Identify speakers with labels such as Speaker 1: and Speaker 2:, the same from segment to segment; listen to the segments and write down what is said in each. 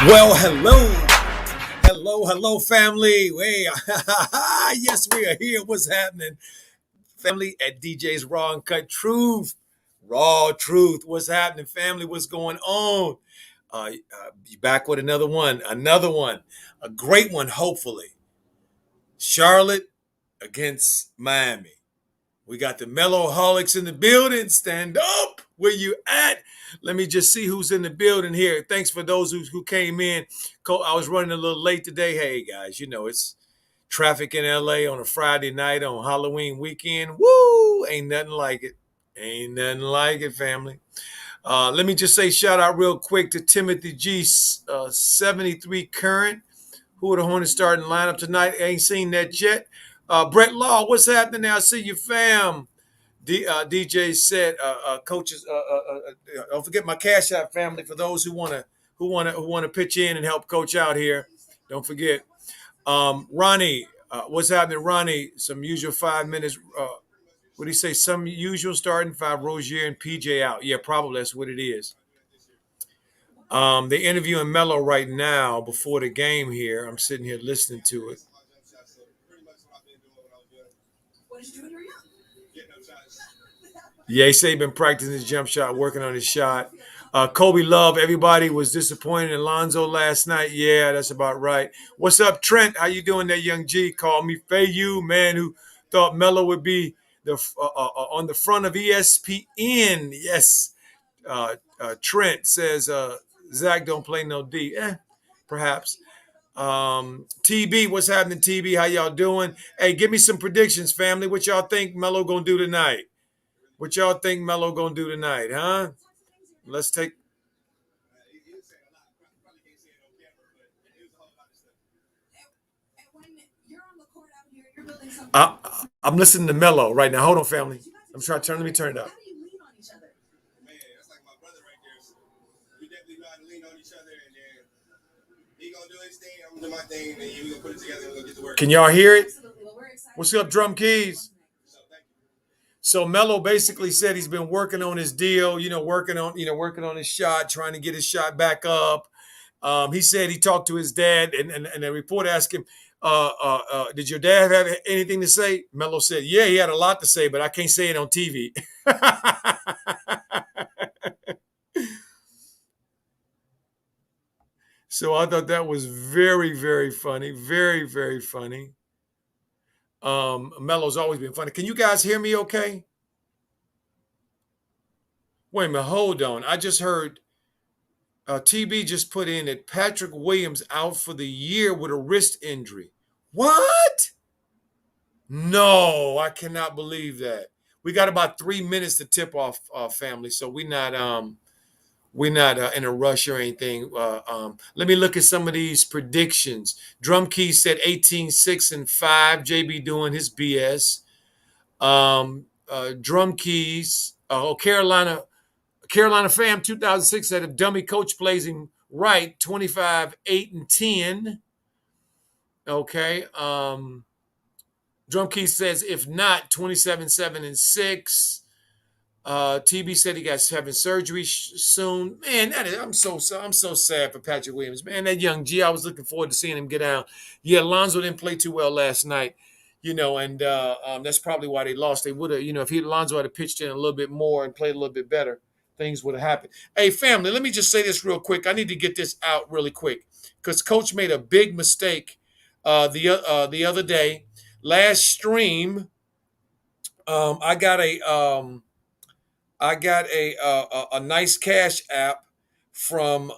Speaker 1: Well, hello, family. Hey, yes, we are here. What's happening, family? At DJ's Raw and Cut Truth, Raw Truth. What's happening, family? What's going on? Be back with another one, a great one, hopefully. Charlotte against Miami. We got the Mellowholics in the building. Stand up. Where you at? Let me just see who's in the building here. Thanks for those who came in. I was running a little late today. Hey, guys, it's traffic in LA on a Friday night on Halloween weekend. Woo! Ain't nothing like it. Ain't nothing like it, family. Let me just say shout out real quick to Timothy G, 73 current. Who are the Hornets starting lineup tonight? Ain't seen that yet. Brett Law, what's happening now? I see you, fam. DJ said, coaches, don't forget my Cash App, family, for those who wanna pitch in and help coach out here. Don't forget. Ronnie, what's happening, Ronnie? Some usual 5 minutes. What do you say? Some usual starting five. Rozier and PJ out. Yeah, probably that's what it is. They're interviewing Melo right now before the game here. I'm sitting here listening to it. Yeah, he said he been practicing his jump shot, working on his shot. Kobe Love, everybody was disappointed in Lonzo last night. Yeah, that's about right. What's up, Trent? How you doing there, young G? Call me Fayu, man, who thought Melo would be on the front of ESPN. Yes. Trent says, Zach don't play no D. Perhaps. TB, what's happening, TB? How y'all doing? Hey, give me some predictions, family. What y'all think Melo gonna do tonight? What y'all think Melo gonna do tonight, huh? Let's take. I, I'm listening to Melo right now. Hold on, family. I'm trying to turn. Let me turn it up. Can y'all hear it? What's up, Drum Keys? So Melo basically said he's been working on his deal, working on his shot, trying to get his shot back up. He said he talked to his dad, and the reporter asked him, "Did your dad have anything to say?" Melo said, "Yeah, he had a lot to say, but I can't say it on TV." So I thought that was very, very funny, very, very funny. Melo's always been funny. Can you guys hear me? Okay. Wait a minute, hold on. I just heard TB just put in that Patrick Williams out for the year with a wrist injury. What? No, I cannot believe that. We got about 3 minutes to tip off, family, so we're not in a rush or anything. Let me look at some of these predictions. Drum Key said 18-6-5. JB doing his BS. Drum Keys. Carolina fam 2006 said if dummy coach plays him right, 25-8-10. Okay. Drum Key says if not, 27-7-6. TB said he got having surgery soon. Man, I'm so sad for Patrick Williams. Man, that young G, I was looking forward to seeing him get out. Yeah, Lonzo didn't play too well last night, and that's probably why they lost. They would have, if Lonzo had pitched in a little bit more and played a little bit better, things would have happened. Hey, family, let me just say this real quick. I need to get this out really quick because Coach made a big mistake the other day. Last stream, I got a nice cash app from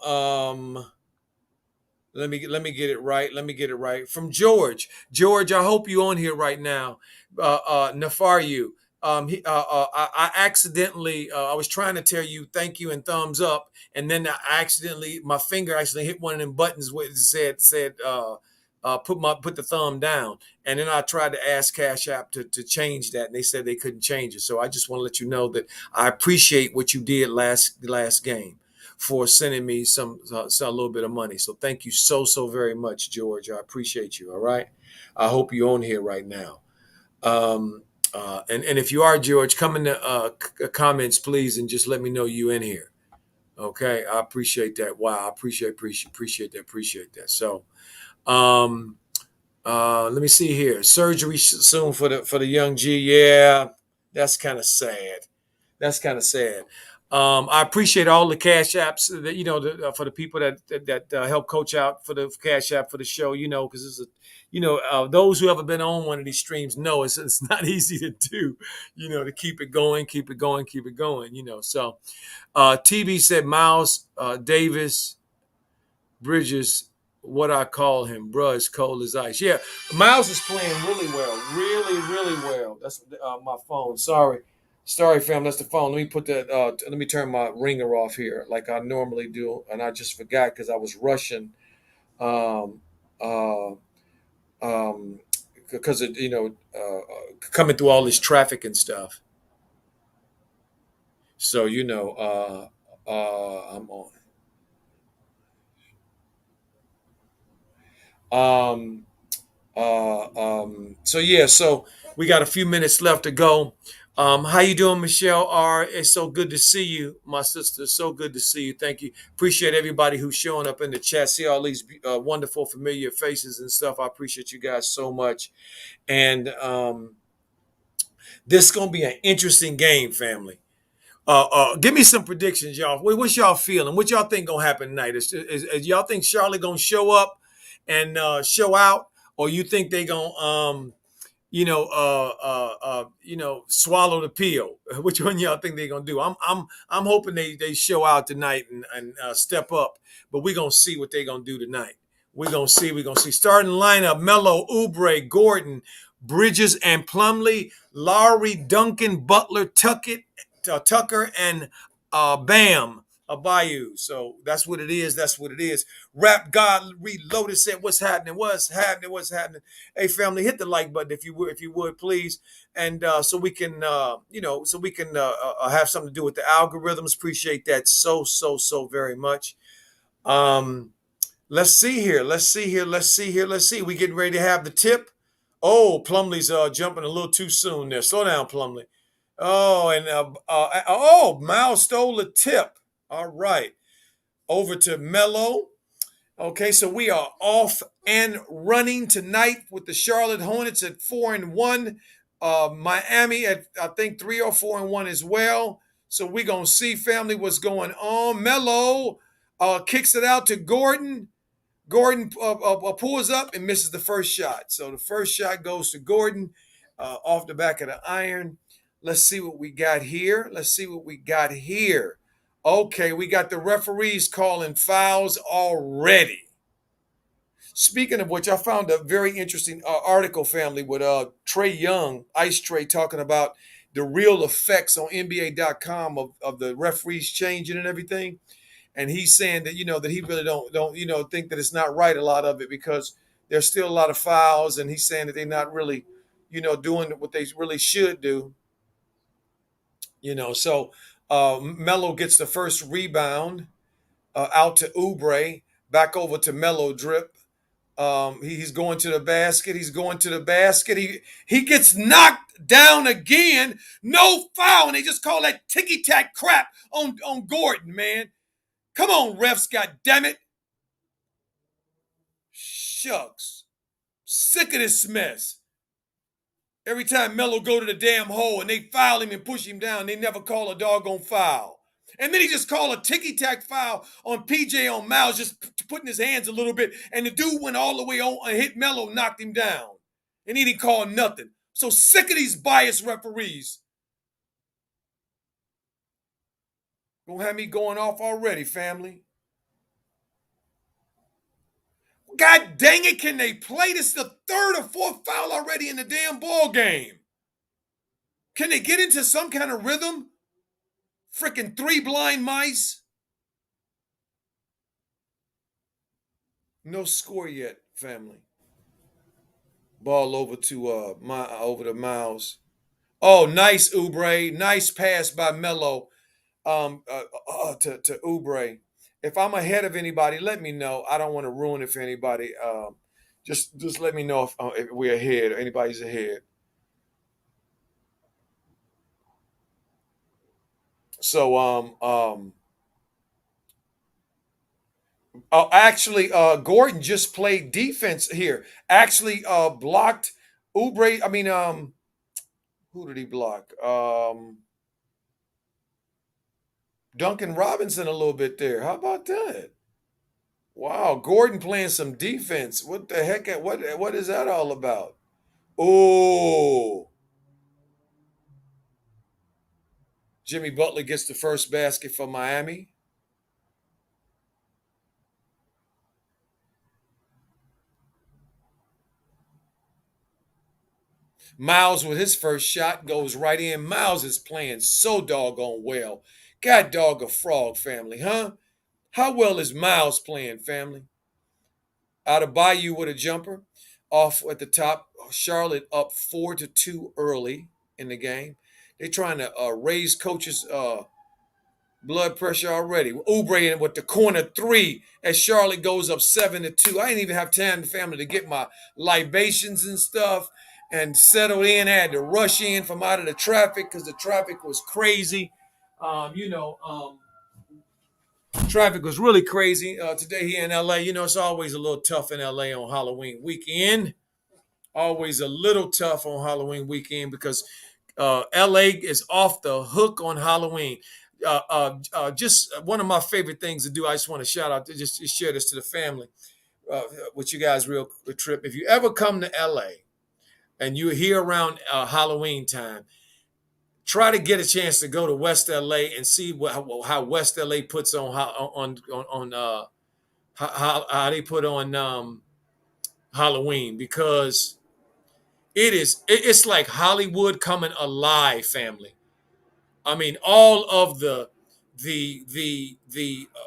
Speaker 1: let me get it right. Let me get it right. From George. George, I hope you on here right now. Nafaru. I accidentally I was trying to tell you thank you and thumbs up, and then my finger actually hit one of them buttons where it said put the thumb down, and then I tried to ask Cash App to change that, and they said they couldn't change it. So I just want to let you know that I appreciate what you did last game for sending me a little bit of money. So thank you so very much, George. I appreciate you. All right. I hope you're on here right now. And if you are, George, come in the comments, please, and just let me know you in here. Okay, I appreciate that. Wow, I appreciate that. So, um, let me see here. Surgery soon for the young G. Yeah, that's kind of sad. That's kind of sad. I appreciate all the cash apps that for the people that help coach out for the cash app for the show. Because it's a, those who ever been on one of these streams know it's not easy to do. To keep it going, keep it going, keep it going. So TV said Miles Davis Bridges, what I call him, bruh, is cold as ice. Yeah, Miles is playing really well, really, really well. That's my phone. Sorry, fam. That's the phone. Let me put that. Let me turn my ringer off here, like I normally do, and I just forgot because I was rushing. Um, uh, um, because of coming through all this traffic and stuff. So I'm on. Um, so yeah, so we got a few minutes left to go. How you doing, Michelle R? It's so good to see you, my sister. So good to see you. Thank you. Appreciate everybody who's showing up in the chat. See all these wonderful, familiar faces and stuff. I appreciate you guys so much. And this is gonna be an interesting game, family. Give me some predictions, y'all. What's y'all feeling? What y'all think gonna happen tonight? Is y'all think Charlotte gonna show up and show out, or you think they gonna swallow the pill? Which one y'all think they're gonna do? I'm hoping they show out tonight and step up, but we're gonna see what they're gonna do tonight. We're gonna see. Starting lineup: Melo, Oubre, Gordon, Bridges, and Plumlee, Lowry, Duncan, Butler, Tucker, and Bam. Abayu. So that's what it is. That's what it is. Rap God Reloaded said, "What's happening? What's happening? What's happening?" Hey, family, hit the like button if you would, please, and so we can, have something to do with the algorithms. Appreciate that so very much. Um, let's see here. Let's see here. Let's see here. Let's see. We getting ready to have the tip. Oh, Plumlee's jumping a little too soon there. Slow down, Plumlee. Oh, and Miles stole the tip. All right, over to Mello. Okay, so we are off and running tonight with the Charlotte Hornets at 4-1. Miami at I think 3 or 4-1 as well. So we're gonna see, family, what's going on. Mello kicks it out to Gordon. Gordon pulls up and misses the first shot. So the first shot goes to Gordon off the back of the iron. Let's see what we got here. Okay, we got the referees calling fouls already. Speaking of which, I found a very interesting article, family, with Trey Young, Ice Trey, talking about the real effects on NBA.com of the referees changing and everything. And he's saying that that he really don't think that it's not right, a lot of it, because there's still a lot of fouls, and he's saying that they're not really doing what they really should do. So Melo gets the first rebound out to Oubre, back over to Melo drip. He's going to the basket. He gets knocked down again. No foul, and they just call that ticky tack crap on Gordon, man. Come on, refs, God damn it. Shucks. Sick of this mess. Every time Melo go to the damn hole and they foul him and push him down, they never call a doggone foul. And then he just called a ticky-tack foul on PJ on Miles, just putting his hands a little bit. And the dude went all the way on and hit Melo, knocked him down. And he didn't call nothing. So sick of these biased referees. Gonna have me going off already, family. God dang it, can they play? This is the third or fourth foul already in the damn ball game. Can they get into some kind of rhythm? Freaking three blind mice. No score yet, family. Ball over to Miles. Oh, nice Oubre. Nice pass by Melo to Oubre. If I'm ahead of anybody, let me know. I don't want to ruin it for anybody. Just let me know if we're ahead or anybody's ahead. So Actually, Gordon just played defense here. Actually, blocked Oubre. I mean, who did he block? Duncan Robinson a little bit there. How about that? Wow, Gordon playing some defense. What the heck? What is that all about? Oh, Jimmy Butler gets the first basket for Miami. Miles with his first shot goes right in. Miles is playing so doggone well. God dog a frog family, huh? How well is Miles playing, family? Out of Bayou with a jumper. Off at the top. Charlotte up 4-2 early in the game. They're trying to raise coaches' blood pressure already. Oubre in with the corner three as Charlotte goes up 7-2. I didn't even have time, family, to get my libations and stuff and settle in. I had to rush in from out of the traffic because the traffic was crazy. Traffic was really crazy today here in LA. It's always a little tough in LA on Halloween weekend. Always a little tough on Halloween weekend because LA is off the hook on Halloween. Just one of my favorite things to do. I just want to shout out to just share this to the family with you guys real quick trip. If you ever come to LA and you're here around Halloween time, try to get a chance to go to West LA and see how West LA puts on how they put on Halloween because it's like Hollywood coming alive, family. I mean, all of the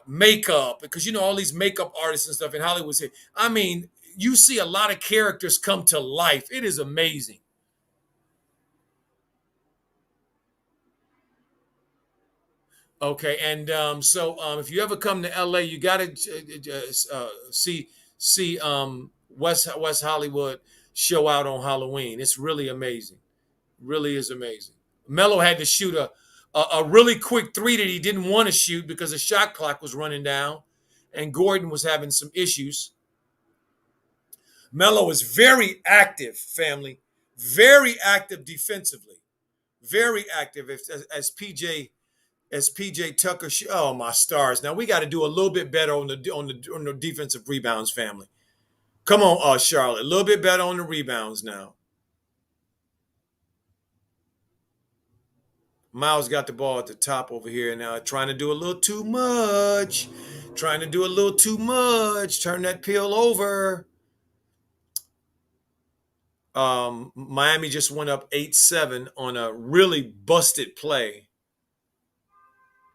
Speaker 1: makeup because all these makeup artists and stuff in Hollywood say. I mean, you see a lot of characters come to life. It is amazing. Okay, and so if you ever come to LA, you got to see West Hollywood show out on Halloween. It's really amazing. Really is amazing. Melo had to shoot a really quick three that he didn't want to shoot because the shot clock was running down, and Gordon was having some issues. Melo is very active, family, very active defensively, very active. As PJ Tucker. Oh my stars! Now we got to do a little bit better on the defensive rebounds, family. Come on, Charlotte, a little bit better on the rebounds now. Miles got the ball at the top over here now, trying to do a little too much. Trying to do a little too much. Turn that pill over. Miami just went up 8-7 on a really busted play.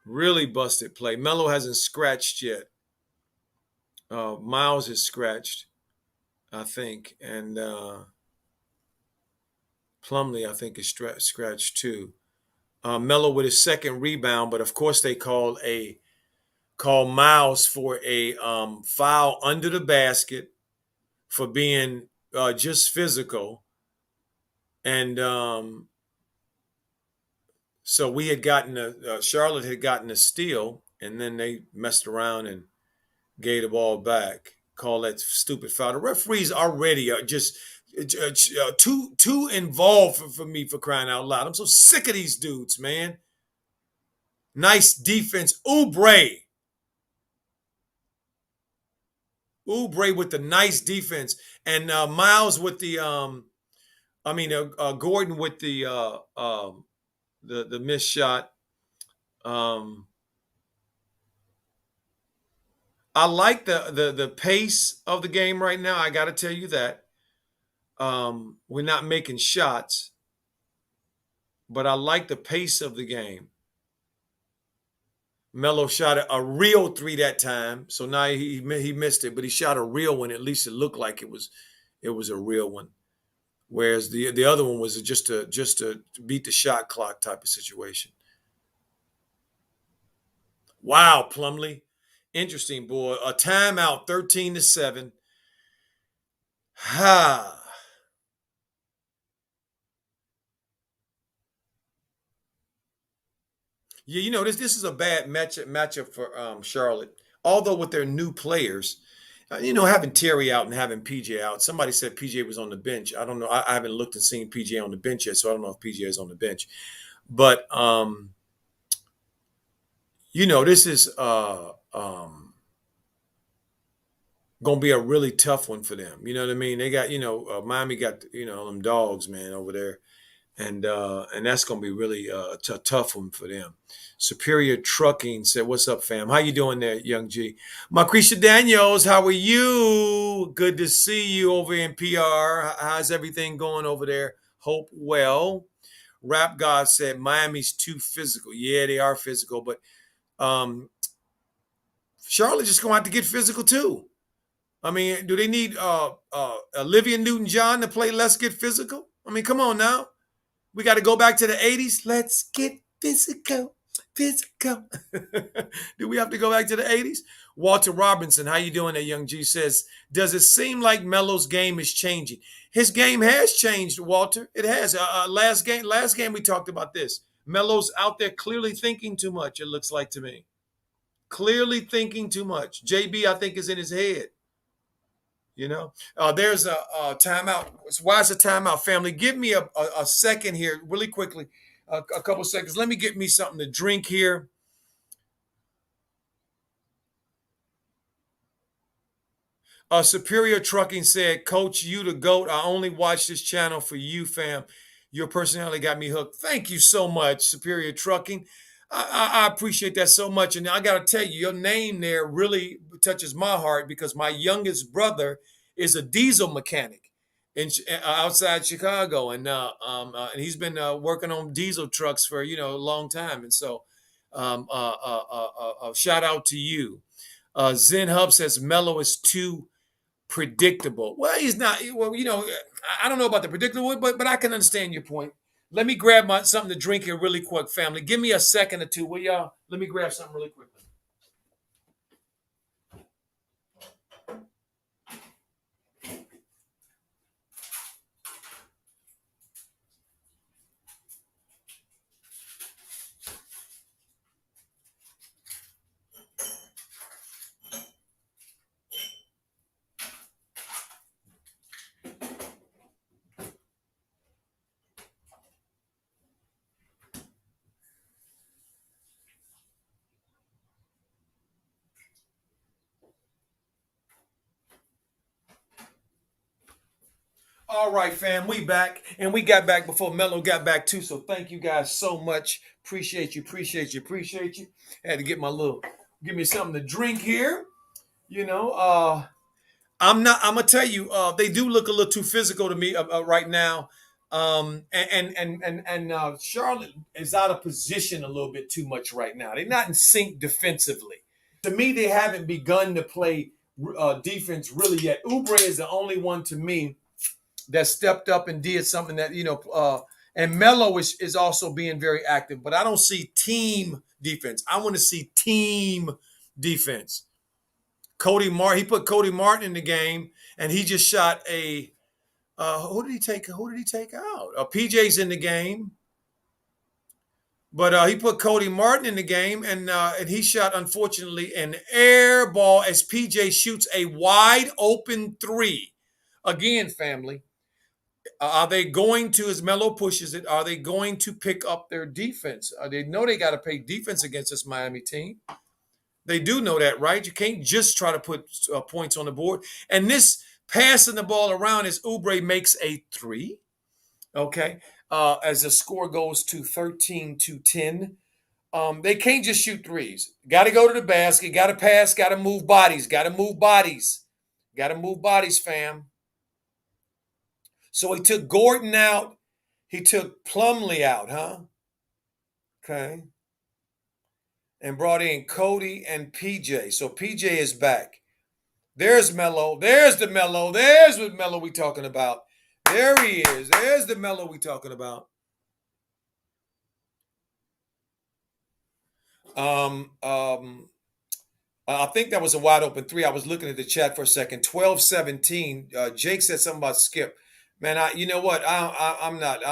Speaker 1: Really busted play. Melo hasn't scratched yet. Miles is scratched, I think, and Plumlee, I think, is scratched too. Melo with his second rebound, but of course they call Miles for a foul under the basket for being just physical, and so we had gotten Charlotte had gotten a steal, and then they messed around and gave the ball back. Call that stupid foul. The referees already are just too involved for me for crying out loud. I'm so sick of these dudes, man. Nice defense, Oubre with the nice defense, and Miles with the Gordon with the missed shot. Um, I like the pace of the game right now. I got to tell you that we're not making shots, but I like the pace of the game. Melo shot a real three that time, so now he missed it, but he shot a real one. At least it looked like it was a real one. Whereas the other one was just to beat the shot clock type of situation. Wow, Plumlee, interesting boy. A timeout, 13-7. Ha. Yeah, this is a bad matchup for Charlotte. although with their new players, having Terry out and having PJ out. Somebody said PJ was on the bench. I don't know. I haven't looked and seen PJ on the bench yet, so I don't know if PJ is on the bench. But this is gonna be a really tough one for them. You know what I mean? They got Miami got them dogs, man, over there, and that's gonna be really a tough one for them. Superior Trucking said, "What's up, fam? How you doing there, Young G?" Marquisha Daniels, how are you? Good to see you over in PR. How's everything going over there? Hope well. Rap God said Miami's too physical. Yeah, they are physical, but Charlotte just gonna have to get physical too. I mean, do they need Olivia Newton-John to play Let's Get Physical? I mean, come on now. We got to go back to the 80s. Let's get physical, physical. Do we have to go back to the 80s? Walter Robinson, how you doing there, Young G, says, does it seem like Melo's game is changing? His game has changed, Walter. It has. Last game we talked about this. Melo's out there clearly thinking too much, it looks like to me. Clearly thinking too much. JB, I think, is in his head. There's a timeout. Why is a timeout, family? Give me a second here, really quickly, a couple seconds. Let me get me something to drink here. Superior Trucking said, Coach, you the GOAT. I only watch this channel for you, fam. Your personality got me hooked. Thank you so much, Superior Trucking. I appreciate that so much. And I got to tell you, your name there really touches my heart because my youngest brother is a diesel mechanic outside Chicago. And he's been working on diesel trucks for, a long time. And so shout out to you. Zen Hub says Melo is too predictable. Well, he's not. Well, I don't know about the predictable, but I can understand your point. Let me grab something to drink here really quick, family. Give me a second or two, will y'all? Let me grab something really quickly. All right, fam, we back, and we got back before Melo got back too. So thank you guys so much. Appreciate you. Had to give me something to drink here. I'm gonna tell you, they do look a little too physical to me right now. And Charlotte is out of position a little bit too much right now. They're not in sync defensively. To me, they haven't begun to play defense really yet. Oubre is the only one to me that stepped up and did something that, and Melo is also being very active, but I don't see team defense. I want to see team defense. He put Cody Martin in the game, and he just shot who did he take out? PJ's in the game, but he put Cody Martin in the game, and he shot, unfortunately, an air ball as PJ shoots a wide open three. Again, family, are they going to, as Melo pushes it, are they going to pick up their defense? They know they got to play defense against this Miami team. They do know that, right? You can't just try to put points on the board. And this passing the ball around as Oubre makes a three, okay, as the score goes to 13-10. They can't just shoot threes. Got to go to the basket, got to pass, got to move bodies, fam. So he took Gordon out. He took Plumlee out, huh? Okay. And brought in Cody and PJ. So PJ is back. There's Melo. There's the Melo. There's what Melo we talking about. There he is. There's the Melo we talking about. I think that was a wide open three. I was looking at the chat for a second. 12-17. Jake said something about Skip. Man, you know what? I'm not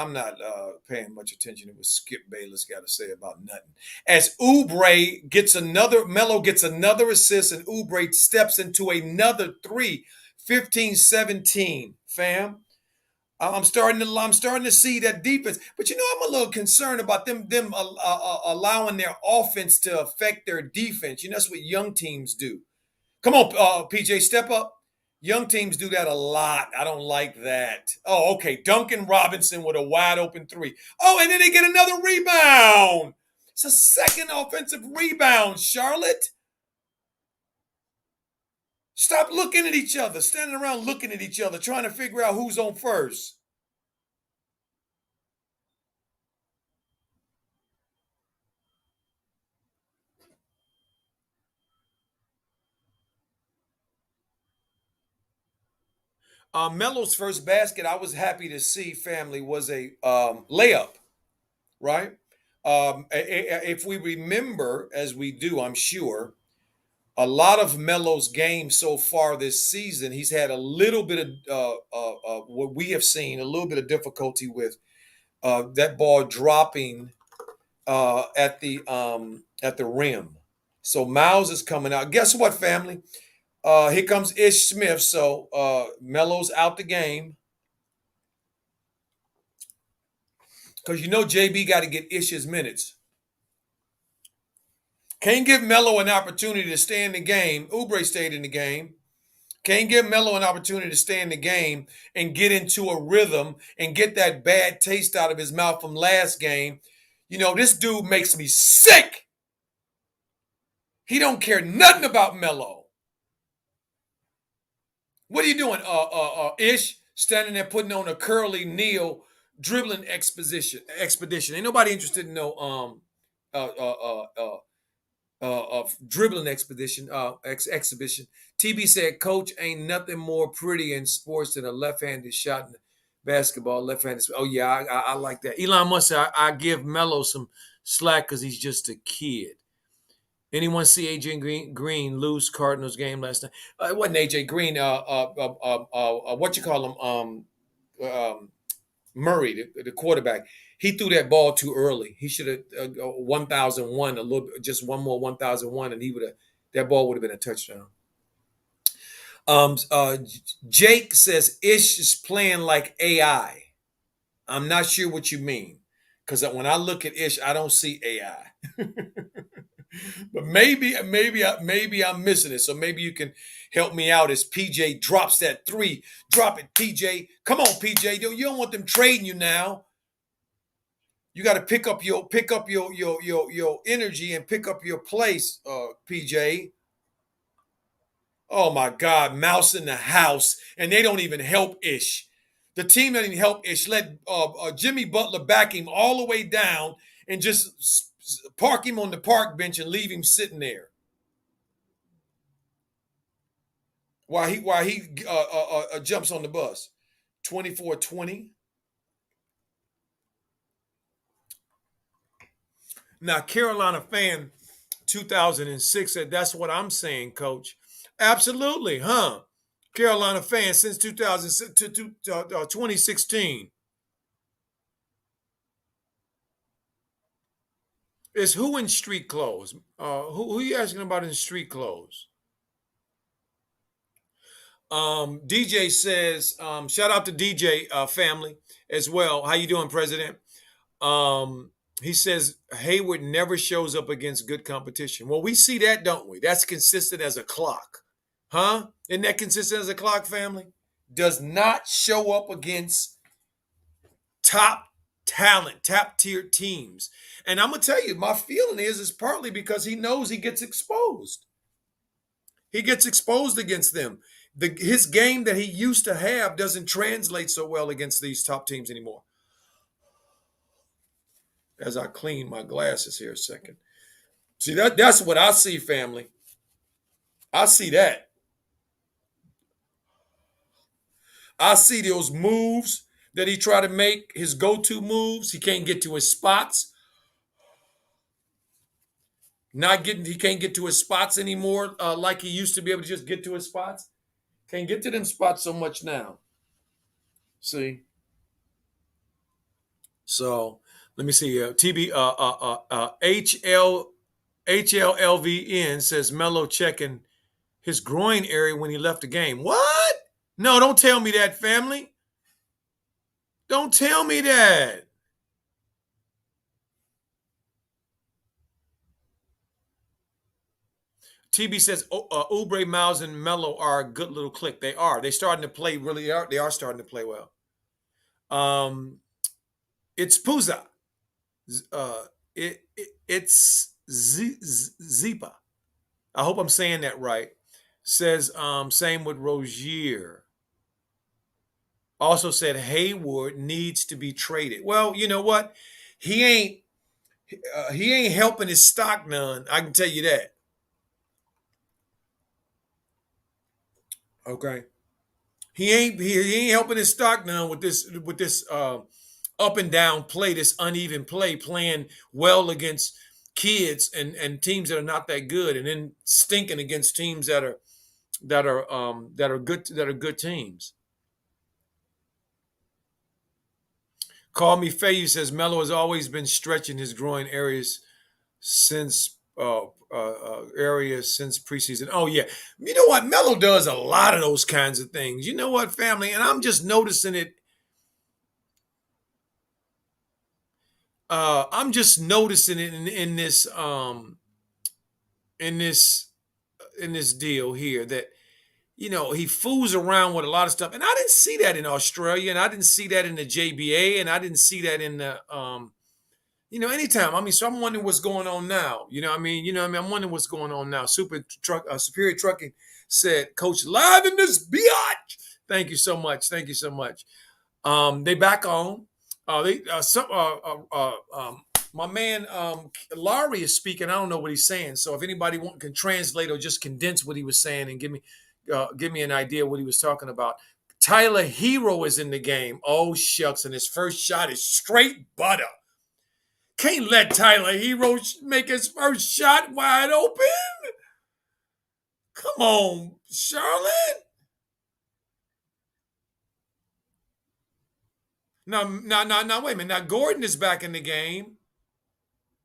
Speaker 1: paying much attention to what Skip Bayless got to say about nothing. As Oubre gets another, Melo gets another assist, and Oubre steps into another three, 15-17. Fam, I'm starting to see that defense. But you know, I'm a little concerned about them allowing their offense to affect their defense. You know, that's what young teams do. Come on, PJ, step up. Young teams do that a lot. I don't like that. Oh, okay. Duncan Robinson with a wide open three. Oh, and then they get another rebound. It's a second offensive rebound, Charlotte. Stop looking at each other, standing around looking at each other, trying to figure out who's on first. Melo's first basket, I was happy to see, family, was a layup, right? If we remember, as we do, I'm sure, a lot of Melo's games so far this season, he's had a little bit of what we have seen, a little bit of difficulty with that ball dropping at the rim. So Miles is coming out. Guess what, family? Here comes Ish Smith. So Melo's out the game because you know JB got to get Ish his minutes. Can't give Melo an opportunity to stay in the game. Oubre stayed in the game. Can't give Melo an opportunity to stay in the game and get into a rhythm and get that bad taste out of his mouth from last game. You know, this dude makes me sick. He don't care nothing about Melo. What are you doing, Ish? Standing there putting on a curly kneel, dribbling expedition. Ain't nobody interested in no uh, uh, uh, dribbling exhibition. TB said, "Coach, ain't nothing more pretty in sports than a left-handed shot in basketball. Left-handed. Oh yeah, I like that." Elon Musk said, "I give Melo some slack because he's just a kid." Anyone see AJ Green lose Cardinals game last night? It wasn't AJ Green. What you call him? Murray, the quarterback. He threw that ball too early. He should have 1,001 a little, just one more 1,001, and he would have that ball would have been a touchdown. Um, uh, Jake says Ish is playing like AI. I'm not sure what you mean because when I look at Ish, I don't see AI. But maybe I'm missing it. So maybe you can help me out as PJ drops that three. Drop it, PJ. Come on, PJ. You don't want them trading you now. You got to pick up your energy and pick up your place, PJ. Oh my God, Mouse in the house, and they don't even help Ish. The team doesn't even help Ish. Let Jimmy Butler back him all the way down and just park him on the park bench and leave him sitting there while he jumps on the bus. 24-20. Now Carolina fan 2006 said that's what I'm saying, Coach. Absolutely, huh? Carolina fan since 2016. Is who in street clothes? Who are you asking about in street clothes? DJ says, shout out to DJ family as well. How you doing, President? He says Hayward never shows up against good competition. Well, we see that, don't we? That's consistent as a clock. Huh? Isn't that consistent as a clock, family? Does not show up against top talent, top tier teams. And I'm gonna tell you, my feeling is partly because he knows he gets exposed. He gets exposed against them. His game that he used to have doesn't translate so well against these top teams anymore. As I clean my glasses here a second. See, that's what I see, family. I see that. I see those moves that he try to make, his go-to moves. He can't get to his spots. He can't get to his spots anymore like he used to be able to just get to his spots. Can't get to them spots so much now. See, so let me see. HLLVN says Melo checking his groin area when he left the game. What? No, don't tell me that, family. Don't tell me that. TB says Oubre, Miles, and Melo are a good little click. They are. They're starting to play really. They are starting to play well. It's Puza. It's Zipa. I hope I'm saying that right. Says same with Rozier. Also said Hayward needs to be traded. Well, you know what? He ain't helping his stock none. I can tell you that. Okay. He ain't helping his stock none with this up and down play, this uneven play, playing well against kids and teams that are not that good, and then stinking against teams that are good teams. Call Me Fayu says Melo has always been stretching his groin areas since preseason. Oh yeah, you know what? Melo does a lot of those kinds of things. You know what, family? And I'm just noticing it. I'm just noticing it in this deal here that he fools around with a lot of stuff, and I didn't see that in Australia, and I didn't see that in the JBA, and I didn't see that in the anytime. I mean, so I'm wondering what's going on now. I'm wondering what's going on now. Superior Trucking said, Coach, live in this biatch. Thank you so much. Thank you so much. They back on. My man Laurie is speaking. I don't know what he's saying. So if anybody can translate or just condense what he was saying and give me an idea what he was talking about. Tyler Hero is in the game. Oh shucks, and his first shot is straight butter. Can't let Tyler Hero make his first shot wide open. Come on, Charlotte. Now, wait a minute. Now, Gordon is back in the game.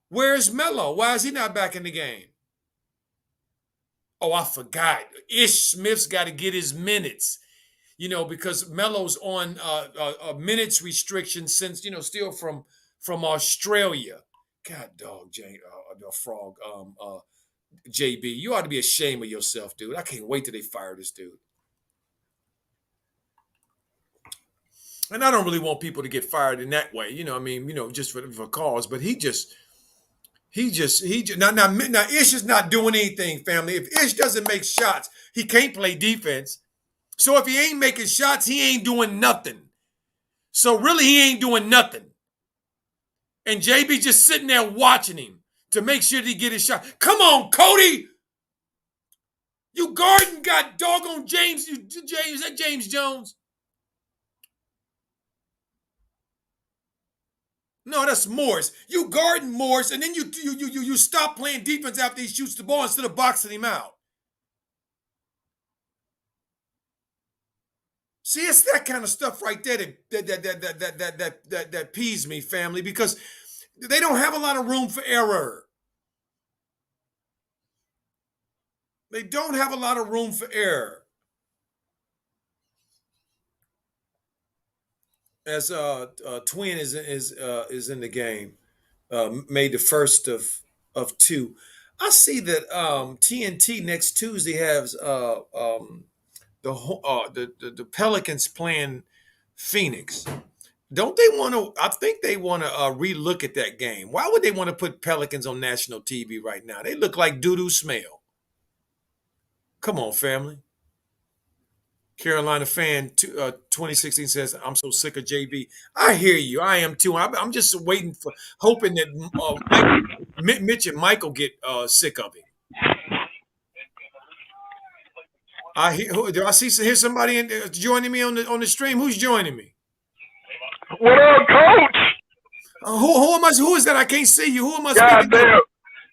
Speaker 1: Where's Melo? Why is he not back in the game? Oh, I forgot. Ish Smith's got to get his minutes, because Melo's on a minutes restriction since, still from Australia. God, dog, frog, JB, you ought to be ashamed of yourself, dude. I can't wait till they fire this dude. And I don't really want people to get fired in that way, just for cause. But he just now Ish is not doing anything, family. If Ish doesn't make shots, he can't play defense. So if he ain't making shots, he ain't doing nothing. So really, he ain't doing nothing. And JB just sitting there watching him to make sure that he get his shot. Come on, Cody. You Garden got doggone James. Is that James Jones? No, that's Morris. You guarding Morris, and then you stop playing defense after he shoots the ball instead of boxing him out. See, it's that kind of stuff right there that peeves me, family, because they don't have a lot of room for error. They don't have a lot of room for error. As Twin is in the game, made the first of two. I see that TNT next Tuesday has the Pelicans playing Phoenix. Don't they want to? I think they want to relook at that game. Why would they want to put Pelicans on national TV right now? They look like doo-doo smell. Come on, family. Carolina fan 2016 says, I'm so sick of JB. I hear you. I am too. I'm just hoping that Mitch and Michael get sick of it. Do I hear somebody joining me on the stream? Who's joining me?
Speaker 2: What up, Coach?
Speaker 1: Who am I? Who is that? I can't see you. Who am I
Speaker 2: God
Speaker 1: speaking to?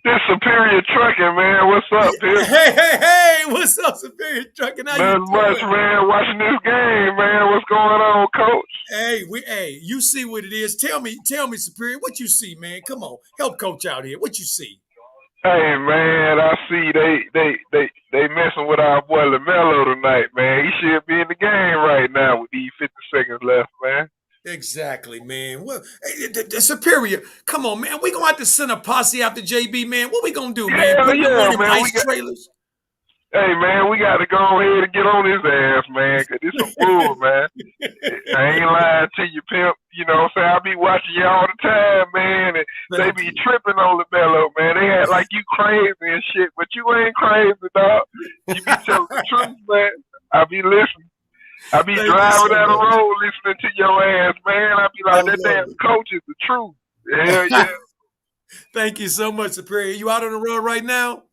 Speaker 2: This Superior Trucking, man. What's up, dude?
Speaker 1: Hey, Hey, what's up, Superior Trucking? How you
Speaker 2: Nothing much,
Speaker 1: doing?
Speaker 2: man. Watching this game, man. What's going on, Coach?
Speaker 1: Hey, you see what it is. Tell me, Superior, what you see, man. Come on, help Coach out here. What you see?
Speaker 2: Hey, man. I see they messing with our boy LaMelo tonight, man. He should be in the game right now with these 50 seconds left, man.
Speaker 1: Exactly, man. Well, hey, the Superior, come on, man. We gonna have to send a posse after JB, man. What we gonna do, man?
Speaker 2: Hell
Speaker 1: Put him in
Speaker 2: yeah,
Speaker 1: one of them
Speaker 2: man.
Speaker 1: ice trailers?
Speaker 2: Hey, man, we got to go ahead and get on his ass, man, 'cause this some bull, man. I ain't lying to you, pimp. You know what I'm saying? I be watching you all the time, man, and they
Speaker 1: Thank
Speaker 2: be
Speaker 1: you.
Speaker 2: tripping on LaMelo, man. They act like you crazy and shit, but you ain't crazy, dog. You be telling the truth, man. I be listening. I be
Speaker 1: Thank you
Speaker 2: driving
Speaker 1: so
Speaker 2: down the
Speaker 1: much.
Speaker 2: road listening to your ass, man. I be
Speaker 1: I
Speaker 2: like, that
Speaker 1: love
Speaker 2: damn coach is the truth. Hell
Speaker 1: it.
Speaker 2: yeah.
Speaker 1: Thank you so much, Superior. You out on the road right now?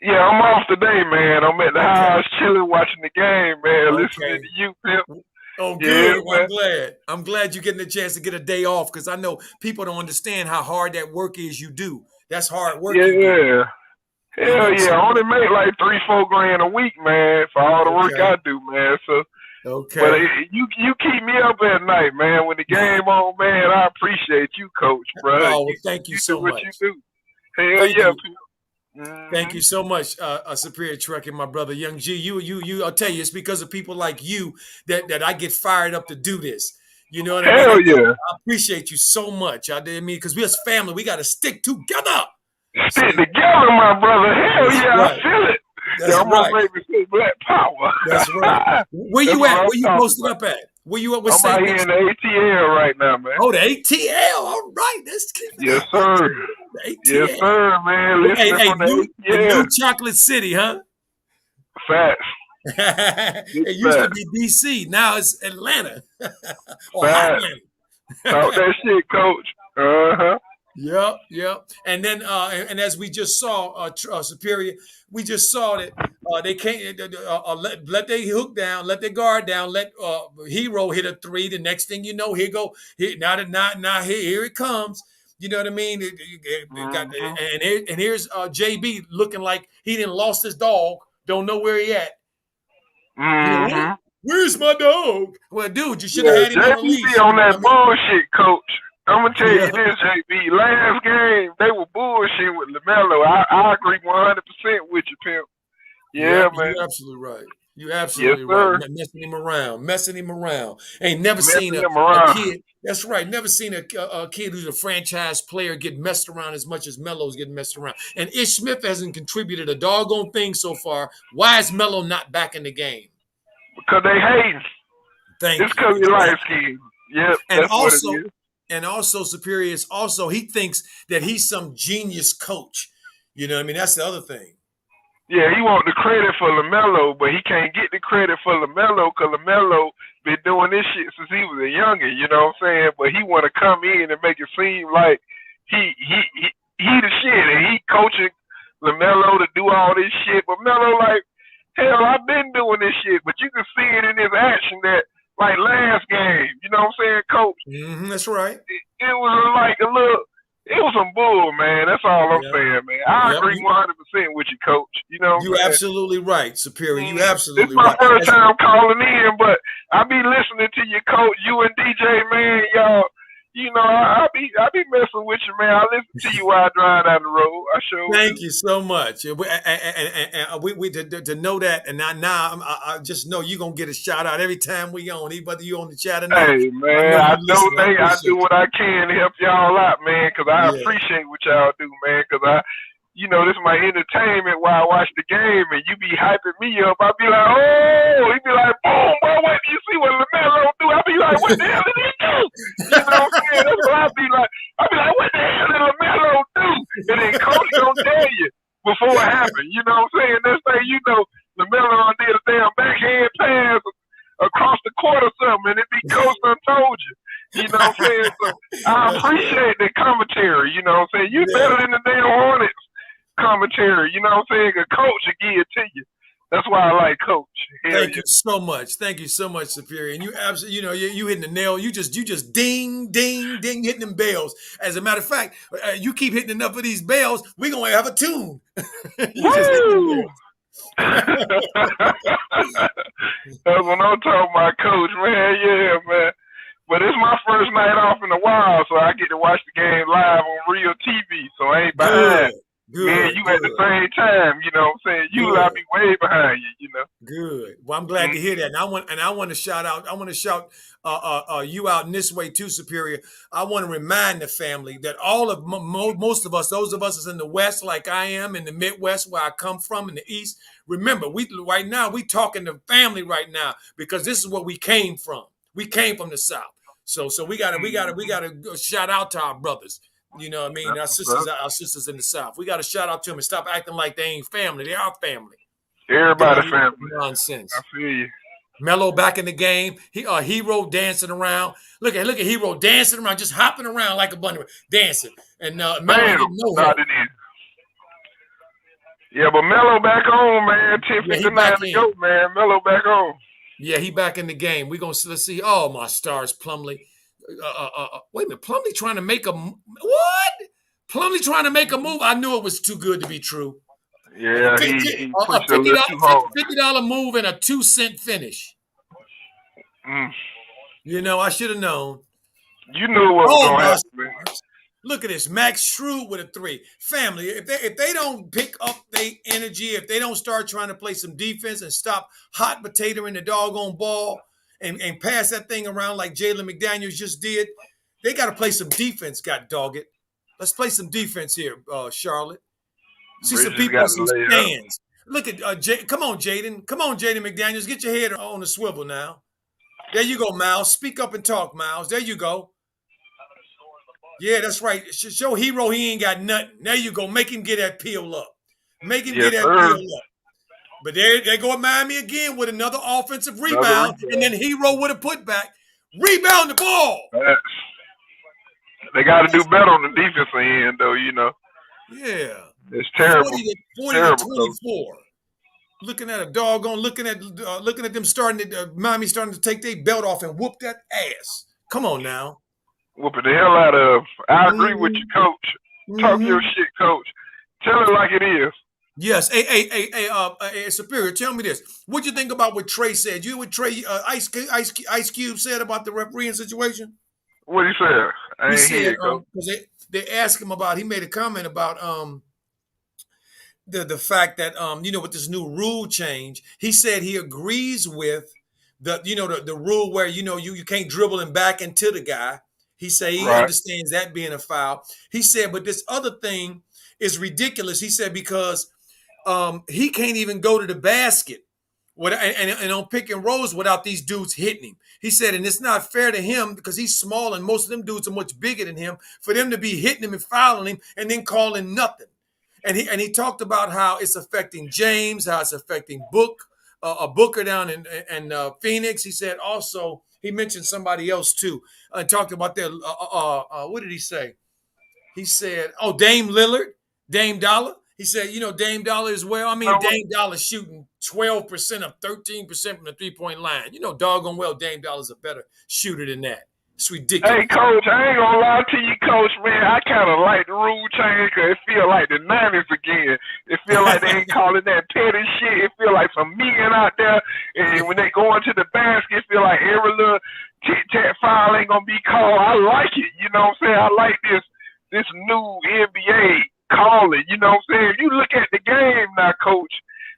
Speaker 2: Yeah, I'm off today, man. I'm at the
Speaker 1: Okay.
Speaker 2: house chilling, watching the game, man, listening
Speaker 1: Okay.
Speaker 2: to you, pimp.
Speaker 1: Oh,
Speaker 2: Yeah,
Speaker 1: good. Well,
Speaker 2: man.
Speaker 1: I'm glad. I'm glad you're getting a chance to get a day off because I know people don't understand how hard that work is you do. That's hard work you do.
Speaker 2: Yeah.
Speaker 1: You
Speaker 2: Hell
Speaker 1: know,
Speaker 2: yeah.
Speaker 1: so
Speaker 2: I only make like 3-4 grand a week, man, for all the work
Speaker 1: okay.
Speaker 2: I do, man. So, but
Speaker 1: Okay.
Speaker 2: you keep me up at night, man. When the game on, man, I appreciate you, coach, bro.
Speaker 1: Oh, well,
Speaker 2: You
Speaker 1: thank you
Speaker 2: you do
Speaker 1: so
Speaker 2: what you
Speaker 1: much.
Speaker 2: do. Hell
Speaker 1: Thank
Speaker 2: yeah,
Speaker 1: you.
Speaker 2: pimp.
Speaker 1: Thank
Speaker 2: Mm-hmm.
Speaker 1: you so much, Superior Trucking, my brother, Young G. I'll tell you, it's because of people like you that I get fired up to do this. You know what I mean?
Speaker 2: Hell yeah.
Speaker 1: I appreciate you so much. I mean, because we're a family, we got to stick together.
Speaker 2: Stick
Speaker 1: See,
Speaker 2: together, my brother. Hell
Speaker 1: that's
Speaker 2: yeah, I
Speaker 1: right.
Speaker 2: feel it.
Speaker 1: That's
Speaker 2: Y'all gonna
Speaker 1: right.
Speaker 2: make me say black power.
Speaker 1: That's right. Where
Speaker 2: That's
Speaker 1: you
Speaker 2: what
Speaker 1: at?
Speaker 2: I'm
Speaker 1: Where you
Speaker 2: talking
Speaker 1: posted
Speaker 2: about.
Speaker 1: up at? Where you at with
Speaker 2: I'm out
Speaker 1: St.
Speaker 2: here in
Speaker 1: Vincent?
Speaker 2: the ATL right now, man.
Speaker 1: Oh, the ATL. All right. Let's keep it
Speaker 2: Yes,
Speaker 1: up.
Speaker 2: sir.
Speaker 1: The
Speaker 2: Yes,
Speaker 1: ATL.
Speaker 2: sir, man. Listening
Speaker 1: Hey,
Speaker 2: from the
Speaker 1: the
Speaker 2: ATL.
Speaker 1: new chocolate city, huh?
Speaker 2: Facts. Big
Speaker 1: It used to
Speaker 2: facts.
Speaker 1: be DC. Now it's Atlanta or Hot
Speaker 2: Facts. Talk
Speaker 1: Atlanta.
Speaker 2: that shit, coach. Uh-huh.
Speaker 1: Yep. And then, and as we just saw, Superior, we just saw that they can't let their hook down, let their guard down, let Hero hit a three. The next thing you know, now here it comes. You know what I mean? It got
Speaker 2: Mm-hmm.
Speaker 1: and here's JB looking like he didn't lost his dog. Don't know where he at. You know what?
Speaker 2: Mm-hmm.
Speaker 1: Where's my dog? Well, dude, you should have
Speaker 2: Yeah,
Speaker 1: had him on a
Speaker 2: JB be
Speaker 1: leash.
Speaker 2: on
Speaker 1: I
Speaker 2: that
Speaker 1: mean,
Speaker 2: bullshit, coach. I'm gonna tell you
Speaker 1: yeah.
Speaker 2: this, JB. Last game, they were bullshit with LaMelo. I agree 100% with you, pimp. Yeah,
Speaker 1: Yep,
Speaker 2: man.
Speaker 1: you're absolutely right. You're
Speaker 2: Yes,
Speaker 1: absolutely right.
Speaker 2: sir.
Speaker 1: Messing him around. Ain't never seen
Speaker 2: Messing them
Speaker 1: a
Speaker 2: around.
Speaker 1: kid. That's right. Never seen a kid who's a franchise player get messed around as much as Melo's getting messed around. And Ish Smith hasn't contributed a doggone thing so far. Why is Melo not back in the game?
Speaker 2: Because they hating. It's
Speaker 1: Thank you.
Speaker 2: because you light
Speaker 1: Exactly.
Speaker 2: skin. Yep,
Speaker 1: And
Speaker 2: that's what it
Speaker 1: also,
Speaker 2: is.
Speaker 1: Superior is also he thinks that he's some genius coach. You know what I mean? That's the other thing.
Speaker 2: Yeah, he want the credit for LaMelo, but he can't get the credit for LaMelo because LaMelo been doing this shit since he was a youngin', you know what I'm saying? But he want to come in and make it seem like he the shit, and he coaching LaMelo to do all this shit. But Melo like, hell, I've been doing this shit, but you can see it in his action that, like last game, you know what I'm saying, coach?
Speaker 1: That's right.
Speaker 2: It was like a little. It was some bull, man. That's all I'm
Speaker 1: Yeah.
Speaker 2: saying, man. I
Speaker 1: Yep.
Speaker 2: agree 100% with you, coach. You know what
Speaker 1: You
Speaker 2: I'm saying?
Speaker 1: absolutely right, Superior. You
Speaker 2: This is
Speaker 1: absolutely
Speaker 2: my
Speaker 1: right.
Speaker 2: first time calling in, but I be listening to you, coach. You and DJ, man, y'all. You know, I be messing with you, man. I listen to you while I drive down the road. I sure
Speaker 1: Thank
Speaker 2: do.
Speaker 1: you so much. We to know that, and now I just know you're gonna get a shout out every time we on, whether you on the chat or not.
Speaker 2: Hey,
Speaker 1: I
Speaker 2: man,
Speaker 1: know
Speaker 2: I
Speaker 1: you listen. I
Speaker 2: donate. I do
Speaker 1: appreciate
Speaker 2: what I can to help y'all out, man, because I
Speaker 1: you. Yeah.
Speaker 2: appreciate what y'all do, man, because you know, this is my entertainment while I watch the game, and you be hyping me up. I be like, oh, he be like, boom, boy, wait till you see what LaMelo do. I be like, what the hell did he do? You know what I'm saying? That's what I be like. I be like, what the hell did LaMelo do? And then coach gonna tell you before it happened. You know what I'm saying? Next thing you know, LaMelo did a damn backhand pass across the court or something, and it be coach done told you. You know what I'm saying? So I
Speaker 1: That's right.
Speaker 2: appreciate the commentary. You know what I'm saying? You
Speaker 1: Yeah.
Speaker 2: better than the damn Hornets commentary. You know what I'm saying? A coach will give it to you. That's why I like coach. Hell
Speaker 1: Thank you
Speaker 2: yeah.
Speaker 1: so much. Thank you so much, Superior. And you absolutely, you hitting the nail. You just ding, ding, ding, hitting them bells. As a matter of fact, you keep hitting enough of these bells, we're gonna have a tune. You just hitting them
Speaker 2: Woo!
Speaker 1: bells.
Speaker 2: That's what I'm talking about, Coach, man. Yeah, man. But it's my first night off in a while, so I get to watch the game live on real TV. So I ain't behind.
Speaker 1: Good,
Speaker 2: Me and
Speaker 1: good,
Speaker 2: you at the
Speaker 1: good,
Speaker 2: same time, you know what I'm saying? Usually I
Speaker 1: good.
Speaker 2: be way behind you, you know.
Speaker 1: Good. Well, I'm glad to hear that. And I want to shout out. I want to shout you out in this way too, Superior. I want to remind the family that all of most of us, those of us that's in the West, like I am in the Midwest, where I come from, in the East. Remember, we right now we talking to family right now because this is where we came from. We came from the South, so we gotta shout out to our brothers. You know what I mean?
Speaker 2: That's what's up.
Speaker 1: Our sisters in the South. We got to shout out to them and stop acting like they ain't family. They are family. Get
Speaker 2: Everybody
Speaker 1: out of here with
Speaker 2: family.
Speaker 1: the
Speaker 2: I
Speaker 1: nonsense.
Speaker 2: feel you.
Speaker 1: Melo back in the game. Hero dancing around. Look at Hero dancing around, just hopping around like a bunny, dancing. And Melo ain't
Speaker 2: Bam!
Speaker 1: getting no
Speaker 2: Not
Speaker 1: help.
Speaker 2: it is. Yeah, but Melo back on, man.
Speaker 1: Yeah, he
Speaker 2: 10:59
Speaker 1: back
Speaker 2: to
Speaker 1: in.
Speaker 2: go, man. Melo back on.
Speaker 1: Yeah, he back in the game. Let's see. Oh my stars, Plumlee. Wait a minute, Plumlee trying to make a what? Plumlee trying to make a move. I knew it was too good to be true.
Speaker 2: Yeah, he pushed it a little too hard.
Speaker 1: $50 move and a 2-cent finish.
Speaker 2: Mm.
Speaker 1: You know, I should have known.
Speaker 2: You knew what was going to happen, man.
Speaker 1: Look at this, Max Strud with a 3. Family, if they don't pick up their energy, if they don't start trying to play some defense and stop hot potato in the doggone ball and pass that thing around like Jalen McDaniels just did, they got to play some defense. God dog it, let's play some defense here, Charlotte. See some people in some stands. Look at come on, Jaden. Come on, Jaden McDaniels. Get your head on the swivel now. There you go, Miles. Speak up and talk, Miles. There you go. Yeah, that's right. Show Hero he ain't got nothing. There you go. Make him get that peel up. Make him get that peel up. But there they go at Miami again with another offensive rebound, and then Hero with a putback. Rebound the ball.
Speaker 2: They got to do better on the defensive end, though, you know.
Speaker 1: Yeah.
Speaker 2: It's terrible.
Speaker 1: 40 to 24. Looking at a doggone, looking at them Miami starting to take their belt off and whoop that ass. Come on now.
Speaker 2: Whooping the hell out of. I agree with you, Coach. Talk your shit, Coach. Tell it like it is.
Speaker 1: Yes. Hey, Superior, tell me this. What'd you think about what Trey said? You hear what Trey Ice Cube said about the refereeing situation?
Speaker 2: What did he say? I ain't hear it, Coach.
Speaker 1: Because they asked him about, he made a comment about the fact that with this new rule change, he said he agrees with the rule where you can't dribble him back into the guy. He said he understands that being a foul. He said, but this other thing is ridiculous. He said because he can't even go to the basket and on pick and rolls without these dudes hitting him. He said, and it's not fair to him because he's small and most of them dudes are much bigger than him for them to be hitting him and fouling him and then calling nothing. And he talked about how it's affecting James, how it's affecting Booker down in Phoenix. He said also, he mentioned somebody else too. Talked about their what did he say? He said, Dame Lillard, Dame Dollar. He said, Dame Dollar as well. I mean, Dame Dollar shooting 12% of 13% from the 3-point line. Doggone well, Dame Dollar's a better shooter than that. It's ridiculous.
Speaker 2: Hey, Coach, I ain't gonna lie to you, Coach, man. I kind of like the rule change because it feel like the 90s again. It feel like they ain't calling that petty shit. It feel like some men out there, and when they go into the basket, it feel like every little tit-tat foul ain't gonna be called. I like it. You know what I'm saying? I like this new NBA calling. You know what I'm saying? If you look at the game now, Coach,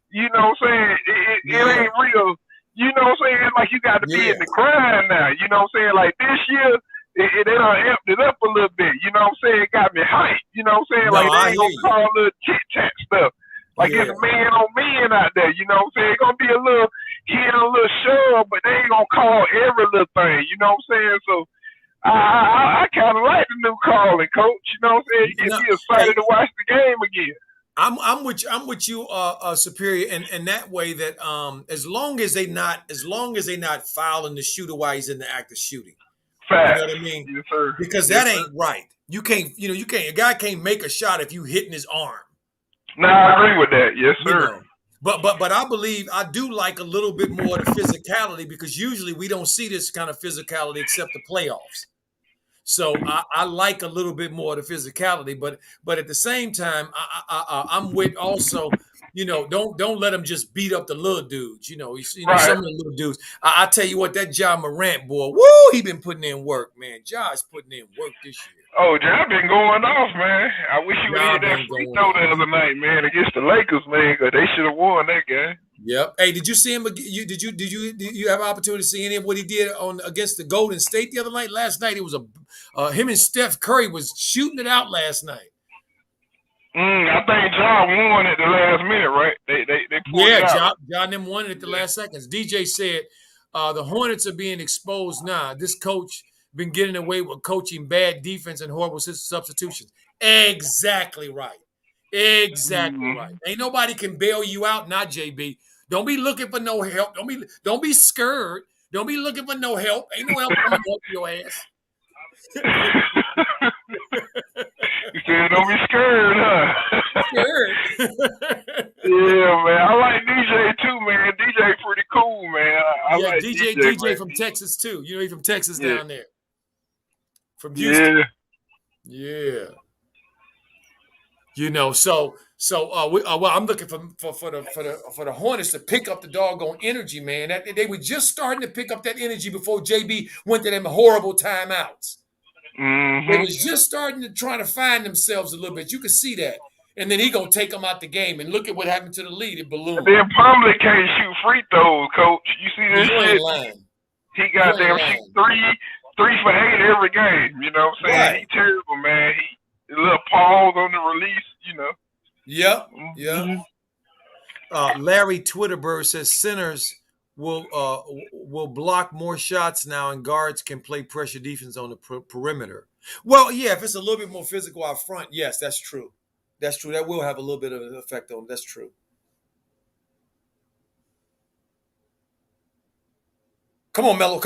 Speaker 2: you know what I'm saying? It ain't real. You know what I'm saying? Like you got to be in the grind now. You know what I'm saying? Like this year, they done amped it up a little bit. You know what I'm saying? It got me hyped. You know what I'm saying? Like they ain't gonna call little tit-tat stuff. Like it's man on man out there. You know what I'm saying? It's gonna be a little hit, a little shove, but they ain't gonna call every little thing. You know what I'm saying? So I kind of like the new calling, Coach. You know what I'm saying? You can be excited to watch the game again.
Speaker 1: I'm with you, Superior, in that way that as long as they not fouling the shooter while he's in the act of shooting.
Speaker 2: Fact.
Speaker 1: You know what I mean?
Speaker 2: Yes, sir.
Speaker 1: Because that ain't right. You can't, a guy can't make a shot if you hitting his arm.
Speaker 2: No, I agree with that. Yes, sir.
Speaker 1: But I do like a little bit more of the physicality because usually we don't see this kind of physicality except the playoffs. So I like a little bit more of the physicality, but at the same time, I'm with also, don't let them just beat up the little dudes.
Speaker 2: Right.
Speaker 1: Some of the little dudes. I tell you what, that John Morant boy, woo, he been putting in work, man. John's putting in work this year.
Speaker 2: Oh, John been going off, man. I wish he would have hit
Speaker 1: John
Speaker 2: that
Speaker 1: been
Speaker 2: free
Speaker 1: going
Speaker 2: throw
Speaker 1: off.
Speaker 2: the other night, man, against the Lakers, man, because they should have won that game.
Speaker 1: Yep. Hey, did you see him? Did you have an opportunity to see any of what he did on against the Golden State the other night? Last night it was him and Steph Curry was shooting it out last night.
Speaker 2: I think John won at the last minute, right? They pulled it
Speaker 1: Yeah,
Speaker 2: out.
Speaker 1: John them won it at the last seconds. DJ said the Hornets are being exposed now. This coach been getting away with coaching bad defense and horrible substitutions. Exactly right. Exactly right.
Speaker 2: Mm-hmm.
Speaker 1: Ain't nobody can bail you out, not JB. Don't be looking for no help. Don't be scared. Don't be looking for no help. Ain't no help coming to help your ass.
Speaker 2: You said don't be scared, huh?
Speaker 1: Scared.
Speaker 2: Yeah, man. I like DJ too, man. DJ pretty cool, man. I
Speaker 1: Yeah,
Speaker 2: like
Speaker 1: DJ
Speaker 2: man.
Speaker 1: from Texas too. He's from Texas
Speaker 2: Yeah.
Speaker 1: down there. From Houston. Yeah. Well, I'm looking for the Hornets to pick up the doggone energy, man. They were just starting to pick up that energy before JB went to them horrible timeouts.
Speaker 2: Mm-hmm.
Speaker 1: They was just starting to try to find themselves a little bit. You could see that. And then he gonna take them out the game. And look at what happened to the lead. It ballooned.
Speaker 2: And then Plumlee can't shoot free throws, coach. You see this
Speaker 1: You
Speaker 2: shit?
Speaker 1: ain't lying.
Speaker 2: He got them shoot three for 8 every game. You know what I'm saying?
Speaker 1: Right.
Speaker 2: He terrible, man. He a little pause on the release, you know.
Speaker 1: Yep.
Speaker 2: Mm-hmm.
Speaker 1: Yep. Larry Twitterbird says centers will block more shots now, and guards can play pressure defense on the perimeter. Well, yeah, if it's a little bit more physical out front, yes, that's true. That's true. That will have a little bit of an effect on. That's true. Come on, Melo.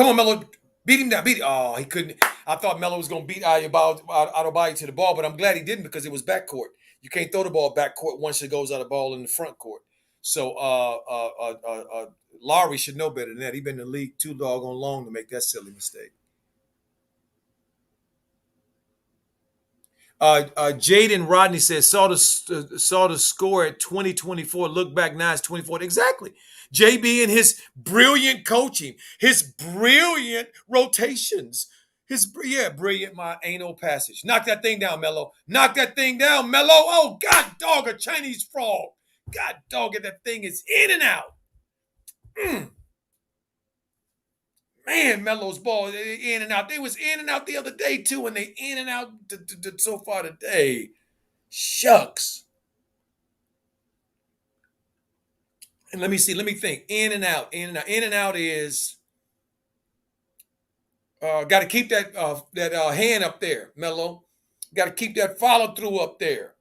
Speaker 1: Beat him down. Beat him. Oh, he couldn't. I thought Melo was going to beat Adebayo to the ball, but I'm glad he didn't because it was backcourt. You can't throw the ball backcourt once it goes out of ball in the front court. So Lowry should know better than that. He's been in the league too doggone long to make that silly mistake. Jaden Rodney says saw the score at 2024. Look back now, it's 24. Exactly. JB and his brilliant coaching, his brilliant rotations, brilliant my anal passage. Knock that thing down, Melo. Knock that thing down, Melo. Oh, God dog, a Chinese frog. God dog, that thing is in and out. Man, Melo's ball in and out. They was in and out the other day too, and they in and out so far today. Shucks. And let me think. In and out. In and out is got to keep that hand up there, Melo. Got to keep that follow through up there.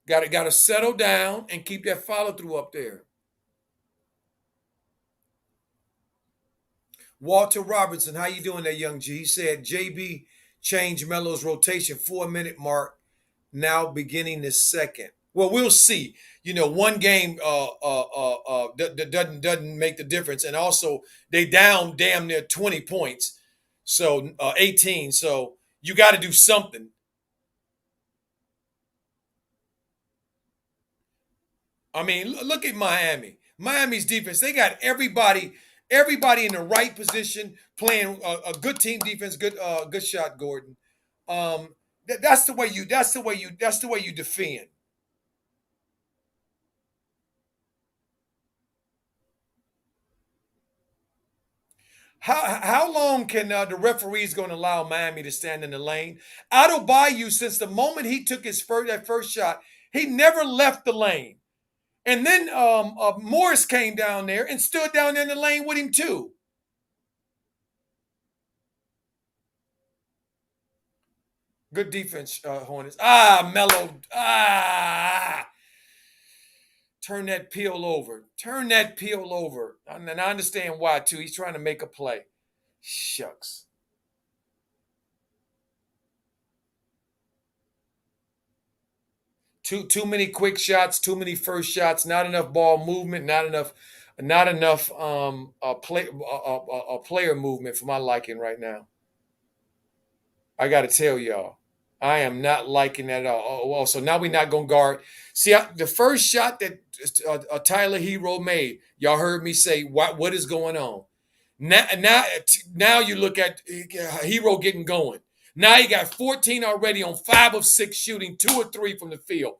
Speaker 1: Got to settle down and keep that follow through up there. Walter Robertson, how you doing there, young G? He said JB changed Melo's rotation 4-minute mark, now beginning the second. Well, we'll see. One game doesn't make the difference, and also they down damn near 20 points, so 18. So you got to do something. I mean, look at Miami. Miami's defense. They got everybody in the right position, playing a good team defense. Good shot, Gordon. That's the way you defend. How long can the referees going to allow Miami to stand in the lane? Adebayo, since the moment he took that first shot, he never left the lane. And then Morris came down there and stood down there in the lane with him too. Good defense, Hornets. Melo. Turn that peel over. And I understand why, too. He's trying to make a play. Shucks. Too many quick shots, too many first shots, not enough ball movement, not enough player movement for my liking right now. I got to tell y'all. I am not liking that at all. Oh, well, so now we're not going to guard. See, the first shot that Tyler Hero made, y'all heard me say, what is going on? Now you look at Hero getting going. Now he got 14 already on 5 of 6 shooting, 2 or 3 from the field.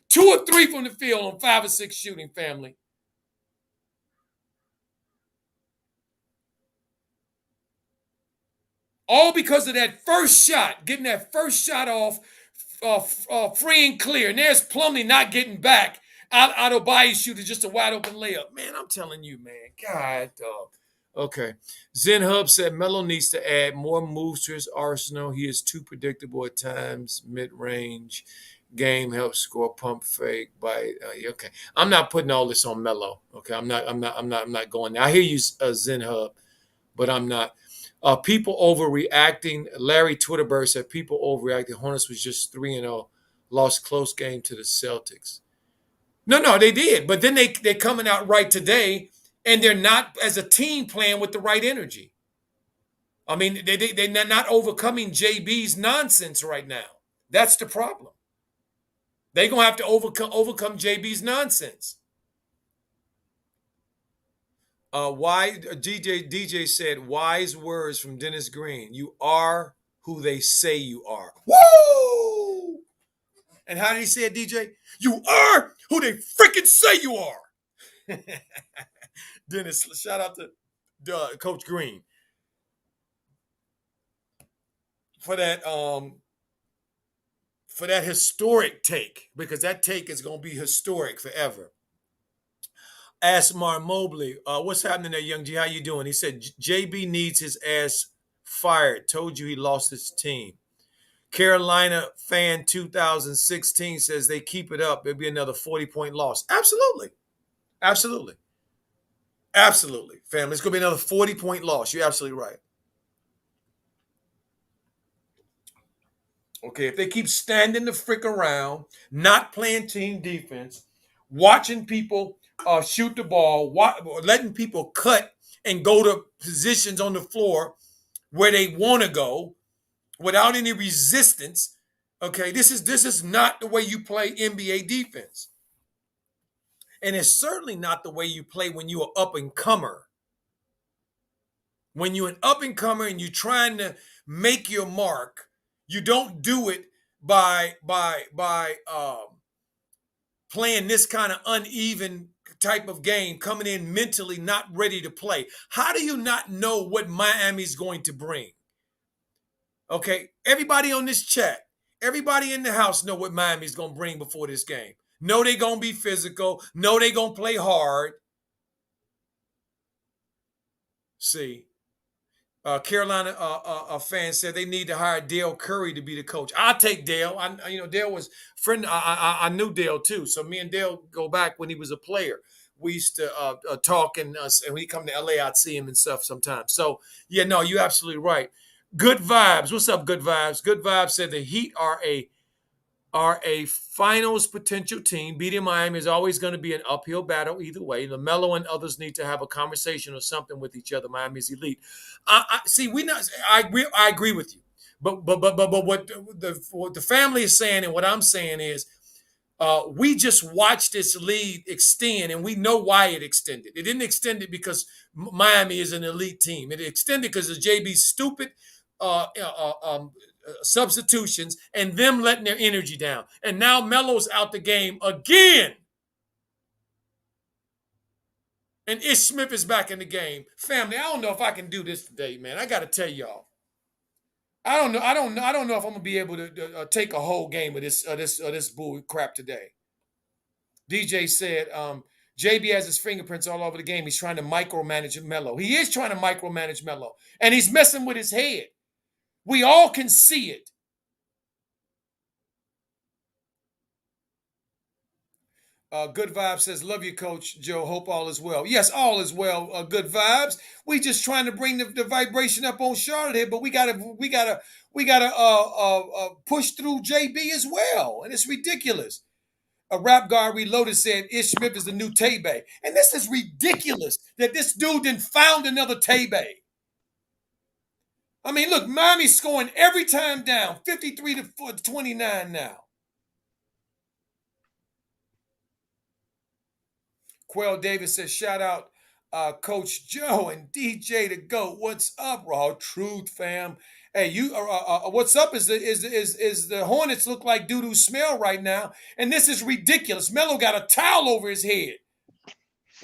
Speaker 1: 2 or 3 from the field on 5 or 6 shooting, family. All because of that first shot, getting that first shot off free and clear. And there's Plumlee not getting back. Out of body shooter, just a wide open layup. Man, I'm telling you, man. God, dog. Okay. Zen Hub said Melo needs to add more moves to his arsenal. He is too predictable at times. Mid-range game helps score, pump fake. Okay. I'm not putting all this on Melo. Okay. I'm not going there. I hear you, Zen Hub, but I'm not. People overreacting. Larry Twitterberg said people overreacting. Hornets was just 3-0, lost close game to the Celtics. No, they did. But then they're coming out right today, and they're not, as a team, playing with the right energy. I mean, they're not overcoming JB's nonsense right now. That's the problem. They're going to have to overcome JB's nonsense. Why DJ said wise words from Dennis Green. You are who they say you are. Woo! And how did he say it, DJ? You are who they freaking say you are. Dennis, shout out to Coach Green for that historic take, because that take is going to be historic forever. Asked Mar Mobley, what's happening there, Young G? How you doing? He said, JB needs his ass fired. Told you he lost his team. Carolina fan 2016 says they keep it up. It'll be another 40-point loss. Absolutely. Absolutely. Absolutely, family. It's going to be another 40-point loss. You're absolutely right. Okay, if they keep standing the frick around, not playing team defense, watching people shoot the ball, letting people cut and go to positions on the floor where they want to go without any resistance. Okay, this is not the way you play NBA defense. And it's certainly not the way you play when you're an up-and-comer. When you're an up-and-comer and you're trying to make your mark, you don't do it by playing this kind of uneven type of game, coming in mentally not ready to play. How do you not know what Miami's going to bring? Okay, everybody on this chat, everybody in the house know what Miami's going to bring before this game. Know they're going to be physical. Know they're going to play hard. See, Carolina fan said they need to hire Dale Curry to be the coach. I'll take Dale. Dale was friend. I knew Dale too. So me and Dale go back when he was a player. We used to talk, and when he come to LA, I'd see him and stuff sometimes. So yeah, no, you're absolutely right. Good vibes. What's up, Good Vibes? Good Vibes said the Heat are a finals potential team. Beating Miami is always going to be an uphill battle either way. LaMelo and others need to have a conversation or something with each other. Miami's elite. I agree with you. But what the family is saying and what I'm saying is we just watched this lead extend, and we know why it extended. It didn't extend it because Miami is an elite team. It extended because of JB's stupid substitutions and them letting their energy down. And now Melo's out the game again. And Ish Smith is back in the game. Family, I don't know if I can do this today, man. I got to tell y'all. I don't know if I'm gonna be able to take a whole game of this bull crap today. DJ said, JB has his fingerprints all over the game. He's trying to micromanage Melo. He is trying to micromanage Melo, and he's messing with his head. We all can see it. Good Vibes says, love you, Coach Joe. Hope all is well. Yes, all is well. Good Vibes. We just trying to bring the vibration up on Charlotte here, but we gotta push through JB as well, and it's ridiculous. A Rap Guard Reloaded said Ish Smith is the new Tebe, and this is ridiculous that this dude didn't found another Tebe. I mean, look, Miami's scoring every time down, 53 to 29 now. Quell Davis says, shout out Coach Joe and DJ to go. What's up, Raw Truth fam? Hey, you what's up is the Hornets look like doo-doo smell right now, and this is ridiculous. Melo got a towel over his head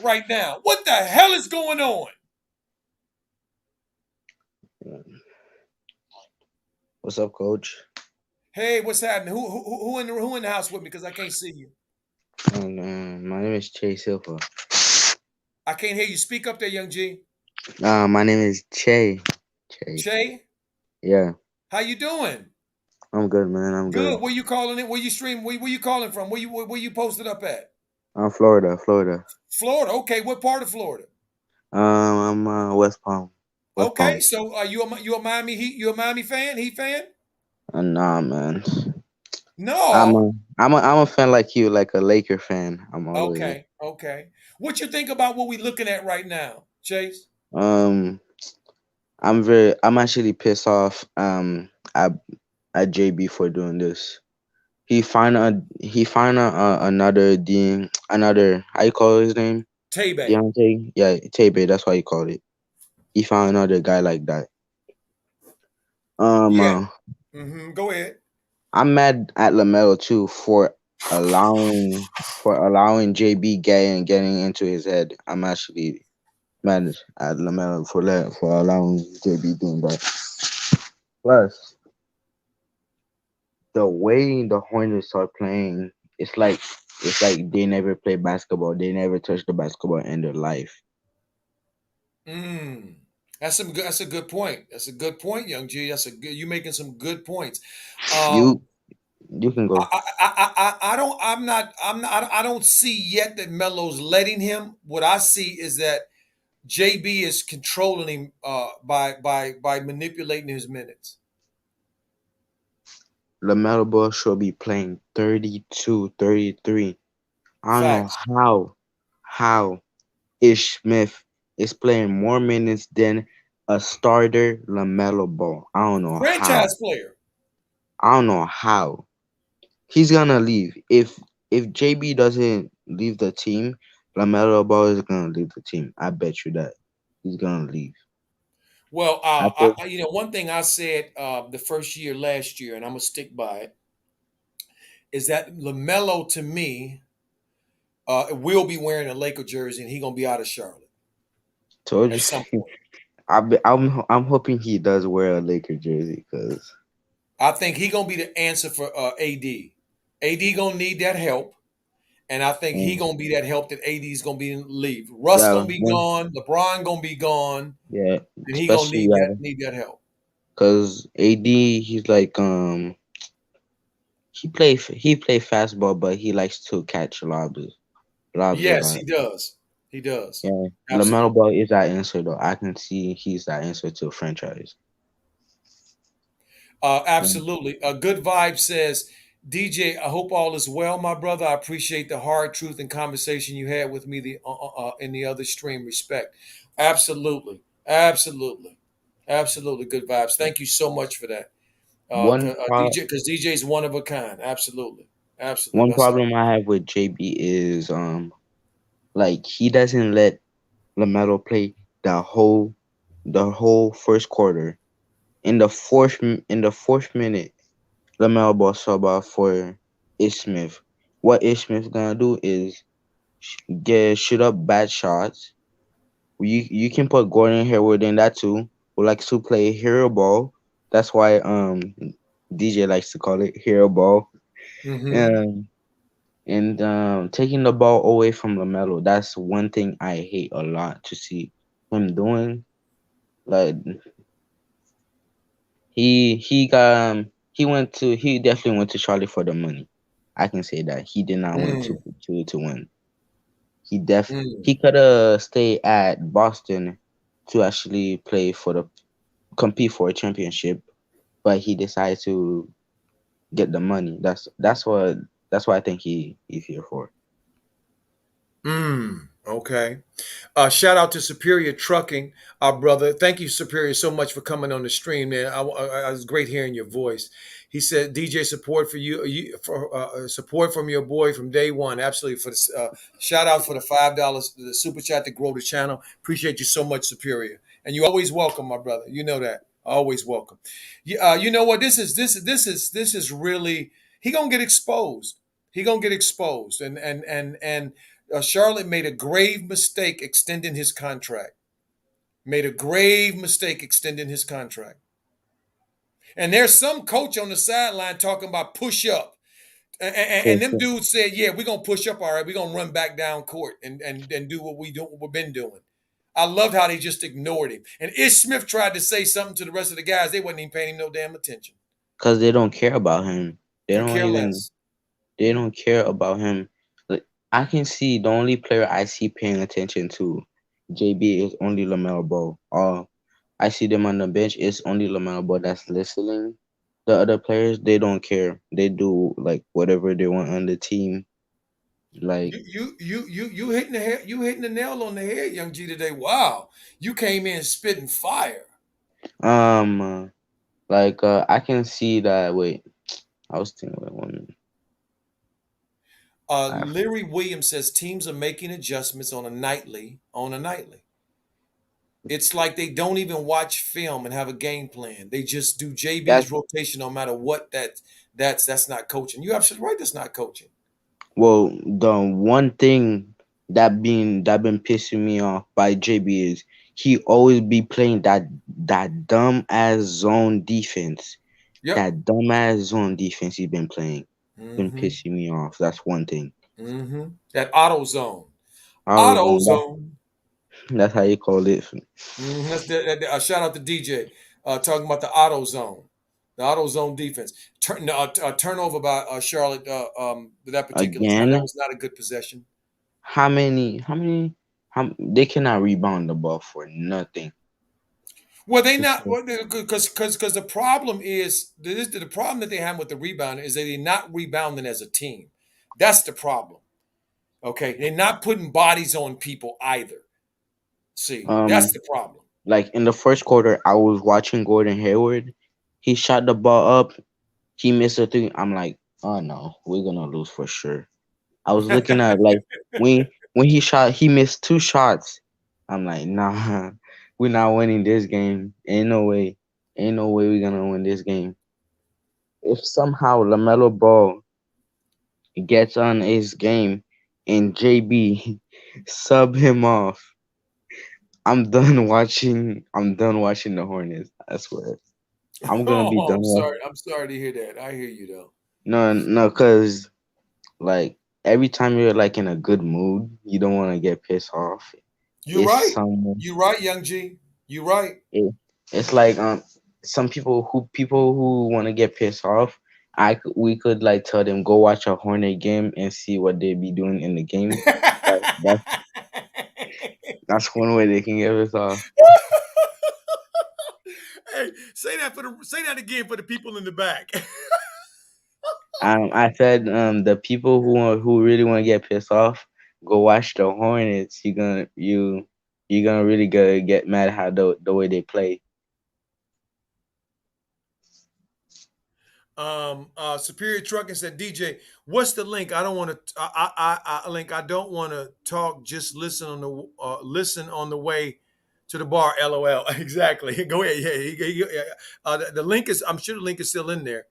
Speaker 1: right now. What the hell is going on?
Speaker 3: What's up, Coach?
Speaker 1: Hey, what's happening? Who in the house with me? Because I can't see you.
Speaker 3: My name is Che Silva.
Speaker 1: I can't hear you. Speak up there, young G.
Speaker 3: My name is Che.
Speaker 1: Che,
Speaker 3: Yeah,
Speaker 1: how you doing?
Speaker 3: I'm good, man. I'm good.
Speaker 1: Good. Where you calling it? Where you stream? Where you calling from? Where you posted up at?
Speaker 3: I'm Florida.
Speaker 1: Florida. Okay. What part of Florida?
Speaker 3: I'm West Palm. West
Speaker 1: Okay.
Speaker 3: Palm.
Speaker 1: So you a Miami Heat? You a Miami fan? Heat fan?
Speaker 3: Nah, man. I'm
Speaker 1: No.
Speaker 3: a I'm a fan like you, like a Laker fan. I'm always
Speaker 1: Okay. Okay. What you think about what we looking at right now, Chase?
Speaker 3: um I'm actually pissed off at JB for doing this. He find another how you call his name?
Speaker 1: Tay.
Speaker 3: Deontay? Yeah, Tabe, that's why you called it. He found another guy like that. Um,
Speaker 1: Yeah.
Speaker 3: uh,
Speaker 1: Go ahead.
Speaker 3: I'm mad at Lamelo too for allowing JB getting into his head. I'm actually mad at Lamelo for allowing JB doing that. Plus, the way the Hornets are playing, it's like they never play basketball. They never touched the basketball in their life.
Speaker 1: Mm. That's a good point. That's a good point, young G. That's a good. You making some good points.
Speaker 3: You
Speaker 1: Um,
Speaker 3: you can go.
Speaker 1: I don't. I'm not. I don't see yet that Melo's letting him. What I see is that JB is controlling him by manipulating his minutes.
Speaker 3: LaMelo Ball should be playing 32, 33. I don't know
Speaker 1: Facts.
Speaker 3: how Ish Smith is playing more minutes than a starter LaMelo Ball. I don't know how.
Speaker 1: Franchise player.
Speaker 3: I don't know how. He's gonna leave. If JB doesn't leave the team, LaMelo Ball is gonna leave the team. I bet you that. He's gonna leave.
Speaker 1: Well,
Speaker 3: After
Speaker 1: one thing I said the first year last year, and I'm gonna stick by it, is that Lamelo to me will be wearing a Laker jersey, and he gonna be out of Charlotte
Speaker 3: told
Speaker 1: at
Speaker 3: you,
Speaker 1: some point.
Speaker 3: I'm hoping he does wear a Laker jersey because
Speaker 1: I think he gonna be the answer for AD. AD gonna need that help, and I think he gonna be that help that AD's gonna be in leave. Russ
Speaker 3: yeah,
Speaker 1: gonna be gone. LeBron gonna be gone,
Speaker 3: yeah,
Speaker 1: and he gonna
Speaker 3: especially yeah,
Speaker 1: need that help.
Speaker 3: because AD he's like he play fastball, but he likes to catch lobs a
Speaker 1: Yes,
Speaker 3: lot.
Speaker 1: he does. He does.
Speaker 3: Yeah, Lamelo
Speaker 1: Absolutely.
Speaker 3: Ball is that answer though. I can see he's that answer to a franchise. Yeah.
Speaker 1: Absolutely. Good Vibe says, DJ, I hope all is well, my brother. I appreciate the hard truth and conversation you had with me in the other stream. Respect. Absolutely. Absolutely. Absolutely. Good vibes. Thank you so much for that.
Speaker 3: One
Speaker 1: DJ, because DJ's one of a kind. Absolutely. Absolutely.
Speaker 3: one
Speaker 1: That's all.
Speaker 3: problem I have with JB is like he doesn't let Lamelo play the whole first quarter. In the fourth minute, Lamelo Ball sub out for Ish Smith. What Ish Smith gonna do is get shoot up bad shots. You can put Gordon Hayward in that too, who likes to play hero ball. That's why DJ likes to call it hero ball.
Speaker 1: Mm-hmm.
Speaker 3: And taking the ball away from Lamelo, that's one thing I hate a lot to see him doing. Like he definitely went to Charlie for the money. I can say that he did not want
Speaker 1: Mm,
Speaker 3: to win. He
Speaker 1: mm.
Speaker 3: could have stayed at Boston to actually play for the compete for a championship, but he decided to get the money. That's what I think he's here for.
Speaker 1: Okay. Shout out to Superior Trucking, our brother. Thank you, Superior, so much for coming on the stream, man. I was great hearing your voice. He said, "DJ support for you for support from your boy from day one." Absolutely. For the shout out for the $5 the super chat to grow the channel. Appreciate you so much, Superior, and you always welcome, my brother. You know that. Always welcome. You know what? This is really he gonna get exposed. He gonna get exposed, and Charlotte made a grave mistake extending his contract. Made a grave mistake extending his contract. And there's some coach on the sideline talking about push up. And them dudes said, yeah, we're going to push up. All right. We're going to run back down court and do what we've been doing. I loved how they just ignored him. And Ish Smith tried to say something to the rest of the guys. They wasn't even paying him no damn attention.
Speaker 3: Because they don't care about him. They
Speaker 1: Could
Speaker 3: don't
Speaker 1: care
Speaker 3: even.
Speaker 1: less.
Speaker 3: They don't care about him. Like, I can see the only player I see paying attention to JB is only LaMelo Ball. I see them on the bench. It's only LaMelo Ball that's listening. The other players, they don't care. They do like whatever they want on the team. Like
Speaker 1: You hitting the head, you hitting the nail on the head, young G today. Wow. You came in spitting fire.
Speaker 3: um I can see that. Wait, I was thinking about one. I,
Speaker 1: Leary Williams says teams are making adjustments on a nightly. It's like they don't even watch film and have a game plan. They just do
Speaker 3: that's
Speaker 1: JB's rotation no matter what that's not coaching. You absolutely right, that's not coaching.
Speaker 3: well, the one thing that been pissing me off by JB is he always be playing that dumb ass zone defense.
Speaker 1: Yep.
Speaker 3: That dumb ass zone defense he's been playing been
Speaker 1: Mm-hmm.
Speaker 3: pissing me off. That's one thing.
Speaker 1: Mm-hmm. That auto zone.
Speaker 3: I was
Speaker 1: Auto zone.
Speaker 3: that's how you call it.
Speaker 1: Shout out to DJ talking about the auto zone. The auto zone defense. Turnover by Charlotte that particular time. That
Speaker 3: Again,
Speaker 1: was not a good possession.
Speaker 3: how many they cannot rebound the ball for nothing.
Speaker 1: Well, they
Speaker 3: It's
Speaker 1: not because the problem is the problem that they have with the rebound is that they're not rebounding as a team. That's the problem. Okay, they're not putting bodies on people either. See, that's
Speaker 3: um
Speaker 1: the problem.
Speaker 3: like in the first quarter I was watching Gordon Hayward. He shot the ball up, he missed a three. I'm like, oh no, we're gonna lose for sure. I was looking at like when he missed two shots. I'm like, nah, we're not winning this game. Ain't no way we're gonna win this game. If somehow LaMelo Ball gets on his game and JB sub him off, I'm done watching. I'm done watching the Hornets. I swear, I'm gonna be
Speaker 1: Oh,
Speaker 3: done
Speaker 1: I'm
Speaker 3: watching.
Speaker 1: sorry. I'm sorry to hear that. I hear you though.
Speaker 3: No, no, cause like every time you're like in a good mood, you don't want to get pissed off.
Speaker 1: You're
Speaker 3: It's
Speaker 1: right.
Speaker 3: someone.
Speaker 1: You're right, young G. You're right.
Speaker 3: It's like some people who want to get pissed off. We could like tell them go watch a Hornet game and see what they be doing in the game. That, that's that's one way they can get pissed off.
Speaker 1: Hey, say that again for the people in the back.
Speaker 3: I said the people who really want to get pissed off, go watch the Hornets. You're gonna really get mad how the way they play.
Speaker 1: Superior Trucking said, DJ, what's the link? I don't want to. Link. I don't want to talk. Just listen on the way to the bar. LOL. Exactly. Go ahead. Yeah. The link is. I'm sure the link is still in there.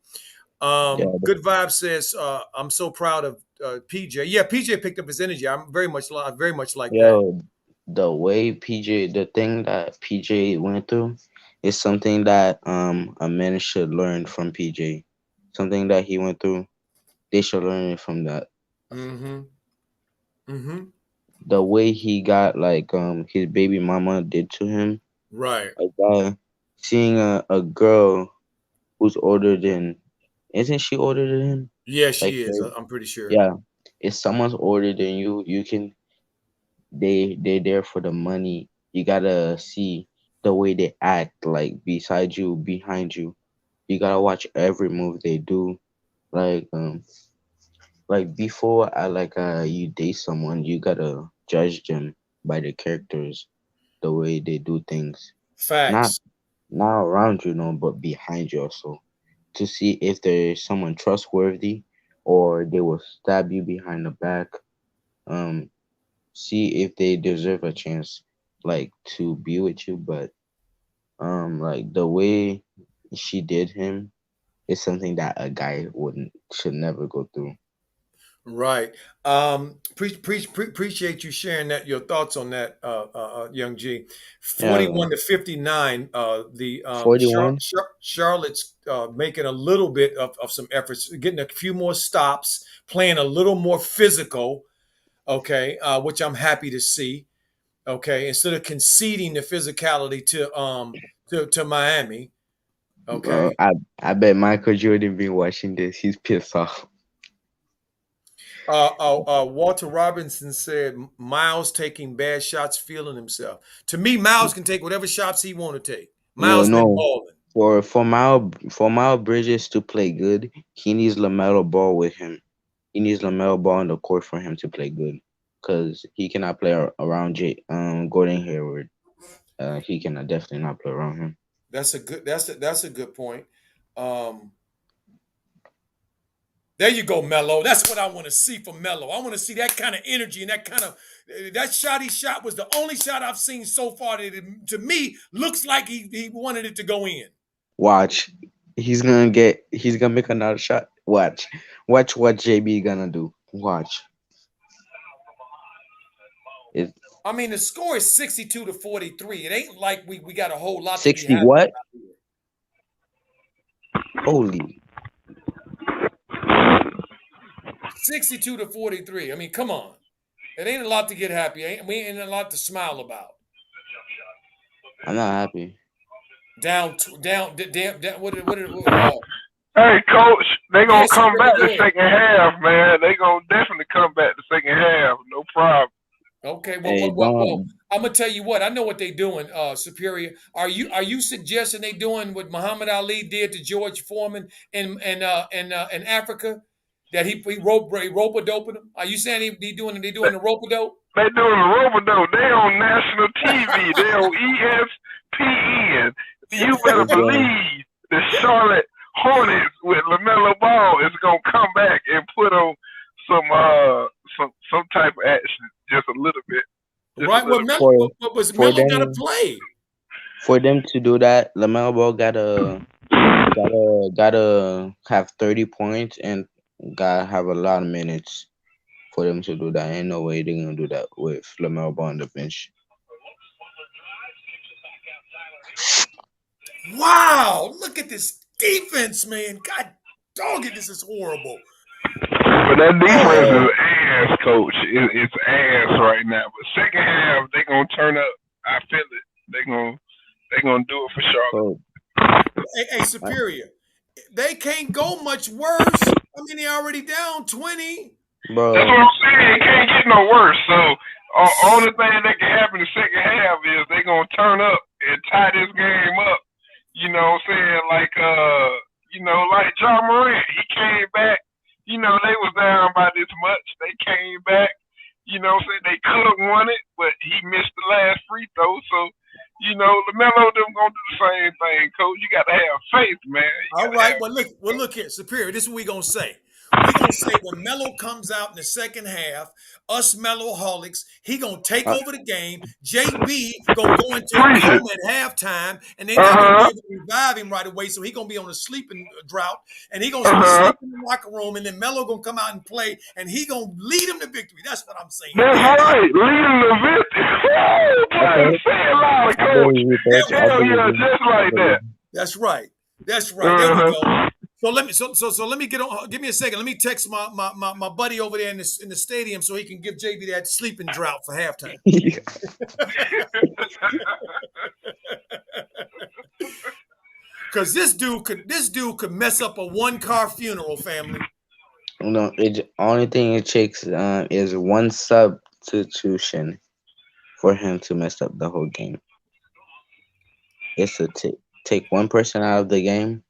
Speaker 3: Yeah.
Speaker 1: Good Vibe says, I'm so proud of PJ. Yeah, PJ picked up his energy. I'm very much like that.
Speaker 3: Yo, the thing that PJ went through is something that a man should learn from PJ. Something that he went through, they should learn it from that.
Speaker 1: Mm-hmm. Mm-hmm.
Speaker 3: The way he got like his baby mama did to him,
Speaker 1: Right.
Speaker 3: a guy seeing a girl who's older than, isn't she older than him?
Speaker 1: Yeah,
Speaker 3: Like
Speaker 1: she is. I'm pretty sure.
Speaker 3: yeah, if someone's older than you can they there for the money. You gotta see the way they act, like beside you, behind you. You gotta watch every move they do. Like like before you date someone, you gotta judge them by the characters, the way they do things. Not
Speaker 1: Facts.
Speaker 3: not around you, no, but behind you also. To see if there's someone trustworthy or they will stab you behind the back. Um, see if they deserve a chance like to be with you, but like the way she did him is something that a guy wouldn't should never go through.
Speaker 1: Right. Appreciate you sharing that your thoughts on that, young G.
Speaker 3: Yeah,
Speaker 1: 41-59. The
Speaker 3: 41.
Speaker 1: Charlotte's making a little bit of some efforts, getting a few more stops, playing a little more physical. Okay, which I'm happy to see. Okay, instead of conceding the physicality to Miami.
Speaker 3: Bro,
Speaker 1: Okay.
Speaker 3: I bet Michael Jordan been watching this. He's pissed off.
Speaker 1: Walter Robinson said Miles taking bad shots, feeling himself. To me, Miles can take whatever shots he want to take.
Speaker 3: No,
Speaker 1: Miles been
Speaker 3: no.
Speaker 1: balling.
Speaker 3: For Miles Bridges to play good, he needs Lamelo Ball with him. He needs Lamelo Ball on the court for him to play good, because he cannot play around Gordon Hayward. He cannot definitely not play around him.
Speaker 1: That's a good point. Um, there you go, Melo. That's what I want to see from Melo. I want to see that kind of energy and that kind of that shot he shot was the only shot I've seen so far that to me looks like he wanted it to go in.
Speaker 3: Watch, he's gonna make another shot. Watch what JB gonna do. Watch it.
Speaker 1: I mean, the score is 62-43. It ain't like we got a whole lot to be
Speaker 3: 60
Speaker 1: happy
Speaker 3: what?
Speaker 1: about here.
Speaker 3: Holy.
Speaker 1: 62-43. I mean, come on. It ain't a lot to get happy. We ain't a lot to smile about.
Speaker 3: I'm not happy.
Speaker 1: Down. What?
Speaker 2: Hey, coach, they
Speaker 1: Yeah,
Speaker 2: gonna come back
Speaker 1: go
Speaker 2: the
Speaker 1: ahead.
Speaker 2: second half, man. They gonna definitely come back the second half. No problem.
Speaker 1: Okay.
Speaker 3: Hey,
Speaker 1: Well,
Speaker 3: don't.
Speaker 1: I'm gonna tell you what. I know what they doing. Superior. Are you suggesting they doing what Muhammad Ali did to George Foreman in Africa? That he rope a doping him? Are you saying he doing the rope a dope?
Speaker 2: They doing a robo-dope. They on national TV. They on ESPN. You better
Speaker 3: They're doing.
Speaker 2: believe the Charlotte Hornets with LaMelo Ball is gonna come back and put on some type of action, just a little bit, just a
Speaker 1: Right. Well,
Speaker 2: little bit.
Speaker 3: for for
Speaker 1: Melo got to
Speaker 3: them
Speaker 1: play.
Speaker 3: for them to do that, Lamelo Ball gotta have 30 points and gotta have a lot of minutes for them to do that. Ain't no way they're gonna do that with Lamelo Ball on the bench.
Speaker 1: Wow, look at this defense, man. God dog it, this is horrible.
Speaker 2: But that defense
Speaker 1: Oh,
Speaker 2: is ass, coach. It's ass right now. But second half, they gonna turn up. I feel it. They gonna do it for Charlotte.
Speaker 3: So,
Speaker 1: hey, Superior. They can't go much worse. I mean, they already down 20.
Speaker 2: That's what
Speaker 3: bro,
Speaker 2: I'm saying. It can't get no worse. So only thing that can happen in the second half is they gonna turn up and tie this game up. You know what I'm saying? Like John Morant, he came back. They was down by this much. They came back. What I'm saying? They could have won it, but he missed the last free throw. So, LaMelo them gonna do the same thing, coach. You gotta have faith, man. You
Speaker 1: All
Speaker 2: gotta
Speaker 1: right,
Speaker 2: have
Speaker 1: look here, Superior. This is what we gonna say. We gonna say when Melo comes out in the second half, us Meloholics, he gonna take
Speaker 3: uh,
Speaker 1: over the game. JB gonna go into a
Speaker 2: preach it.
Speaker 1: coma at halftime, and they're not gonna be
Speaker 2: Uh-huh.
Speaker 1: able to revive him right away. So he gonna be on a sleeping drought, and he gonna
Speaker 2: Uh-huh.
Speaker 1: sleep in the locker room, and then Melo gonna come out and play, and he gonna lead him to victory. That's what I'm saying,
Speaker 2: That's
Speaker 1: man.
Speaker 2: right. Leading the victory. Woo! Boy,
Speaker 3: okay,
Speaker 2: say it loud,
Speaker 3: I
Speaker 2: coach.
Speaker 3: believe you,
Speaker 1: There
Speaker 3: coach.
Speaker 1: we
Speaker 3: I
Speaker 2: Hell
Speaker 1: go.
Speaker 3: believe
Speaker 2: yeah,
Speaker 3: you.
Speaker 2: just
Speaker 3: I
Speaker 2: like
Speaker 3: believe
Speaker 2: that.
Speaker 3: you.
Speaker 1: That's right. That's right. There we
Speaker 2: Uh-huh.
Speaker 1: go. So let me get on. Give me a second. Let me text my buddy over there in the stadium so he can give JB that sleeping drought for halftime. Because this dude could mess up a 1-car funeral, family.
Speaker 3: No, it only thing it takes is one substitution for him to mess up the whole game. It's to take one person out of the game,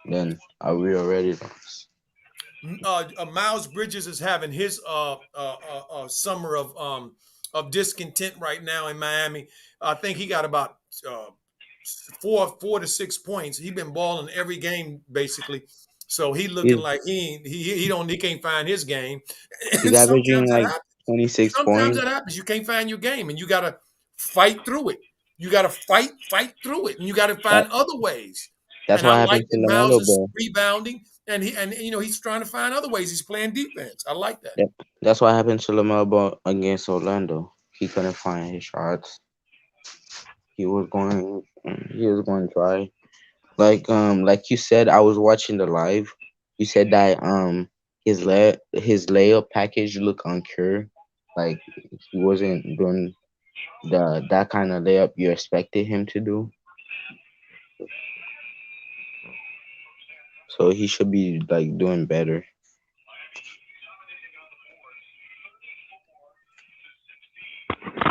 Speaker 3: then are we already lost?
Speaker 1: Miles Bridges is having his summer of discontent right now in Miami. I think he got about uh, 4 to 6 points. He's been balling every game basically. So he looking
Speaker 3: He's
Speaker 1: like he can't find his game.
Speaker 3: he's
Speaker 1: And
Speaker 3: averaging
Speaker 1: sometimes that
Speaker 3: like
Speaker 1: happens.
Speaker 3: 26
Speaker 1: Sometimes
Speaker 3: points.
Speaker 1: that happens. You can't find your game, and you gotta fight through it. You gotta fight through it, and you gotta
Speaker 3: That
Speaker 1: find other ways.
Speaker 3: that's
Speaker 1: And I
Speaker 3: what
Speaker 1: like
Speaker 3: happened to
Speaker 1: that Miles
Speaker 3: Lamelo
Speaker 1: is
Speaker 3: Ball.
Speaker 1: rebounding, and he's trying to find other ways. He's playing defense. I like that.
Speaker 3: Yep. That's what happened to Lamelo Ball against Orlando. He couldn't find his shots. He was going dry. Like you said, I was watching the live. You said that his layup package looked uncure. Like he wasn't doing that kind of layup you expected him to do. So he should be like doing better.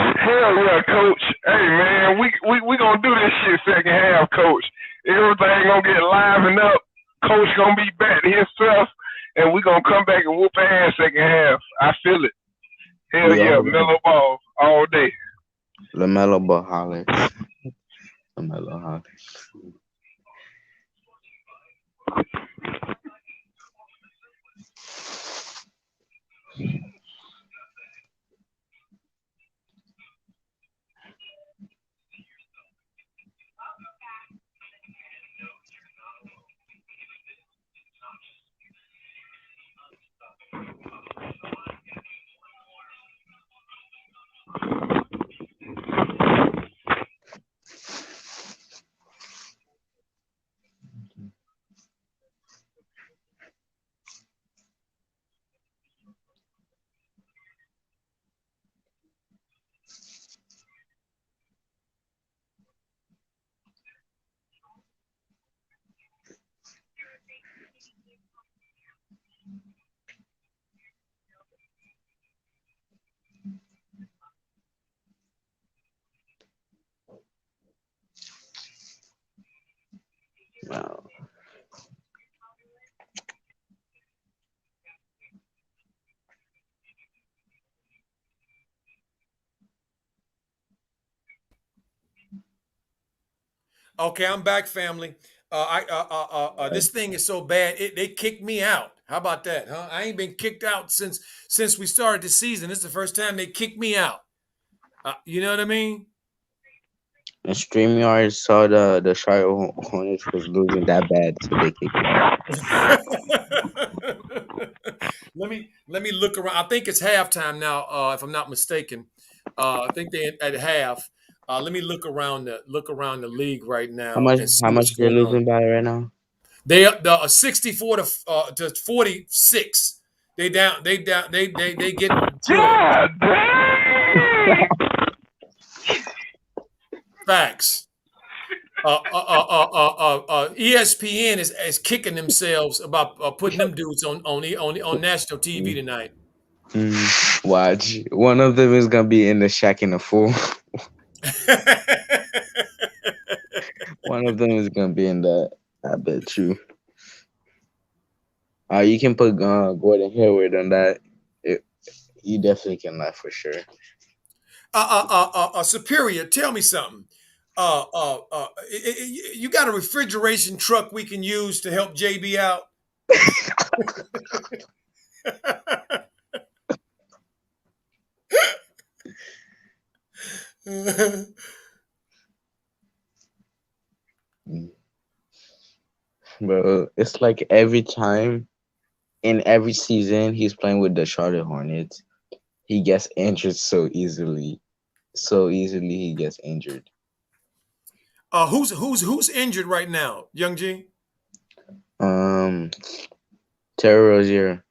Speaker 2: Hell yeah, coach. Hey man, we gonna do this shit second half, coach. Everything gonna get livened up. Coach gonna be back to himself, and we gonna come back and whoop ass second half. I feel it. Hell
Speaker 3: We
Speaker 2: yeah,
Speaker 3: all
Speaker 2: mellow ball all day.
Speaker 3: Lamelo Ball holler. Lamelo holler. Wow.
Speaker 1: Okay, I'm back, family. This thing is so bad they kicked me out. How about that, huh? I ain't been kicked out since we started the season. This is the first time they kicked me out. You know what I mean?
Speaker 3: And StreamYard saw the Charlotte Hornets was losing that bad, so they kicked you out.
Speaker 1: let me look around. I think it's halftime now, if I'm not mistaken. I think they at half. Let me look around the league right
Speaker 3: How
Speaker 1: now
Speaker 3: much
Speaker 1: and
Speaker 3: how
Speaker 1: see
Speaker 3: much
Speaker 1: what's
Speaker 3: they
Speaker 1: going on.
Speaker 3: losing by right now?
Speaker 1: They up the 64 to 46. They getting drilled.
Speaker 2: God dang!
Speaker 1: Facts. ESPN is kicking themselves about putting them dudes on national TV
Speaker 3: Mm,
Speaker 1: tonight.
Speaker 3: Watch. One of them is gonna be in the shack in the fool. One of them is gonna be in that. I bet you. You can put Gordon Hayward on that. It, you definitely can laugh for sure.
Speaker 1: Superior, tell me something. You got a refrigeration truck we can use to help JB out?
Speaker 3: Mm. Bro, it's like every time in every season he's playing with the Charlotte Hornets, he gets injured so easily. So easily he gets injured.
Speaker 1: Who's injured right now, Young G?
Speaker 3: Um, Terry Rozier.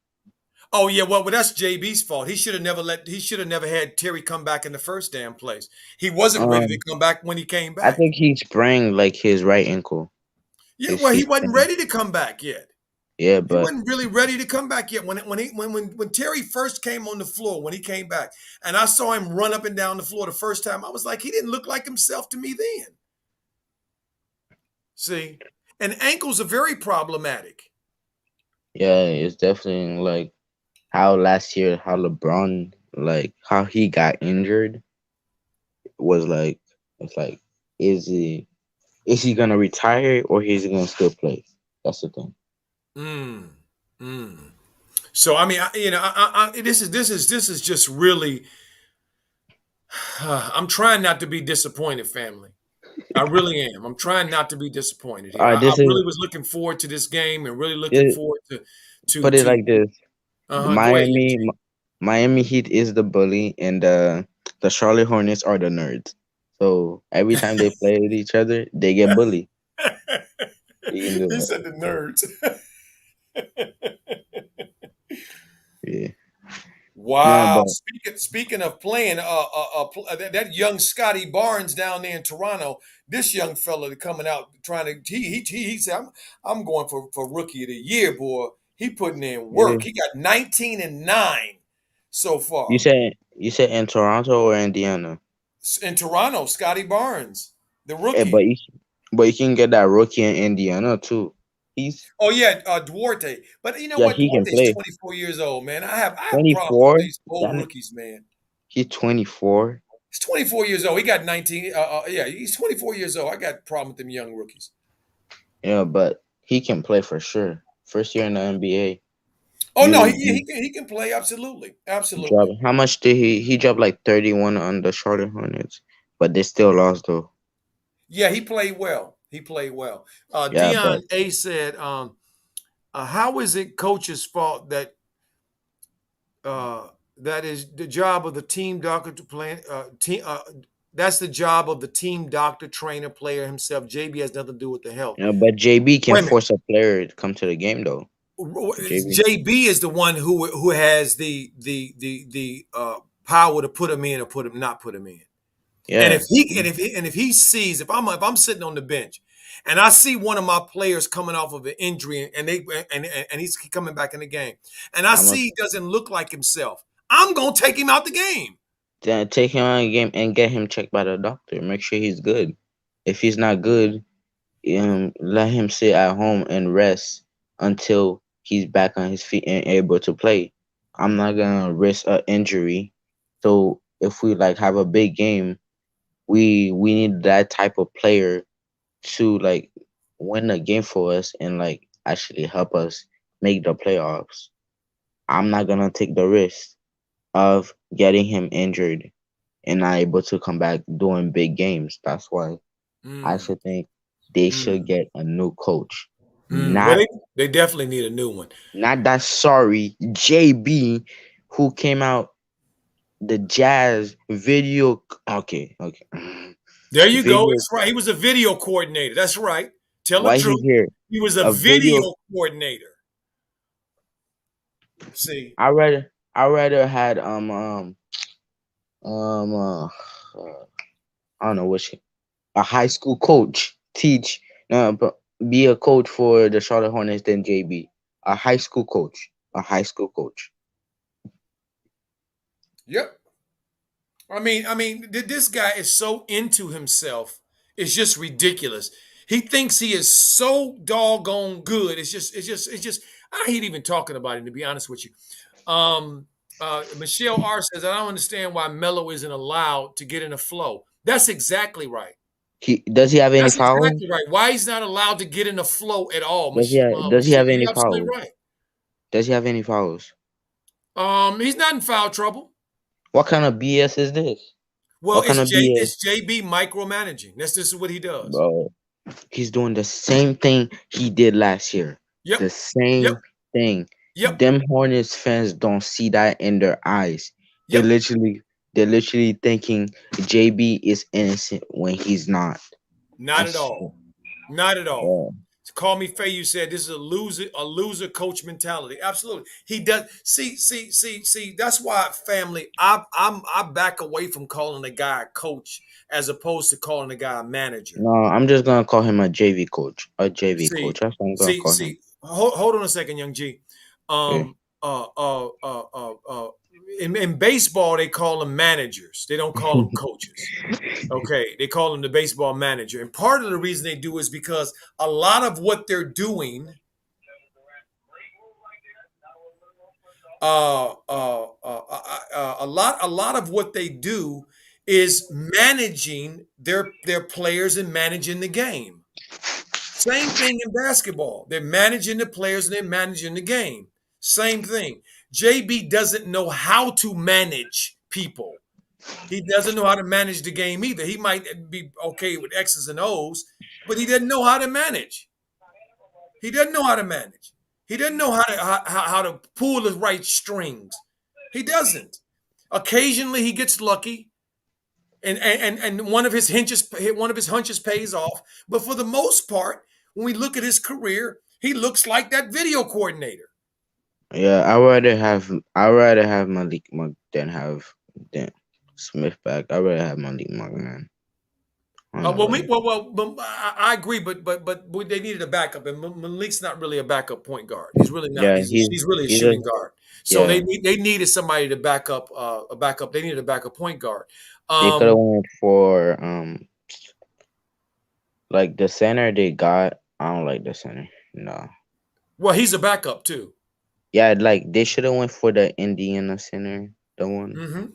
Speaker 1: Oh yeah, well that's JB's fault. He should have never had Terry come back in the first damn place. He wasn't ready to
Speaker 3: Um,
Speaker 1: come back when he came
Speaker 3: I
Speaker 1: back.
Speaker 3: think he sprained like his right ankle.
Speaker 1: Yeah,
Speaker 3: His
Speaker 1: well he
Speaker 3: feet
Speaker 1: wasn't
Speaker 3: sprained.
Speaker 1: ready to come back yet.
Speaker 3: Yeah,
Speaker 1: He
Speaker 3: but
Speaker 1: wasn't really ready to come back yet. When Terry first came on the floor, when he came back, and I saw him run up and down the floor the first time, I was like, he didn't look like himself to me then. See, and ankles are very problematic.
Speaker 3: Yeah, it's definitely like how last year, how LeBron, like how he got injured was like, it's like, is he gonna retire or is he gonna still play? That's the thing.
Speaker 1: Mm, mm. So I mean, this is just really. I'm trying not to be disappointed, family. I really am. I'm trying not to be disappointed
Speaker 3: All
Speaker 1: here. I,
Speaker 3: right,
Speaker 1: I
Speaker 3: this is
Speaker 1: really was looking forward to this game and really looking
Speaker 3: this,
Speaker 1: forward to to
Speaker 3: put it
Speaker 1: to.
Speaker 3: like this: the
Speaker 1: Go ahead, Young
Speaker 3: Miami
Speaker 1: G.
Speaker 3: Miami Heat is the bully, and the Charlotte Hornets are the nerds. So every time they play with each other, they get bullied. You can do
Speaker 1: He
Speaker 3: that.
Speaker 1: said the nerds.
Speaker 3: Yeah. No,
Speaker 1: Wow.
Speaker 3: but
Speaker 1: Speaking of playing, that young Scotty Barnes down there in Toronto, this young fella coming out trying to he said I'm going for rookie of the year, boy. He putting in
Speaker 3: yeah.
Speaker 1: work. He got 19-9 so
Speaker 3: You
Speaker 1: far
Speaker 3: said you said in Toronto or Indiana?
Speaker 1: in Toronto. Scotty Barnes, the
Speaker 3: Yeah,
Speaker 1: rookie.
Speaker 3: but you can get that rookie in Indiana too. He's
Speaker 1: Oh yeah, Duarte. But you know
Speaker 3: Yeah,
Speaker 1: what?
Speaker 3: he can
Speaker 1: Duarte's
Speaker 3: play.
Speaker 1: 24 years old, man. I have problems with
Speaker 3: 24.
Speaker 1: these old
Speaker 3: That
Speaker 1: rookies, man.
Speaker 3: he's 24.
Speaker 1: He's 24 years old. He got 19. Yeah, he's 24 years old. I got a problem with them young rookies.
Speaker 3: Yeah, but he can play for sure. First year in the NBA.
Speaker 1: Oh no,
Speaker 3: You
Speaker 1: he can play absolutely,
Speaker 3: drop
Speaker 1: absolutely.
Speaker 3: how much did he dropped like 31 on the Charlotte Hornets, but they still lost though.
Speaker 1: Yeah, he played well. He played well.
Speaker 3: Yeah,
Speaker 1: Dion
Speaker 3: but
Speaker 1: A said, "How is it coach's fault that uh, that is the job of the team doctor to play team? That's the job of the team doctor, trainer, player himself. JB has nothing to do with the health.
Speaker 3: but JB can
Speaker 1: Wait a minute.
Speaker 3: force a player to come to the game though. JB.
Speaker 1: JB is the one who has the power to put him in or not put him in. And
Speaker 3: Yeah.
Speaker 1: if he sees if I'm sitting on the bench and I see one of my players coming off of an injury and he's coming back in the game and I
Speaker 3: I'm gonna
Speaker 1: see he doesn't look like himself, I'm gonna take him out the game.
Speaker 3: take him out of the game and get him checked by the doctor. Make sure he's good. If he's not good, let him sit at home and rest until he's back on his feet and able to play. I'm not gonna risk an injury. So if we like have a big game, we need that type of player to like win the game for us and like actually help us make the playoffs. I'm not gonna take the risk of getting him injured and not able to come back doing big games. That's why I
Speaker 1: Mm,
Speaker 3: should think they should
Speaker 1: mm,
Speaker 3: get a new coach.
Speaker 1: Well,
Speaker 3: Not
Speaker 1: they definitely need a new one.
Speaker 3: not that sorry JB who came out the Jazz video. Okay.
Speaker 1: There you go.
Speaker 3: Video.
Speaker 1: It's right. He was a video coordinator. That's right. Tell the
Speaker 3: Why he
Speaker 1: truth.
Speaker 3: here?
Speaker 1: He was a
Speaker 3: A video.
Speaker 1: video coordinator. See,
Speaker 3: I rather had um uh, I don't know which a high school coach teach but be a coach for the Charlotte Hornets than JB. A high school coach. A high school coach.
Speaker 1: yep. This guy is so into himself. It's just ridiculous. He thinks he is so doggone good. It's just. I hate even talking about him, to be honest with you. Michelle R says, I don't understand why Melo isn't allowed to get in a flow. That's exactly right.
Speaker 3: He have any
Speaker 1: That's
Speaker 3: fouls?
Speaker 1: exactly right. Why he's not allowed to get in the flow at all,
Speaker 3: Does he
Speaker 1: Michelle?
Speaker 3: have any
Speaker 1: You're absolutely
Speaker 3: fouls?
Speaker 1: right.
Speaker 3: Does he have any fouls?
Speaker 1: He's not in foul trouble.
Speaker 3: What kind of BS is this?
Speaker 1: Well,
Speaker 3: What kind of BS?
Speaker 1: it's JB micromanaging. That's just what he does.
Speaker 3: Bro, he's doing the same thing he did last year.
Speaker 1: Yep.
Speaker 3: The
Speaker 1: Yep.
Speaker 3: same thing.
Speaker 1: Yep.
Speaker 3: Them Hornets fans don't see that in their eyes. They're
Speaker 1: Yep.
Speaker 3: literally they're literally thinking JB is innocent when he's not. I
Speaker 1: Not at
Speaker 3: swear.
Speaker 1: all. Not at all.
Speaker 3: Yeah.
Speaker 1: Call me Faye. You said this is a loser coach mentality. Absolutely, he does. See. That's why, family. I back away from calling a guy a coach as opposed to calling a guy a manager.
Speaker 3: No, I'm just gonna call him a JV coach. A JV
Speaker 1: See,
Speaker 3: coach. That's what I'm gonna
Speaker 1: see,
Speaker 3: call him.
Speaker 1: see. Hold on a second, young G.
Speaker 3: Yeah.
Speaker 1: Um, uh, uh, uh, uh, uh, in baseball, they call them managers. They don't call them coaches. Okay, they call him the baseball manager. And part of the reason they do is because a lot of what they're doing A lot of what they do is managing their players and managing the game. Same thing in basketball. They're managing the players and they're managing the game. Same thing. JB doesn't know how to manage people. He doesn't know how to manage the game either. He might be okay with X's and O's, but he doesn't know how to manage. He doesn't know how to manage. He doesn't know how to pull the right strings. He doesn't. Occasionally he gets lucky, and one of his hunches pays off. But for the most part, when we look at his career, he looks like that video coordinator.
Speaker 3: Yeah, I rather have Malik Monk than Smith back. I rather have Malik Monk, man. I don't know
Speaker 1: Well,
Speaker 3: about
Speaker 1: me,
Speaker 3: you.
Speaker 1: well, I agree, but they needed a backup, and Malik's not really a backup point guard. He's really not.
Speaker 3: Yeah,
Speaker 1: He's really a
Speaker 3: he's a
Speaker 1: shooting guard. So
Speaker 3: yeah.
Speaker 1: they needed somebody to back up a backup. They needed a backup point guard.
Speaker 3: They could have
Speaker 1: Um,
Speaker 3: went for like the center they got. I don't like the center. No.
Speaker 1: well, he's a backup too.
Speaker 3: Yeah, like they should have went for the Indiana center. The one
Speaker 1: hmm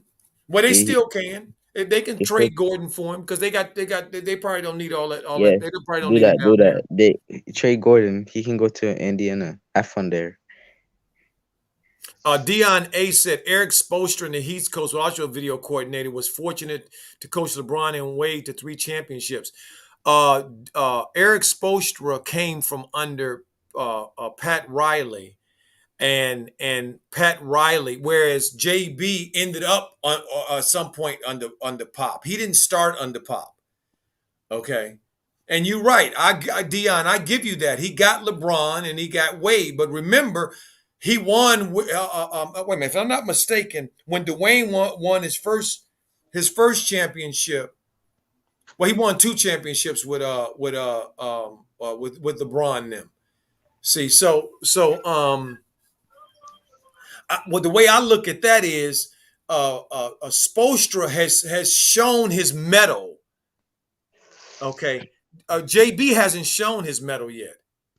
Speaker 1: Well, they
Speaker 3: they
Speaker 1: still can. If they can
Speaker 3: they still
Speaker 1: trade Gordon for him because they probably don't need all that
Speaker 3: yeah.
Speaker 1: They probably don't
Speaker 3: Do
Speaker 1: need him
Speaker 3: that, do
Speaker 1: down there.
Speaker 3: that. They Trey Gordon. He can go to Indiana. Have fun there.
Speaker 1: Dion A said Eric Spoelstra, the Heat's coach, was also a video coordinator, was fortunate to coach LeBron and Wade to 3 championships. Eric Spoelstra came from under Pat Riley, and Pat Riley, whereas JB ended up on some point under Pop. He didn't start under Pop. Okay. And you're right. Dion, I give you that. He got LeBron and he got Wade, but remember, he won. Wait a minute, if I'm not mistaken, when Dwayne won his first championship, well, he won 2 championships with LeBron and them. See, well, the way I look at that is, Spoelstra has shown his mettle. Okay, JB hasn't shown his medal yet,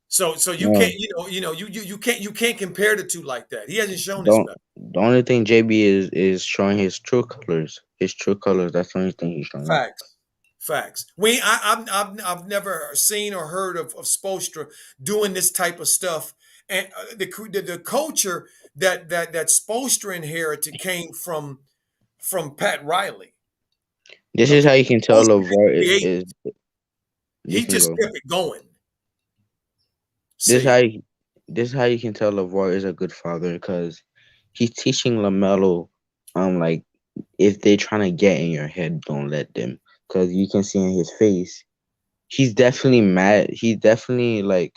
Speaker 1: so you can't,
Speaker 3: No,
Speaker 1: you can't compare the two like that. He hasn't shown his
Speaker 3: don't.
Speaker 1: medal.
Speaker 3: The only thing JB is showing his true colors. His true colors. That's the only thing he's showing.
Speaker 1: Facts, facts. I've never seen or heard of Spoelstra doing this type of stuff, and the culture that Spoelstra inherited came from Pat Riley.
Speaker 3: This is
Speaker 1: Okay,
Speaker 3: how you can tell
Speaker 1: Spoelstra didn't
Speaker 3: LeVar
Speaker 1: create.
Speaker 3: is. You
Speaker 1: He
Speaker 3: can
Speaker 1: just
Speaker 3: go.
Speaker 1: kept it going.
Speaker 3: This
Speaker 1: See,
Speaker 3: how you, this how you can tell LeVar is a good father because he's teaching Lamelo, like if they trying to get in your head, don't let them. Because you can see in his face, he's definitely mad. He definitely like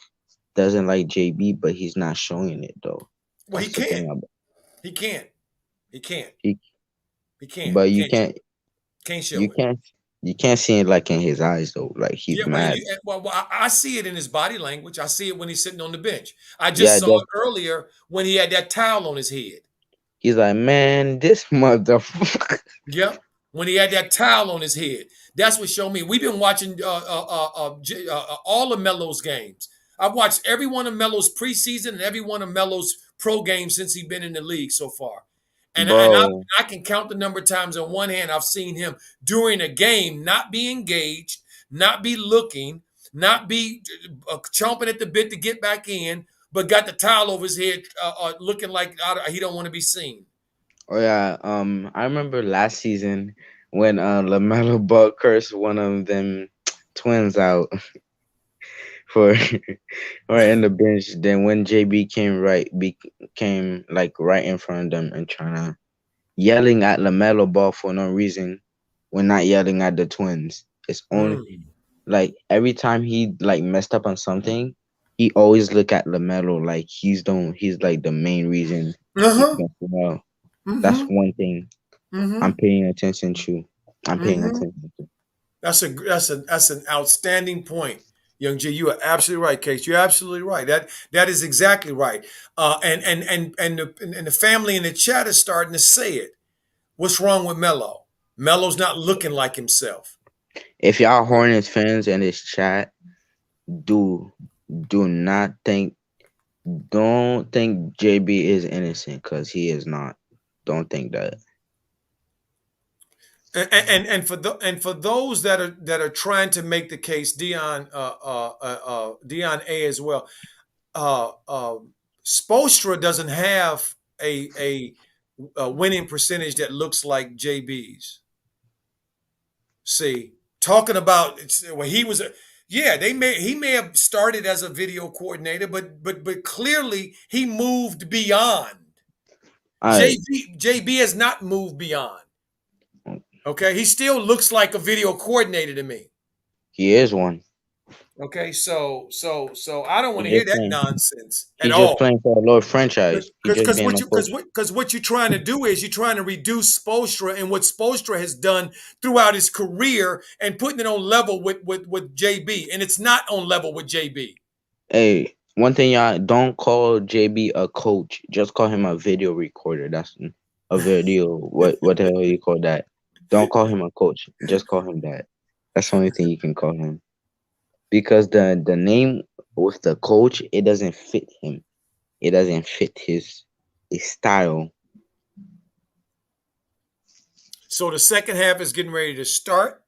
Speaker 3: doesn't like JB, but he's not showing it though.
Speaker 1: well, he
Speaker 3: That's the
Speaker 1: can't.
Speaker 3: thing about
Speaker 1: He can't. He can't.
Speaker 3: he.
Speaker 1: He can't.
Speaker 3: But
Speaker 1: He can't show it. Can't
Speaker 3: you
Speaker 1: show it.
Speaker 3: can't you can't see it like in his eyes though. Like he's
Speaker 1: Yeah, well,
Speaker 3: mad.
Speaker 1: I see it in his body language. I see it when he's sitting on the bench. I just
Speaker 3: Yeah,
Speaker 1: saw it earlier when he had that towel on his head.
Speaker 3: he's like, man, this motherfucker.
Speaker 1: Yep, when he had that towel on his head. That's what showed me. We've been watching all of Melo's games. I've watched every one of Melo's preseason and every one of Melo's pro games since he's been in the league so far. And
Speaker 3: Bro,
Speaker 1: I can count the number of times on one hand I've seen him during a game not be engaged, not be looking, not be chomping at the bit to get back in, but got the towel over his head, looking like he don't want to be seen.
Speaker 3: oh yeah, I remember last season when Lamelo Ball cursed one of them twins out for right in the bench. Then when JB came like right in front of them and trying to yelling at Lamelo Ball for no reason, when not yelling at the twins. It's only
Speaker 1: Mm.
Speaker 3: like every time he like messed up on something, he always look at Lamelo like he's like the main reason he's
Speaker 1: Uh-huh.
Speaker 3: messing up. That's
Speaker 1: Mm-hmm.
Speaker 3: one thing I'm
Speaker 1: Mm-hmm.
Speaker 3: paying attention to. I'm paying
Speaker 1: Mm-hmm.
Speaker 3: attention to.
Speaker 1: That's an outstanding point, Young G. You are absolutely right, Case. You're absolutely right. That is exactly right. And the family in the chat is starting to say it. What's wrong with Melo? Melo's not looking like himself.
Speaker 3: If y'all Hornets fans in this chat, do do not think Don't think JB is innocent because he is not. Don't think that.
Speaker 1: And for those that are trying to make the case, Dion A as well. uh, uh, Spolstra doesn't have a winning percentage that looks like JB's. See, talking about well, he was a yeah. He may have started as a video coordinator, but clearly he moved beyond.
Speaker 3: I
Speaker 1: JB has not moved beyond. Okay, he still looks like a video coordinator to me.
Speaker 3: he is one.
Speaker 1: Okay, so I don't want to
Speaker 3: He
Speaker 1: hear
Speaker 3: just
Speaker 1: that
Speaker 3: playing.
Speaker 1: nonsense at
Speaker 3: He's just
Speaker 1: all.
Speaker 3: playing for a lower franchise. He just
Speaker 1: Because
Speaker 3: being a coach.
Speaker 1: what you're trying to do is you're trying to reduce Spoelstra and what Spoelstra has done throughout his career and putting it on level with JB, and it's not on level with JB.
Speaker 3: Hey, one thing y'all don't call JB a coach. Just call him a video recorder. That's a video. What the hell you call that? Don't call him a coach. Just call him that. That's the only thing you can call him. Because the name with the coach, it doesn't fit him. It doesn't fit his style.
Speaker 1: So the second half is getting ready to start.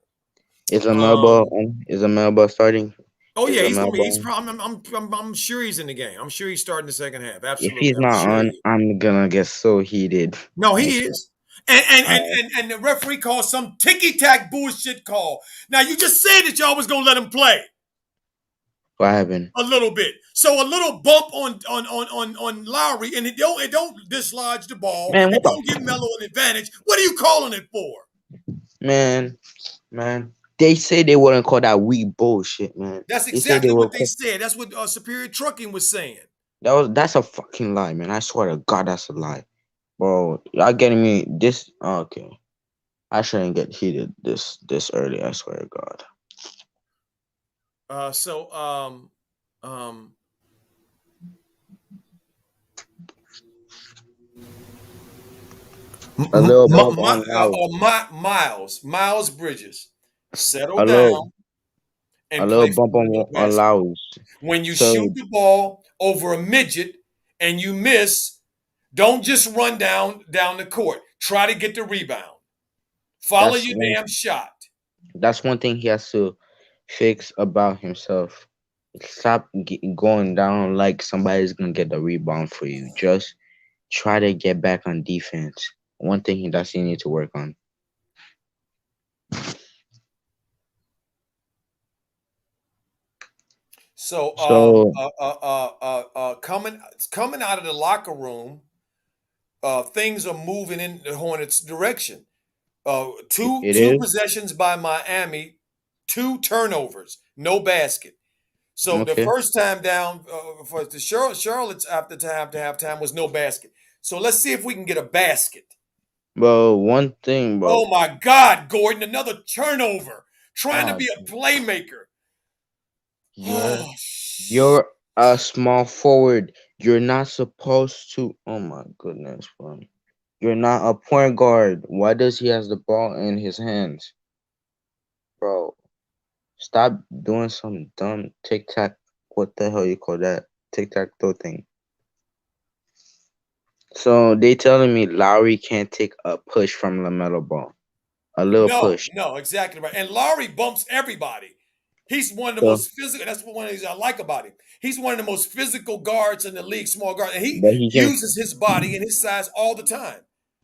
Speaker 3: Is a Melba
Speaker 1: Um,
Speaker 3: is a Melba starting?
Speaker 1: oh
Speaker 3: Is
Speaker 1: yeah,
Speaker 3: a
Speaker 1: he's gonna be. He's
Speaker 3: Melba?
Speaker 1: probably. I'm sure he's in the game. I'm sure he's starting the second half.
Speaker 3: If
Speaker 1: Absolutely,
Speaker 3: he's
Speaker 1: I'm
Speaker 3: not
Speaker 1: sure he
Speaker 3: on,
Speaker 1: is.
Speaker 3: I'm gonna get so heated.
Speaker 1: No,
Speaker 3: I
Speaker 1: he
Speaker 3: swear.
Speaker 1: is. And and, and,
Speaker 3: Alright,
Speaker 1: and and the referee called some ticky tack bullshit call. Now you just said that y'all was gonna let him play
Speaker 3: what happened?
Speaker 1: a little bit. So a little bump on Lowry, and it don't dislodge the ball.
Speaker 3: Man,
Speaker 1: It
Speaker 3: what
Speaker 1: don't give
Speaker 3: the
Speaker 1: Melo an advantage. What are you calling it for?
Speaker 3: man, man? They say they wouldn't call that weak bullshit, man.
Speaker 1: That's
Speaker 3: They say they
Speaker 1: exactly
Speaker 3: will
Speaker 1: what they
Speaker 3: call
Speaker 1: said. That's what Superior Trucking was saying.
Speaker 3: that's a fucking lie, man. I swear to God, that's a lie, bro. Y'all getting me this? Okay, I shouldn't get heated this early. I swear to God.
Speaker 1: So um,
Speaker 3: A little bump on loud.
Speaker 1: Miles Bridges, settle
Speaker 3: A little
Speaker 1: down
Speaker 3: a
Speaker 1: and
Speaker 3: little
Speaker 1: play for
Speaker 3: bump
Speaker 1: me with
Speaker 3: on
Speaker 1: basketball.
Speaker 3: loud.
Speaker 1: When you shoot
Speaker 3: So
Speaker 1: the ball over a midget and you miss, don't just run down the court. Try to get the rebound. Follow
Speaker 3: that's
Speaker 1: your
Speaker 3: one
Speaker 1: damn shot.
Speaker 3: that's one thing he has to fix about himself. Stop going down like somebody's gonna get the rebound for you. Just try to get back on defense. One thing he need to work on.
Speaker 1: So
Speaker 3: So
Speaker 1: coming out of the locker room, things are moving in the Hornets' direction. Two
Speaker 3: it
Speaker 1: two
Speaker 3: is
Speaker 1: possessions by Miami, two turnovers, no basket. So the
Speaker 3: okay.
Speaker 1: first time down for the Charlotte's after halftime was no basket. So let's see if we can get a basket.
Speaker 3: But one thing,
Speaker 1: Oh
Speaker 3: bro.
Speaker 1: my God, Gordon, another turnover. Trying to
Speaker 3: Uh,
Speaker 1: be a playmaker.
Speaker 3: you're
Speaker 1: Oh,
Speaker 3: you're a small forward. You're not supposed to. Oh my goodness, bro. You're not a point guard. Why does he has the ball in his hands, bro? Stop doing some dumb tic tac. What the hell you call that? Tic tac toe thing. So they telling me Lowry can't take a push from Lamelo Ball. A little
Speaker 1: no,
Speaker 3: push.
Speaker 1: no, exactly right. And Laurie bumps everybody. He's one of the
Speaker 3: So,
Speaker 1: most physical. That's one of the things I like about him. He's one of the most physical guards in the league, small guard, and he
Speaker 3: but he can.
Speaker 1: uses his body and his size all the time.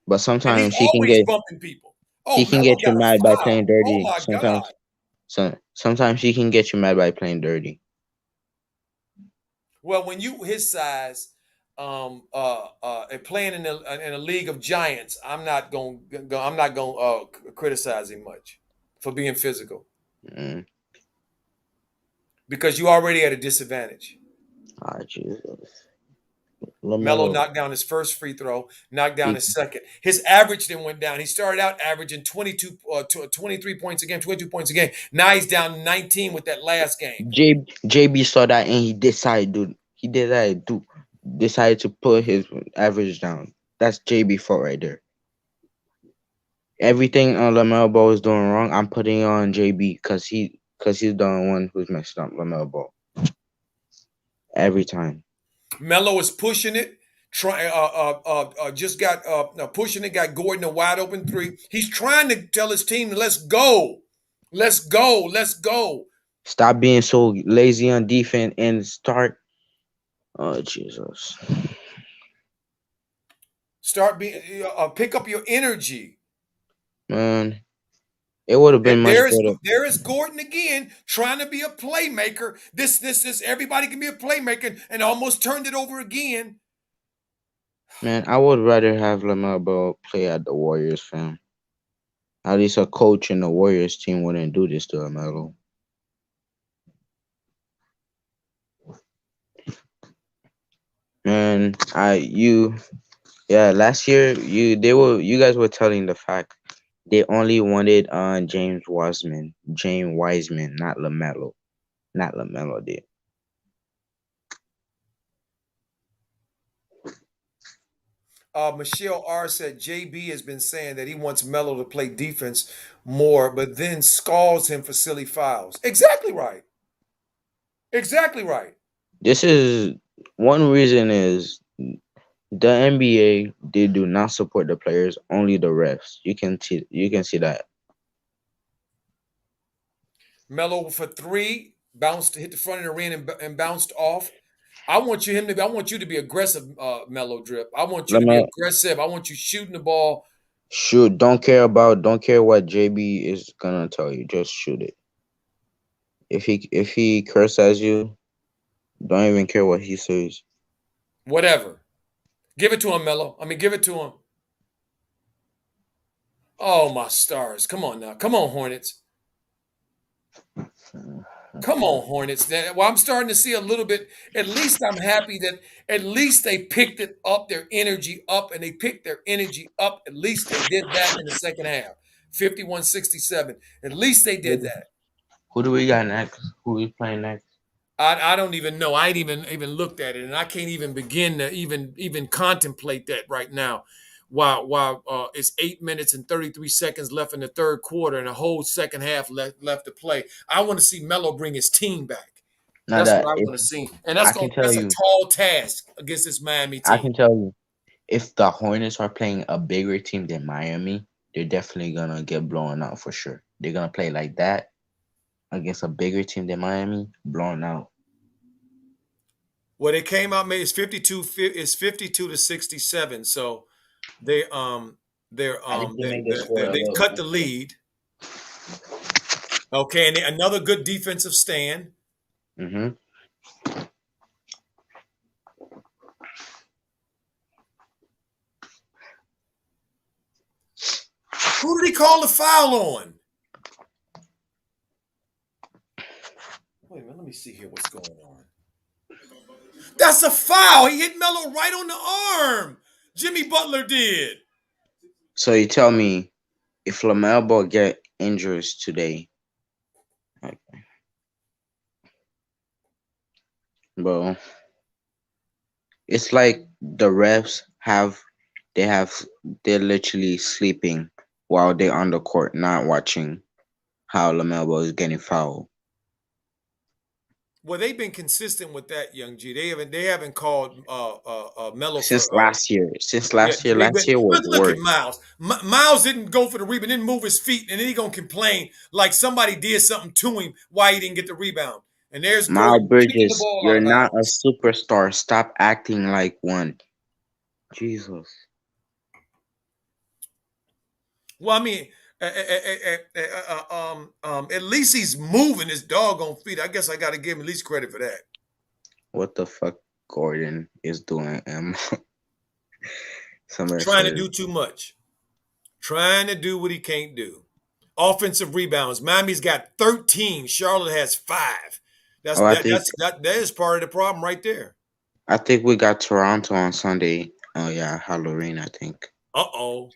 Speaker 3: But
Speaker 1: And he's
Speaker 3: sometimes
Speaker 1: always bumping people.
Speaker 3: he
Speaker 1: Oh,
Speaker 3: can
Speaker 1: Melo
Speaker 3: get you
Speaker 1: got a
Speaker 3: mad by
Speaker 1: foul.
Speaker 3: playing
Speaker 1: Oh
Speaker 3: dirty.
Speaker 1: my God.
Speaker 3: Sometimes he can get you mad by playing dirty.
Speaker 1: Well, when you his size, and playing in a league of giants, I'm not going criticize him much for being physical
Speaker 3: Mm.
Speaker 1: because you already at a disadvantage.
Speaker 3: Ah, Jesus.
Speaker 1: Melo
Speaker 3: Lamelo.
Speaker 1: knocked down his first free throw, knocked down
Speaker 3: He
Speaker 1: his second. His average then went down. He started out averaging 23 points a game, 22 points a game. Now he's down to 19 with that last game.
Speaker 3: JB saw that and decided to put his average down. That's JB fault right there. Everything Lamelo Ball is doing wrong, I'm putting on JB because he's the one who's messed up Lamelo Ball every time.
Speaker 1: Melo is pushing it. Just got pushing it. Got Gordon a wide open three. He's trying to tell his team, "Let's go, let's go, let's go."
Speaker 3: Stop being so lazy on defense and start. Oh Jesus,
Speaker 1: Start being pick up your energy.
Speaker 3: man! It would have been much better.
Speaker 1: There is Gordon again trying to be a playmaker. This everybody can be a playmaker and almost turned it over again.
Speaker 3: Man, I would rather have LaMelo Ball play at the Warriors, fam. At least a coach in the Warriors team wouldn't do this to LaMelo. Man, last year you guys were telling the fact they only wanted James Wiseman, not LaMelo. Not LaMelo did.
Speaker 1: Michelle R said JB has been saying that he wants Melo to play defense more, but then scalds him for silly fouls. Exactly right. Exactly right.
Speaker 3: This is one reason is the NBA, they do not support the players, only the refs. You can see that.
Speaker 1: Melo for three, bounced, hit the front of the ring and bounced off. I want you to be aggressive, Melo Drip. I want you to be
Speaker 3: LaMelo
Speaker 1: aggressive. I want you shooting the ball.
Speaker 3: shoot. Don't care what JB is gonna tell you. Just shoot it. If he curses you, don't even care what he says.
Speaker 1: Whatever. Give it to him, Melo. I mean, give it to him. Oh my stars! Come on now. Come on, Hornets. Come on, Hornets. Well, I'm starting to see a little bit. At least I'm happy that at least they picked it up, their energy up, and they picked their energy up. At least they did that in the second half. 51-67. At least they did that.
Speaker 3: Who do we got next? Who we playing next?
Speaker 1: I don't even know. I ain't even looked at it, and I can't even begin to even contemplate that right now. While it's 8 minutes and 33 seconds left in the third quarter, and a whole second half left to play. I want to see Melo bring his team back.
Speaker 3: Now
Speaker 1: That's
Speaker 3: that
Speaker 1: what I
Speaker 3: if
Speaker 1: want to see, and
Speaker 3: I can tell
Speaker 1: that's a
Speaker 3: you,
Speaker 1: tall task against this Miami
Speaker 3: I
Speaker 1: team.
Speaker 3: can tell you, if the Hornets are playing a bigger team than Miami, they're definitely gonna get blown out for sure. They're gonna play like that against a bigger team than Miami, blown out.
Speaker 1: Well, they came out made it's 52-67. So they
Speaker 3: I think they made the score a
Speaker 1: they've
Speaker 3: little
Speaker 1: cut the
Speaker 3: closer.
Speaker 1: lead. Okay, and another good defensive stand.
Speaker 3: Mm-hmm.
Speaker 1: Who did he call the foul on? Wait a minute, let me see here what's going on. That's a foul. He hit Melo right on the arm. Jimmy Butler did.
Speaker 3: So you tell me, if LaMelo Ball get injuries today, okay, bro, it's like the refs they're literally sleeping while they're on the court, not watching how LaMelo Ball is getting fouled.
Speaker 1: Well, they've been consistent with that, Young G. They haven't called Melo for
Speaker 3: Since last year. Since
Speaker 1: yeah.
Speaker 3: last year,
Speaker 1: They've
Speaker 3: last
Speaker 1: been
Speaker 3: year was
Speaker 1: look at
Speaker 3: worse.
Speaker 1: Miles. Miles didn't go for the rebound, didn't move his feet, and then he gonna complain like somebody did something to him why he didn't get the rebound. And there's
Speaker 3: Miles
Speaker 1: Gordon kicking the
Speaker 3: Bridges,
Speaker 1: ball out
Speaker 3: you're
Speaker 1: of
Speaker 3: not a
Speaker 1: bounds.
Speaker 3: superstar. Stop acting like one. Jesus.
Speaker 1: Well, I mean, at least he's moving his doggone feet. I guess I got to give him at least credit for that.
Speaker 3: What the fuck Gordon is doing? Somebody
Speaker 1: Trying to
Speaker 3: said,
Speaker 1: do too much. Trying to do what he can't do. Offensive rebounds. Miami's got 13. Charlotte has 5.
Speaker 3: oh,
Speaker 1: That is part of the problem right there.
Speaker 3: I think we got Toronto on Sunday. Oh yeah, Halloween, I think.
Speaker 1: Uh-oh.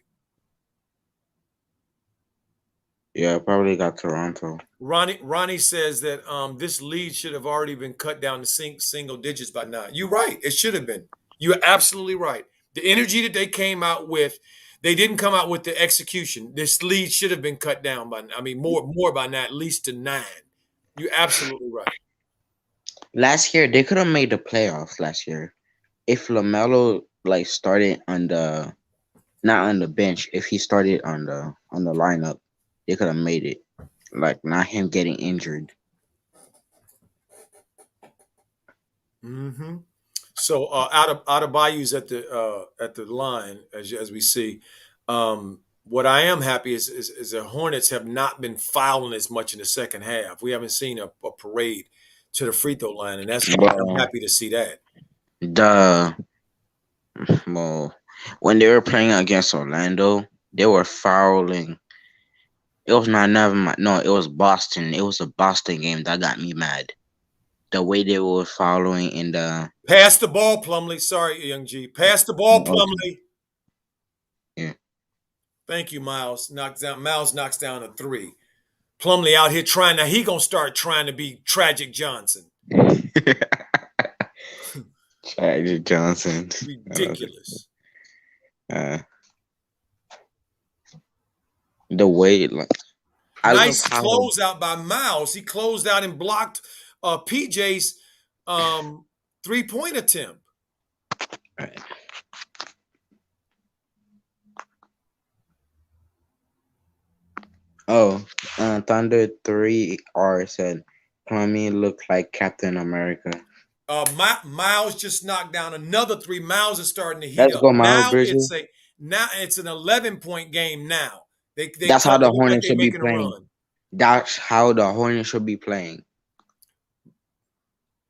Speaker 3: Yeah, probably got Toronto.
Speaker 1: Ronnie says that this lead should have already been cut down to single digits by now. You're right. It should have been. You're absolutely right. The energy that they came out with, they didn't come out with the execution. This lead should have been cut down by, I mean, more by now, at least to 9. You're absolutely right.
Speaker 3: Last year they could have made the playoffs last year. if LaMelo like started on the not on the bench, if he started on the lineup, they could have made it. Like not him getting injured.
Speaker 1: Mm-hmm. So out of Bayou's at the line as we see. What I am happy is the Hornets have not been fouling as much in the second half. We haven't seen a parade to the free throw line, and that's good. I'm
Speaker 3: But
Speaker 1: happy to see that.
Speaker 3: the well, when they were playing against Orlando, they were fouling. It was not never mind. No, it was Boston. It was a Boston game that got me mad. The way they were following in the
Speaker 1: Pass the ball, Plumlee. Sorry, Young G. Pass the ball,
Speaker 3: okay,
Speaker 1: Plumlee.
Speaker 3: yeah.
Speaker 1: Thank you, Miles. Miles knocks down a three. Plumlee out here trying. Now he gonna start trying to be Tragic Johnson.
Speaker 3: Chad Johnson.
Speaker 1: Ridiculous.
Speaker 3: Uh, the way like I love
Speaker 1: Nice
Speaker 3: how
Speaker 1: closeout by Miles. He closed out and blocked PJ's 3-point attempt.
Speaker 3: oh Thunder 3R said Plummy looked like Captain America.
Speaker 1: Miles just knocked down another three. Miles is starting to heat
Speaker 3: Let's
Speaker 1: up.
Speaker 3: go, Miles Bridges.
Speaker 1: Now it's an 11-point game. Now they
Speaker 3: That's how the
Speaker 1: look like
Speaker 3: Hornets
Speaker 1: they're
Speaker 3: should be
Speaker 1: making a
Speaker 3: playing.
Speaker 1: run.
Speaker 3: That's how the Hornets should be playing.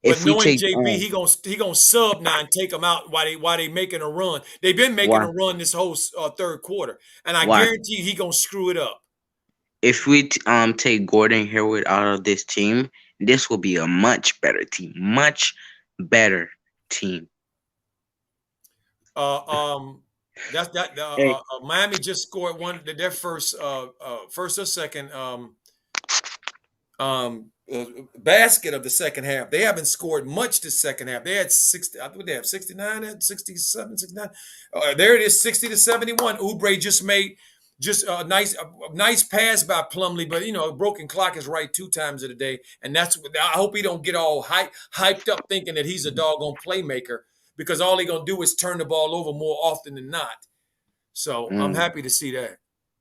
Speaker 1: But
Speaker 3: If we
Speaker 1: knowing
Speaker 3: take
Speaker 1: JB, he gonna sub now and take them out while they making a run. They've been making
Speaker 3: why
Speaker 1: a run this whole third quarter, and I
Speaker 3: why
Speaker 1: guarantee you he gonna screw it up.
Speaker 3: if we take Gordon Hayward out of this team, this will be a much better team. Much better team.
Speaker 1: Uh, um, that's that.
Speaker 3: Hey,
Speaker 1: Miami just scored their first or second basket of the second half. They haven't scored much this second half. They had 60. I think they have 69, at 67, 69. There it is, 60-71. Oubre just made just a nice pass by Plumlee, but a broken clock is right two times of the day, and that's what I hope he don't get all hyped up thinking that he's a doggone playmaker because all he gonna do is turn the ball over more often than not. So I'm
Speaker 3: mm,
Speaker 1: happy to see that.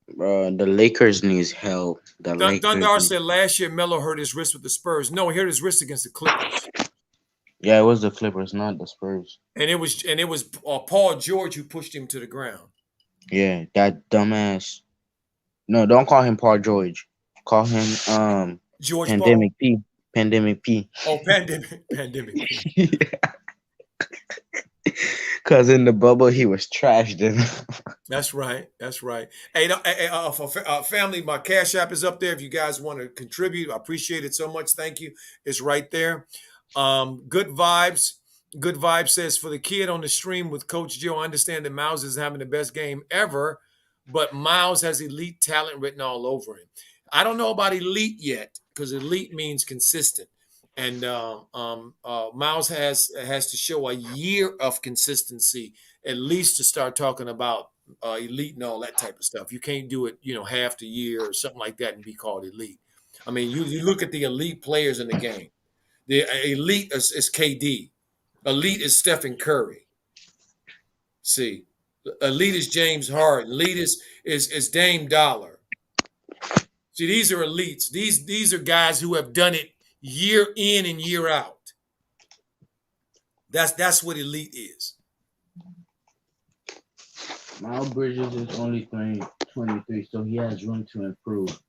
Speaker 3: the Lakers needs help. The Lakers
Speaker 1: Thundar
Speaker 3: need.
Speaker 1: said last year Melo hurt his wrist with the Spurs. No, he hurt his wrist against the Clippers,
Speaker 3: Yeah, it was the Clippers, not the Spurs.
Speaker 1: and it was Paul George who pushed him to the ground.
Speaker 3: Yeah, that dumbass. No, don't call him Paul George. Call him
Speaker 1: George Paul.
Speaker 3: Pandemic P. Pandemic P.
Speaker 1: Oh, pandemic.
Speaker 3: Cause in the bubble he was trashed. Then.
Speaker 1: That's right. That's right. Hey, for family, my Cash App is up there. If you guys want to contribute, I appreciate it so much. Thank you. It's right there. Good vibes. Good vibes says for the kid on the stream with Coach Joe. I understand that Miles is having the best game ever, but Miles has elite talent written all over him. I don't know about elite yet because elite means consistent. And Miles has to show a year of consistency at least to start talking about elite and all that type of stuff. You can't do it, half the year or something like that and be called elite. I mean, you look at the elite players in the game. The elite is KD. Elite is Stephen Curry. See, elite is James Harden. Elite is Dame Dollar. See, these are elites. These are guys who have done it year in and year out. That's what elite is.
Speaker 3: Miles Bridges is only 23, so he has room to improve.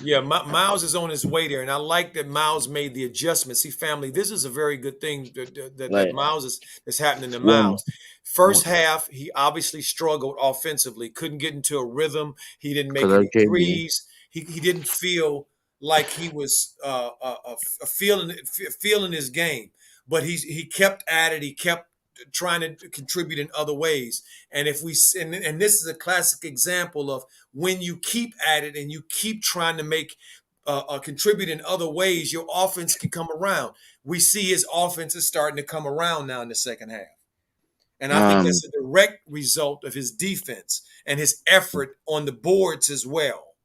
Speaker 1: Yeah, Miles is on his way there, and I like that Miles made the adjustment. See, family, this is a very good thing that
Speaker 3: Like
Speaker 1: Miles is happening to
Speaker 3: when,
Speaker 1: Miles. First half, he obviously struggled offensively, couldn't get into a rhythm. He didn't make
Speaker 3: cause of
Speaker 1: any
Speaker 3: JB.
Speaker 1: threes. He didn't feel like he was feeling his game, but he kept at it. He kept trying to contribute in other ways. And if we and this is a classic example of when you keep at it and you keep trying to make contribute in other ways, your offense can come around. We see his offense is starting to come around now in the second half. And I think
Speaker 3: Um,
Speaker 1: that's a direct result of his defense and his effort on the boards as well.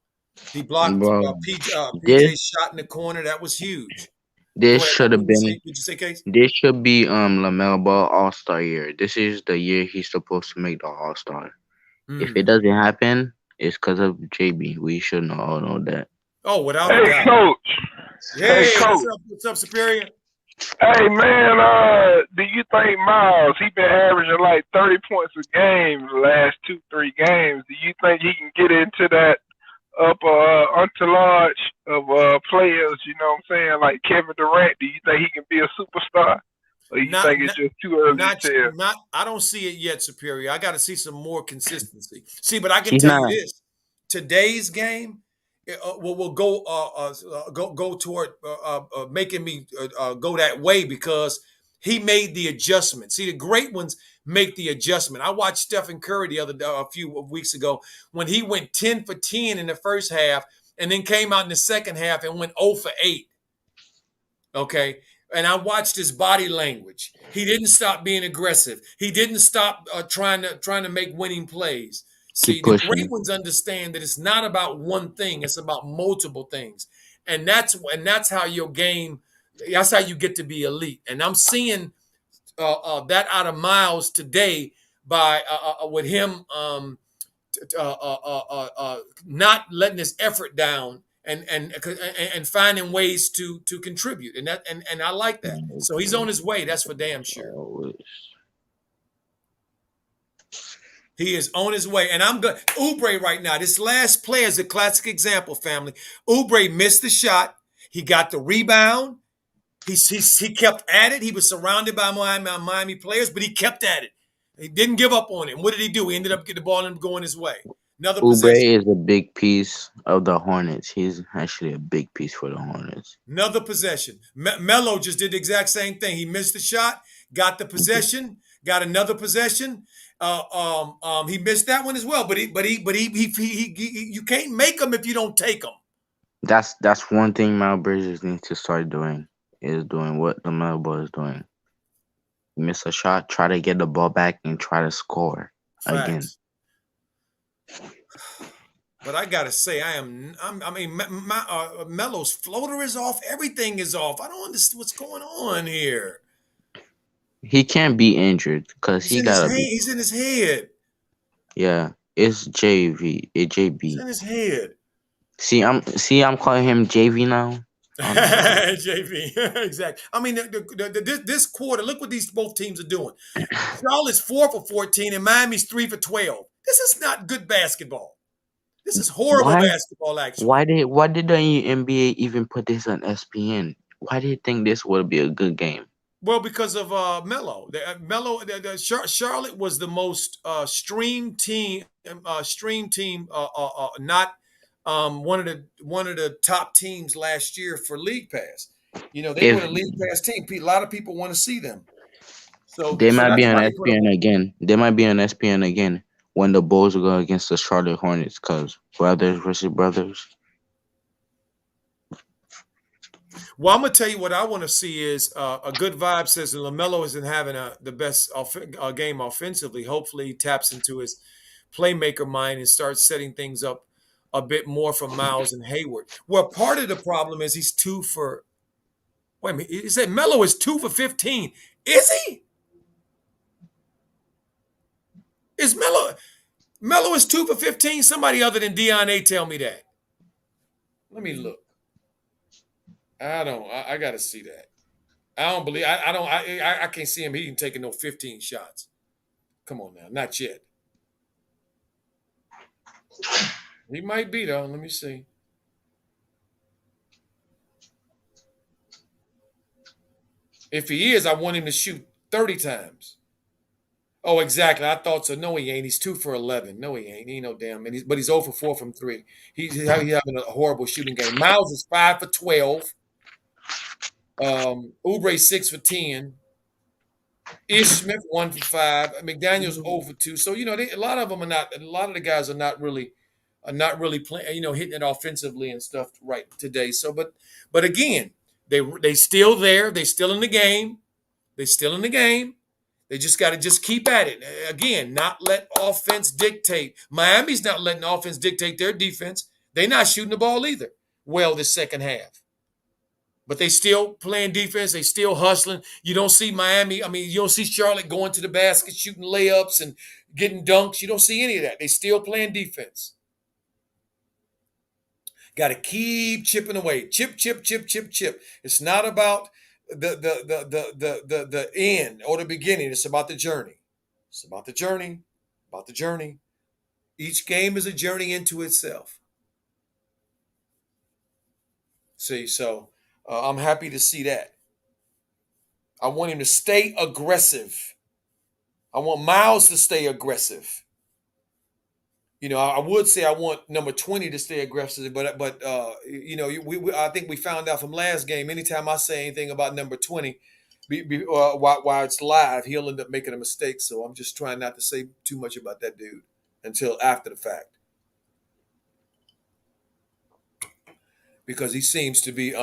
Speaker 1: He blocked
Speaker 3: Bro, this
Speaker 1: PJ's shot in the corner. That was huge.
Speaker 3: this
Speaker 1: Go ahead.
Speaker 3: should have been
Speaker 1: Would you say, Case?
Speaker 3: this should be LaMelo Ball All-Star year. This is the year he's supposed to make the All-Star. If it
Speaker 1: Hmm.
Speaker 3: doesn't happen, it's because of JB. We should all know that.
Speaker 1: Oh, without a
Speaker 2: Hey,
Speaker 1: doubt.
Speaker 2: coach. Hey,
Speaker 1: Hey,
Speaker 2: coach.
Speaker 1: what's up, Superior?
Speaker 2: Hey, man, do you think Miles, he been averaging like 30 points a game the last 2-3 games. Do you think he can get into that upper entourage of players, you know what I'm saying, like Kevin Durant? Do you think he can be a superstar? Or you
Speaker 1: Not,
Speaker 2: think it's
Speaker 1: not,
Speaker 2: just too early to
Speaker 1: not,
Speaker 2: tell?
Speaker 1: not. I don't see it yet, Superior. I got to see some more consistency. See, but I can
Speaker 3: He's
Speaker 1: tell you
Speaker 3: not.
Speaker 1: this: today's game will go toward making me go that way because he made the adjustment. See, the great ones make the adjustment. I watched Stephen Curry a few weeks ago when he went 10 for 10 in the first half and then came out in the second half and went 0 for 8. Okay. And I watched his body language. He didn't stop being aggressive. He didn't stop trying to make winning plays. See,
Speaker 3: Keep
Speaker 1: the great
Speaker 3: pushing.
Speaker 1: ones understand that it's not about one thing; it's about multiple things, and that's how your game. That's how you get to be elite. And I'm seeing that out of Miles today by with him not letting his effort down and finding ways to contribute, and I like that. So he's on his way. That's for damn sure. He is on his way, and I'm good. Oubre right now. This last play is a classic example, family. Oubre missed the shot. He got the rebound. He kept at it. He was surrounded by Miami players, but he kept at it. He didn't give up on it. What did he do? He ended up getting the ball and going his way. Another
Speaker 3: Oubre
Speaker 1: possession.
Speaker 3: is a big piece of the Hornets. He's actually a big piece for the Hornets.
Speaker 1: Another possession. Melo just did the exact same thing. He missed the shot, got the possession, got another possession. He missed that one as well. But you can't make them if you don't take them.
Speaker 3: That's one thing Miles Bridges needs to start doing, is doing what the Melo Ball is doing. Miss a shot, try to get the ball back and try to score again.
Speaker 1: Facts. But I gotta say, Melo's floater is off. Everything is off. I don't understand what's going on here.
Speaker 3: He can't be injured because he gotta be.
Speaker 1: He's in his head.
Speaker 3: Yeah, it's JV. It's JB.
Speaker 1: He's in his head.
Speaker 3: See, I'm calling him JV now.
Speaker 1: JV, exactly. I mean, this quarter, look what these both teams are doing. Charlotte's 4 for 14 and Miami's 3 for 12. This is not good basketball. This is horrible basketball, actually.
Speaker 3: Why did the NBA even put this on ESPN? Why do you think this would be a good game?
Speaker 1: Well, because of Melo. Charlotte was the most streamed team. Not one of the top teams last year for League Pass. You know, they were a League Pass team. A lot of people want to see them. So
Speaker 3: they might be on ESPN again. They might be on ESPN again when the Bulls go against the Charlotte Hornets, because brothers versus brothers.
Speaker 1: Well, I'm gonna tell you what I want to see is a good vibe. Says that LaMelo isn't having the best game offensively. Hopefully, he taps into his playmaker mind and starts setting things up a bit more for Miles and Hayward. Well, part of the problem is he's 2 for. Wait a minute, he said Melo is 2 for 15. Is he? Is Melo is 2 for 15? Somebody other than Dion A tell me that. Let me look. I gotta see that. I don't believe I can't see him even taking no 15 shots. Come on now, not yet. He might be though. Let me see. If he is, I want him to shoot 30 times. Oh, exactly. I thought so. No, he ain't. He's 2 for 11. No, he ain't. He ain't no damn man. But he's 0 for 4 from 3. He's having a horrible shooting game. Miles is 5 for 12. Oubre 6 for 10. Ish Smith 1 for 5. McDaniel's 0 for 2. So you know, a lot of them are not. A lot of the guys are not really playing. You know, hitting it offensively and stuff right today. So, but again, they still there. They still in the game. They still in the game. They just got to keep at it. Again, not let offense dictate. Miami's not letting offense dictate their defense. They're not shooting the ball either well this second half. But they still playing defense. They still hustling. You don't see Miami. I mean, you don't see Charlotte going to the basket, shooting layups and getting dunks. You don't see any of that. They still playing defense. Got to keep chipping away. Chip, chip, chip, chip, chip. It's not about the end or the beginning. It's about the journey. It's about the journey. About the journey. Each game is a journey into itself. See, so I'm happy to see that. I want him to stay aggressive. I want Miles to stay aggressive. You know, I would say I want number 20 to stay aggressive, but you know, I think we found out from last game. Anytime I say anything about number 20, while it's live, he'll end up making a mistake. So I'm just trying not to say too much about that dude until after the fact, because he seems to be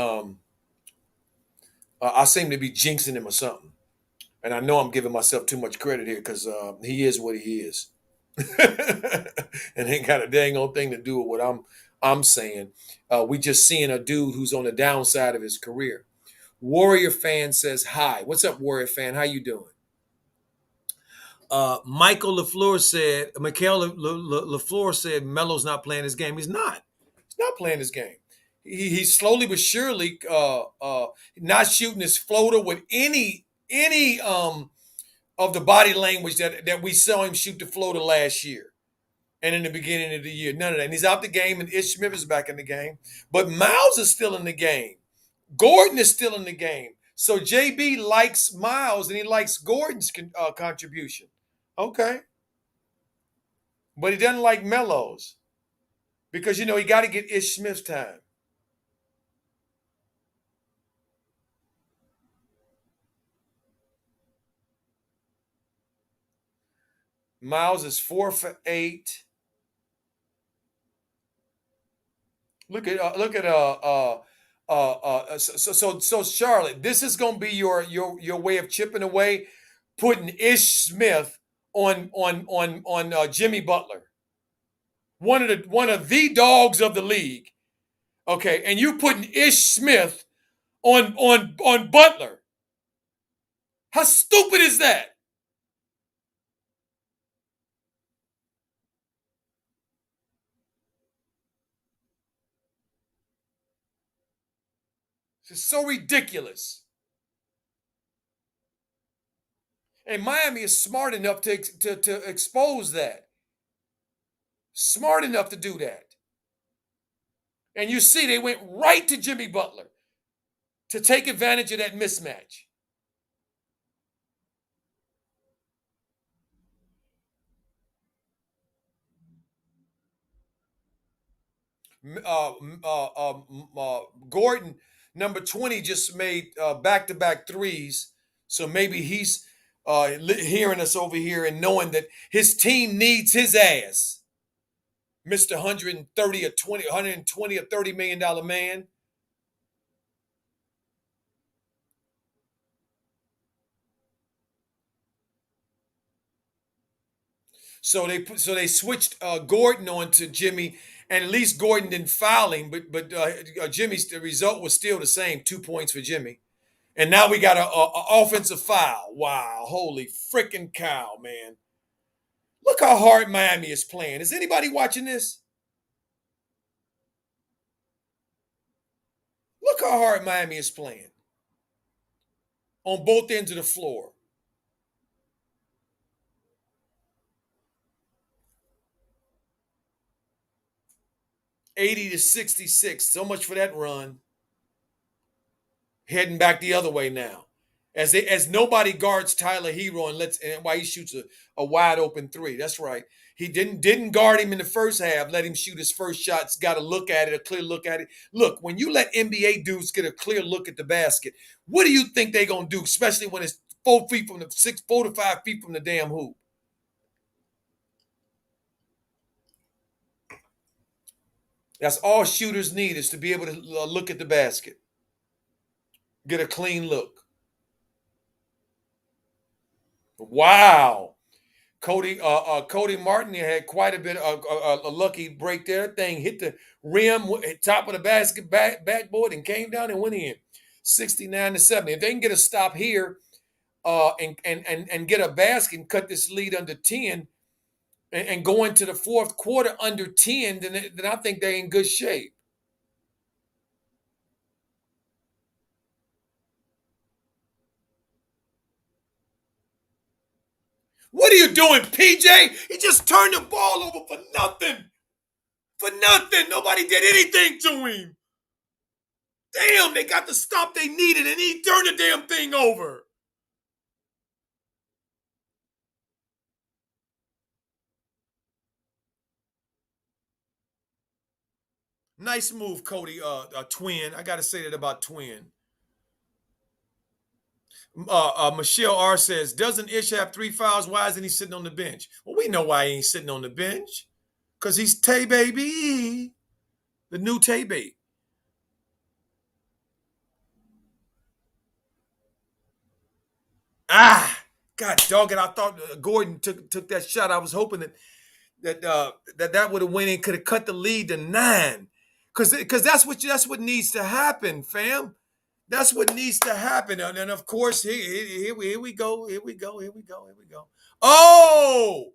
Speaker 1: I seem to be jinxing him or something. And I know I'm giving myself too much credit here because he is what he is. And ain't got a dang old thing to do with what I'm saying. We just seeing a dude who's on the downside of his career. Warrior fan says hi. What's up, Warrior fan? How you doing? Michael LaFleur said, Michael LaFleur said Melo's not playing his game. He's not. He's not playing his game. He's slowly but surely not shooting his floater with any of the body language that we saw him shoot the floater last year and in the beginning of the year. None of that. And he's out the game, and Ish Smith is back in the game. But Miles is still in the game. Gordon is still in the game. So JB likes Miles, and he likes Gordon's contribution. Okay. But he doesn't like Melo's because, you know, he got to get Ish Smith's time. Miles is 4 for 8. Look at so Charlotte. This is going to be your way of chipping away, putting Ish Smith on Jimmy Butler, one of the dogs of the league. Okay, and you putting Ish Smith on Butler. How stupid is that? It's so ridiculous. And Miami is smart enough to expose that. Smart enough to do that. And you see, they went right to Jimmy Butler to take advantage of that mismatch. Gordon, number 20, just made back-to-back threes. So maybe he's hearing us over here and knowing that his team needs his ass. Mr. 130 or 20, 120 or $30 million man. So they switched Gordon on to Jimmy, and at least Gordon didn't foul him, but Jimmy's the result was still the same, 2 points for Jimmy. And now we got a offensive foul. Wow, holy freaking cow, man. Look how hard Miami is playing. Is anybody watching this? Look how hard Miami is playing on both ends of the floor. 80-66. So much for that run. Heading back the other way now. As nobody guards Tyler Hero and why he shoots a wide open three. That's right. He didn't guard him in the first half. Let him shoot his first shots. Got a look at it, a clear look at it. Look, when you let NBA dudes get a clear look at the basket, what do you think they're gonna do? Especially when it's 4 to 5 feet from the damn hoop. That's all shooters need, is to be able to look at the basket, get a clean look. Wow. Cody Martin had quite a bit of a lucky break there. Thing hit the rim, top of the basket backboard, and came down and went in, 69-70. If they can get a stop here, and get a basket and cut this lead under 10, and go into the fourth quarter under 10, then I think they're in good shape. What are you doing, PJ? He just turned the ball over for nothing. For nothing. Nobody did anything to him. Damn, they got the stop they needed, and he turned the damn thing over. Nice move, Cody, Twin. I got to say that about Twin. Michelle R says, doesn't Ish have 3 fouls? Why isn't he sitting on the bench? Well, we know why he ain't sitting on the bench. Because he's Tay Baby. The new Tay Baby. God dog it. I thought Gordon took that shot. I was hoping that would have went in, could have cut the lead to 9. Because that's what needs to happen, fam. That's what needs to happen. And of course, here we go. Here we go. Oh!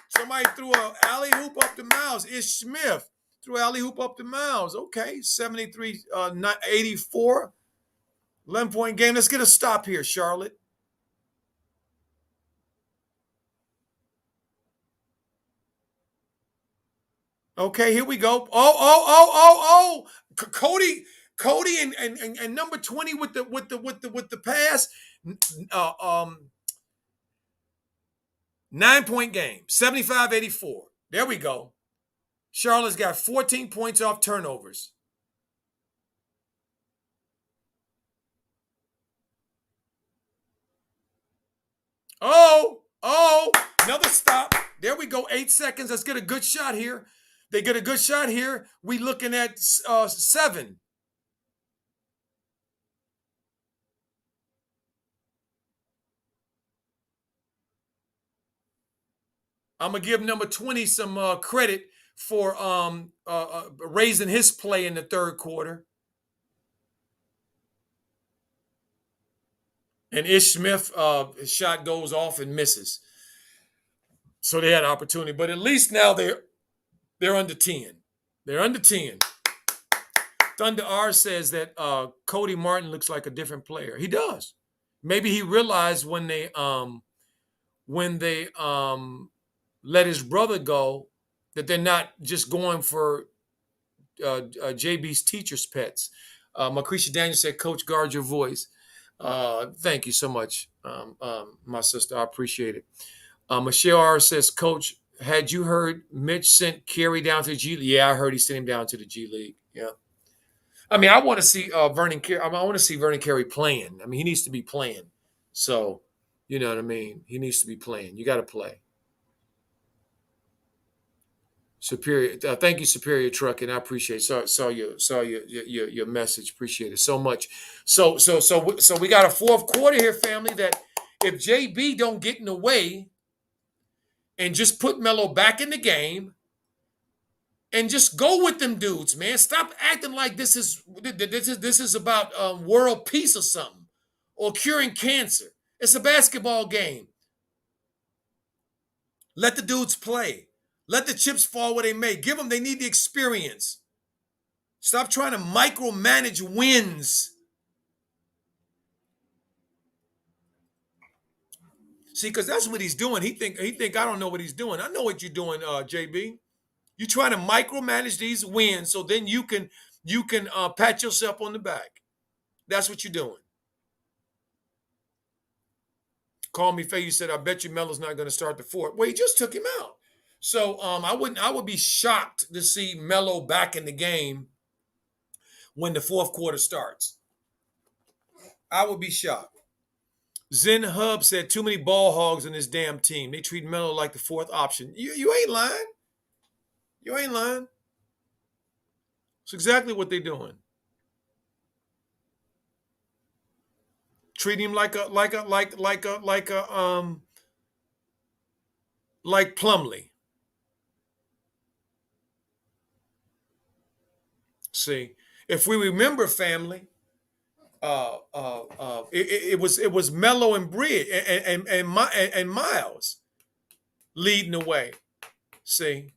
Speaker 1: Somebody threw an alley hoop up the mouse. Ish Smith threw alley hoop up the mouse. Okay, 73-84. 11-point game. Let's get a stop here, Charlotte. Okay, here we go. Oh. Cody and number 20 with the pass. 9-point game. 75-84. There we go. Charlotte's got 14 points off turnovers. Oh, another stop. There we go. 8 seconds. Let's get a good shot here. They get a good shot here. We looking at 7. I'm gonna give number 20 some credit for raising his play in the third quarter. And Ish Smith, his shot goes off and misses. So they had an opportunity, but at least now they're under 10. They're under 10. Thunder R says that Cody Martin looks like a different player. He does. Maybe he realized when they let his brother go that they're not just going for JB's teacher's pets. Macretia Daniel said, Coach, guard your voice. Thank you so much, my sister. I appreciate it. Michelle R says, Coach, had you heard Mitch sent Carey down to the G League? Yeah, I heard he sent him down to the G League. Yeah. I mean, I want to see Vernon Carey. I want to see Vernon Carey playing. I mean, he needs to be playing. So, you know what I mean? He needs to be playing. You got to play. Superior, thank you, Superior Trucking. I appreciate it. Saw your message. Appreciate it so much. So we got a fourth quarter here, family. That if JB don't get in the way and just put Melo back in the game and just go with them dudes, man. Stop acting like this is about world peace or something or curing cancer. It's a basketball game. Let the dudes play. Let the chips fall where they may. Give them, they need the experience. Stop trying to micromanage wins. See, because that's what he's doing. He think I don't know what he's doing. I know what you're doing, JB. You're trying to micromanage these wins so then you can pat yourself on the back. That's what you're doing. Call me Faye. You said, I bet you Melo's not going to start the fourth. Well, he just took him out. So I would be shocked to see Melo back in the game when the fourth quarter starts. I would be shocked. Zen Hub said too many ball hogs in this damn team. They treat Melo like the fourth option. You ain't lying. You ain't lying. It's exactly what they're doing. Treat him like a like Plumlee. See, if we remember, family, it was Melo and Bridge and Miles leading the way. See,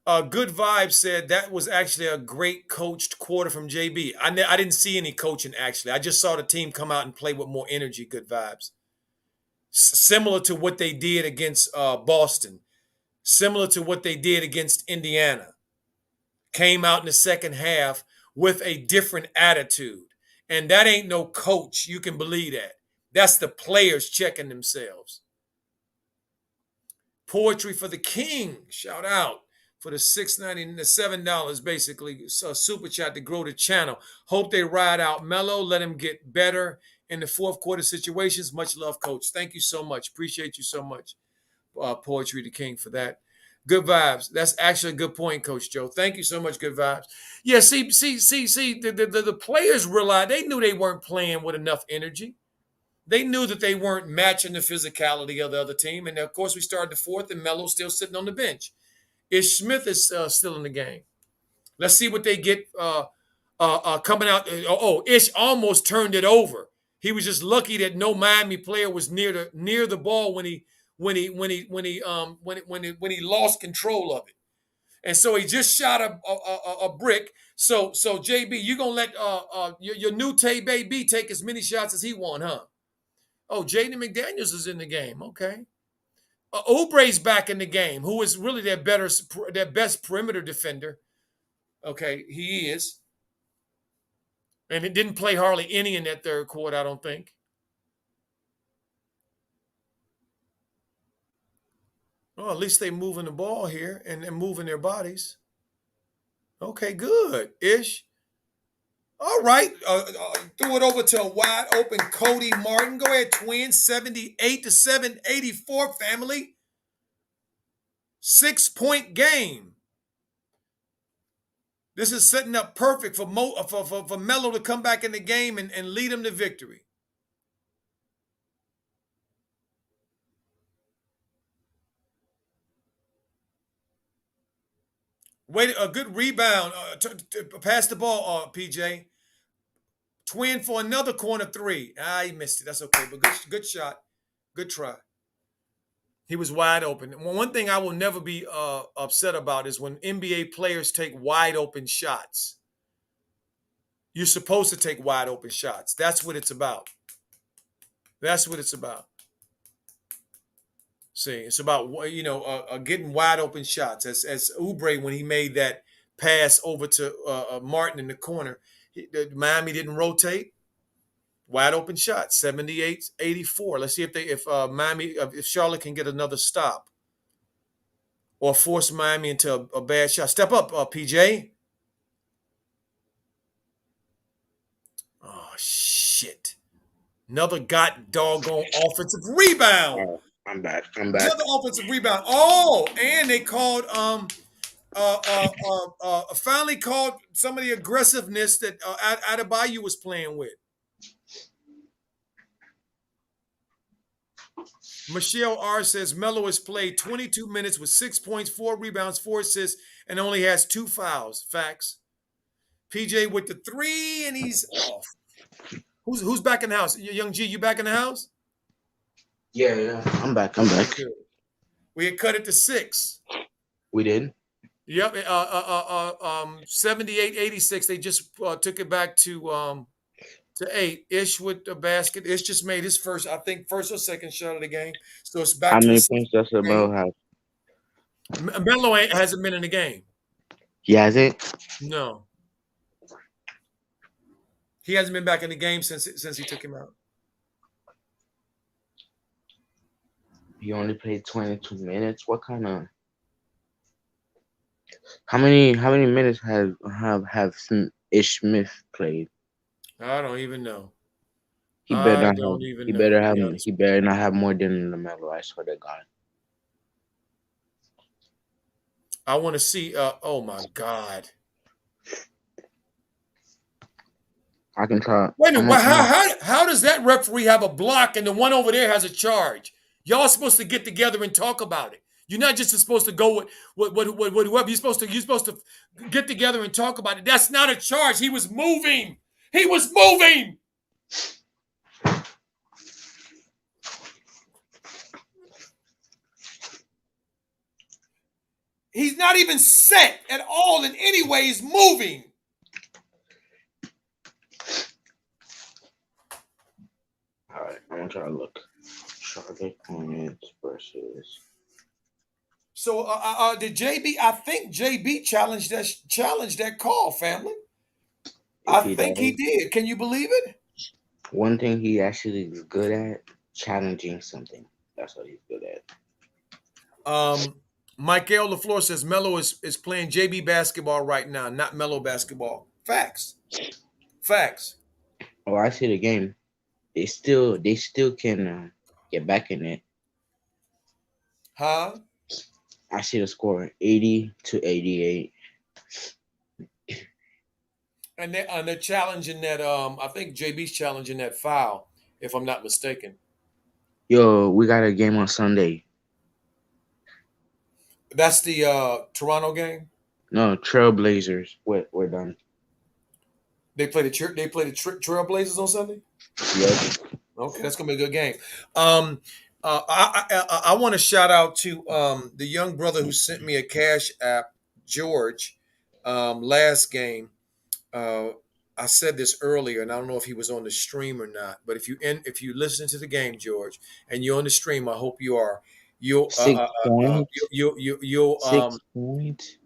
Speaker 1: Good Vibes said that was actually a great coached quarter from JB. I didn't see any coaching actually. I just saw the team come out and play with more energy. Good Vibes, similar to what they did against Boston, similar to what they did against Indiana. Came out in the second half with a different attitude. And that ain't no coach. You can believe that. That's the players checking themselves. Poetry for the King. Shout out for the $6.90, the $7 basically. So super chat to grow the channel. Hope they ride out Melo. Let him get better in the fourth quarter situations. Much love, coach. Thank you so much. Appreciate you so much, Poetry the King, for that. Good vibes. That's actually a good point, Coach Joe. Thank you so much. Good vibes. Yeah, see. The players realized they knew they weren't playing with enough energy. They knew that they weren't matching the physicality of the other team. And of course, we started the fourth, and Melo's still sitting on the bench. Ish Smith is still in the game. Let's see what they get coming out. Ish almost turned it over. He was just lucky that no Miami player was near the ball when he lost control of it. And so he just shot a brick. So JB, you gonna let your new Tay Baby take as many shots as he want, huh? Oh, Jaden McDaniels is in the game. Okay. Oubre's back in the game, who is really their best perimeter defender. Okay, he is. And it didn't play hardly any in that third quarter, I don't think. Well, at least they moving the ball here and moving their bodies. Okay, good. Ish. All right. Threw it over to a wide open Cody Martin. Go ahead, Twins. 78-7, 84, family. 6-point game. This is setting up perfect for Melo to come back in the game and lead him to victory. Wait, a good rebound. Pass the ball, PJ. Twin for another corner three. He missed it. That's okay, but good shot. Good try. He was wide open. One thing I will never be upset about is when NBA players take wide open shots. You're supposed to take wide open shots. That's what it's about. That's what it's about. See, it's about getting wide open shots. As Oubre, when he made that pass over to Martin in the corner, Miami didn't rotate. Wide open shot, 78-84. Let's see if Charlotte can get another stop or force Miami into a bad shot. Step up, PJ. Oh shit! Another doggone offensive rebound.
Speaker 3: Oh, I'm back.
Speaker 1: Another offensive rebound. Oh, and they called finally called some of the aggressiveness that Adebayo was playing with. Michelle R says Melo has played 22 minutes with 6 points, 4 rebounds, 4 assists, and only has 2 fouls. Facts. PJ with the 3, and he's off. Who's back in the house? Young G, you back in the house?
Speaker 3: Yeah. I'm back.
Speaker 1: Good. We had cut it to 6.
Speaker 3: We did?
Speaker 1: Yep. 78-86. They just took it back to 8. Ish with the basket. Ish just made his first or second shot of the game. So it's back
Speaker 3: How
Speaker 1: to
Speaker 3: many points does Melo have?
Speaker 1: Melo hasn't been in the game.
Speaker 3: He hasn't?
Speaker 1: No. He hasn't been back in the game since he took him out.
Speaker 3: He only played 22 minutes. What kind of? How many minutes have Ish Smith played?
Speaker 1: I don't even know.
Speaker 3: He better not have more than LaMelo. I swear to God.
Speaker 1: I want to see. Oh my God.
Speaker 3: I can try.
Speaker 1: Wait a
Speaker 3: I'm
Speaker 1: minute.
Speaker 3: gonna.
Speaker 1: How does that referee have a block and the one over there has a charge? Y'all supposed to get together and talk about it. You're not just supposed to go with whoever you're supposed to get together and talk about it. That's not a charge. He was moving. He was moving. He's not even set at all in any way. He's moving.
Speaker 3: All right, I'm gonna try to look. Charlotte Hornets versus.
Speaker 1: So did JB? I think JB challenged that call, family. I
Speaker 3: If he
Speaker 1: think he
Speaker 3: does,
Speaker 1: did. Can you believe it?
Speaker 3: one thing he actually is good at challenging something. That's what he's good at.
Speaker 1: Michael LaFleur says Melo is playing JB basketball right now, not Melo basketball. Facts. Facts.
Speaker 3: Oh, I see the game. They still can get back in it.
Speaker 1: Huh?
Speaker 3: I see the score 80-88.
Speaker 1: And they're challenging that. I think JB's challenging that foul, if I'm not mistaken.
Speaker 3: Yo, we got a game on Sunday.
Speaker 1: That's the Toronto game.
Speaker 3: No, Trailblazers. We're done.
Speaker 1: They play the Trailblazers on Sunday.
Speaker 3: Yep.
Speaker 1: Okay, that's gonna be a good game. I want to shout out to the young brother who sent me a cash app, George. Last game, I said this earlier, and I don't know if he was on the stream or not. But if you listen to the game, George, and you're on the stream, I hope you are. You'll
Speaker 3: 6 points.
Speaker 1: you'll
Speaker 3: 6 points.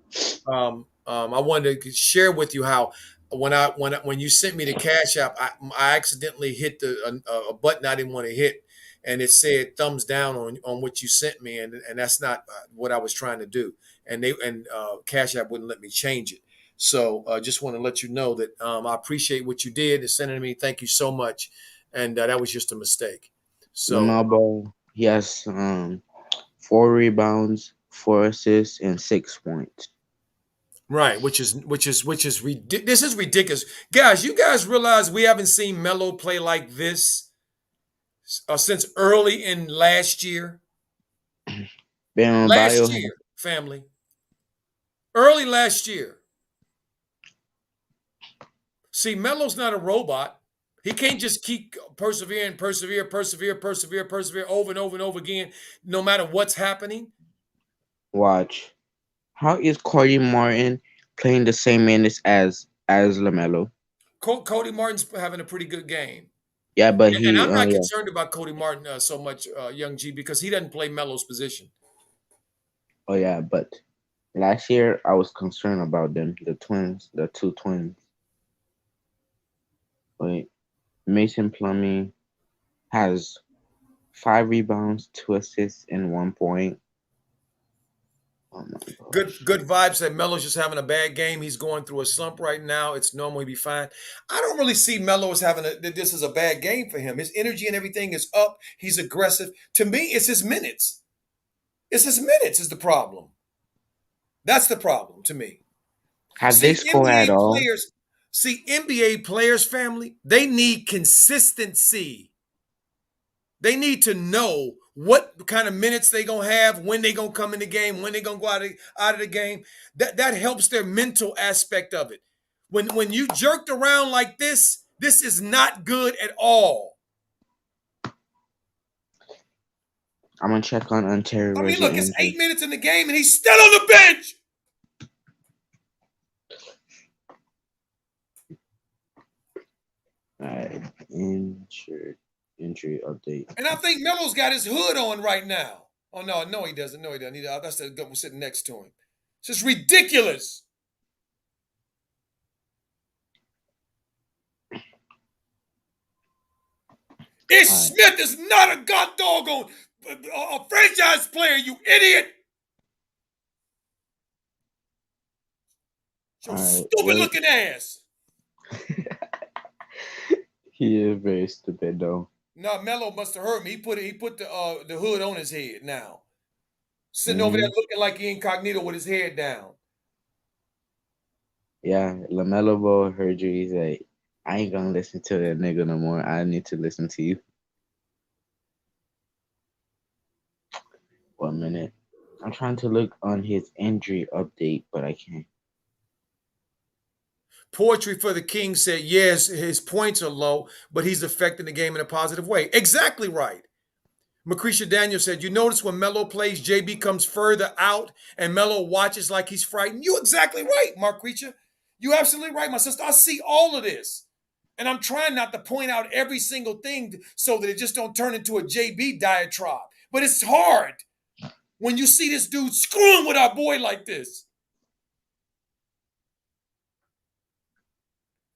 Speaker 1: I wanted to share with you how when you sent me the cash app, I accidentally hit a button I didn't want to hit, and it said thumbs down on what you sent me, and that's not what I was trying to do, and Cash App wouldn't let me change it. So just want to let you know that I appreciate what you did and sending me. Thank you so much, and that was just a mistake. So
Speaker 3: Lamar Ball, he has 4 rebounds, 4 assists, and 6 points.
Speaker 1: right, which is this is ridiculous, guys. You guys realize we haven't seen Melo play like this since early in last year.
Speaker 3: Bam Bio
Speaker 1: Last year, family. Early last year. See, Melo's not a robot. He can't just keep persevere over and over and over again, no matter what's happening.
Speaker 3: watch. How is Cody Martin playing the same minutes as LaMelo?
Speaker 1: Cody Martin's having a pretty good game.
Speaker 3: Yeah, but
Speaker 1: And
Speaker 3: he
Speaker 1: I'm not
Speaker 3: yeah.
Speaker 1: concerned about Cody Martin so much, Young G, because he doesn't play Melo's position.
Speaker 3: Oh yeah, but last year I was concerned about them, the two twins. Wait, Mason Plumlee has 5 rebounds, 2 assists, and 1 point. Oh my gosh.
Speaker 1: Good vibes that Melo's just having a bad game. He's going through a slump right now. It's normal. He'll be fine. I don't really see Melo as this is a bad game for him. His energy and everything is up. He's aggressive. To me, it's his minutes. It's his minutes is the problem. That's the problem to me.
Speaker 3: Have they scored at all?
Speaker 1: NBA players, family, they need consistency. They need to know what kind of minutes they gonna have, when they gonna come in the game, when they gonna go out of the game. That helps their mental aspect of it. When you jerked around like this is not good at all.
Speaker 3: I'm gonna check on Ontario.
Speaker 1: I mean, look, it's 8 minutes in the game and he's still on the bench.
Speaker 3: All right, injury update.
Speaker 1: And I think Melo's got his hood on right now. Oh no, he doesn't. No, he doesn't. That's the guy sitting next to him. It's just ridiculous. Ish Smith is not a god doggone a franchise player, you idiot. Your stupid looking ass.
Speaker 3: He is very stupid though.
Speaker 1: No, Melo must have heard me. He put the hood on his head now. Sitting over there looking like he incognito with his head down.
Speaker 3: Yeah, LaMelo Ball heard you. He's like, I ain't gonna listen to that nigga no more. I need to listen to you. 1 minute. I'm trying to look on his injury update, but I can't.
Speaker 1: Poetry for the King said, yes, his points are low, but he's affecting the game in a positive way. Exactly right. Macretia Daniel said, you notice when Melo plays, JB comes further out and Melo watches like he's frightened. You exactly right, Macretia. You absolutely right, my sister. I see all of this. And I'm trying not to point out every single thing so that it just don't turn into a JB diatribe. But it's hard when you see this dude screwing with our boy like this.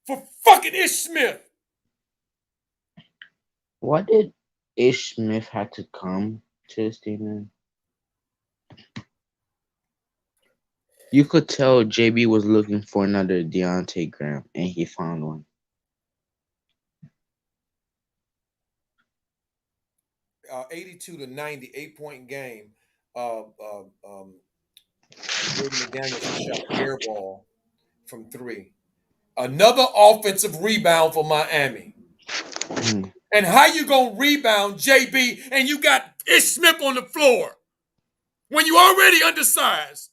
Speaker 1: For fucking Ish Smith.
Speaker 3: What did Ish Smith have to come to this team? Man? You could tell JB was looking for another Deontay Graham, and he found one.
Speaker 1: 82 to 90, 8-point game. Jordan McDaniels shot an air ball from 3. Another offensive rebound for Miami. And how you gonna rebound JB and you got Ish Smith on the floor when you already undersized?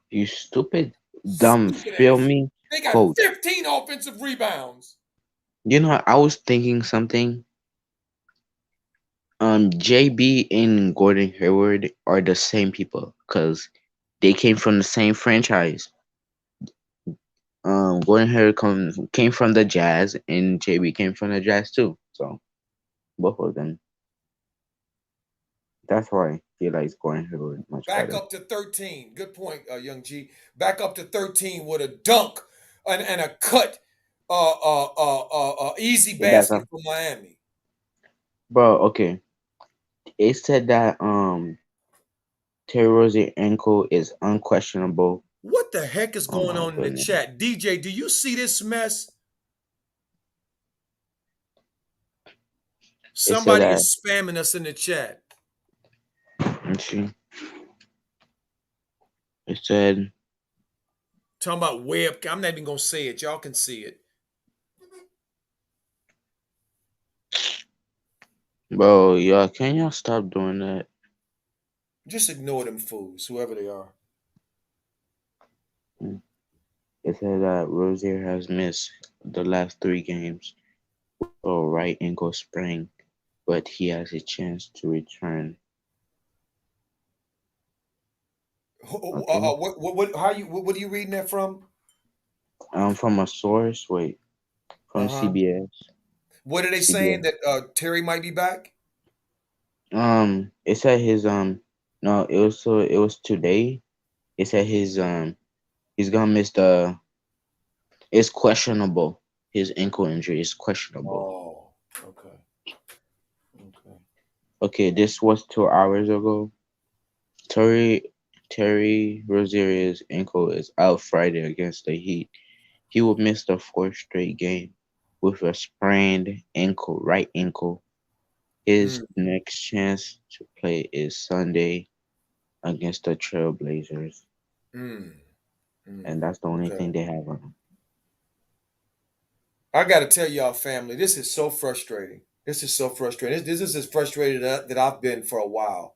Speaker 3: You stupid, dumb,
Speaker 1: Stupid
Speaker 3: feel
Speaker 1: ass.
Speaker 3: me,
Speaker 1: They got
Speaker 3: coach.
Speaker 1: 15 offensive rebounds.
Speaker 3: You know, I was thinking something. JB and Gordon Hayward are the same people because they came from the same franchise. Gordon Hayward came from the Jazz, and JB came from the Jazz too. So both of them. That's why he likes Gordon Hayward much
Speaker 1: Back
Speaker 3: better.
Speaker 1: up to 13. Good point, Young G. Back up to 13 with a dunk and a cut, easy
Speaker 3: That's
Speaker 1: basket for Miami.
Speaker 3: bro. Okay, it said that Terry Rozier ankle is unquestionable.
Speaker 1: What the heck is
Speaker 3: Oh
Speaker 1: going
Speaker 3: my
Speaker 1: on in the
Speaker 3: goodness!
Speaker 1: chat? DJ, do you see this mess?
Speaker 3: It said
Speaker 1: Somebody
Speaker 3: that.
Speaker 1: is spamming us in the chat.
Speaker 3: Let's see. It said,
Speaker 1: Talking about webcam. I'm not even gonna say it. Y'all can see it.
Speaker 3: "Bro, y'all, can y'all stop doing that?"
Speaker 1: Just ignore them fools, whoever they are.
Speaker 3: It said that Rozier has missed the last 3 games with a right ankle sprain, but he has a chance to return. Okay.
Speaker 1: What are you reading that from?
Speaker 3: From a source. Wait, from
Speaker 1: Uh-huh.
Speaker 3: CBS.
Speaker 1: What are they saying
Speaker 3: CBS.
Speaker 1: that Terry might be back?
Speaker 3: It said his no, it was today. It said he's gonna miss the. It's questionable. His ankle injury is questionable.
Speaker 1: Oh, okay. Okay.
Speaker 3: Okay, this was 2 hours ago. Terry Rozier's ankle is out Friday against the Heat. He will miss the 4th straight game with a sprained right ankle. His
Speaker 1: Mm,
Speaker 3: next chance to play is Sunday against the Trailblazers,
Speaker 1: mm, mm.
Speaker 3: and that's the only
Speaker 1: Okay.
Speaker 3: thing they have on him.
Speaker 1: I got to tell y'all, family, this is so frustrating. This is so frustrating. This is as frustrated that I've been for a while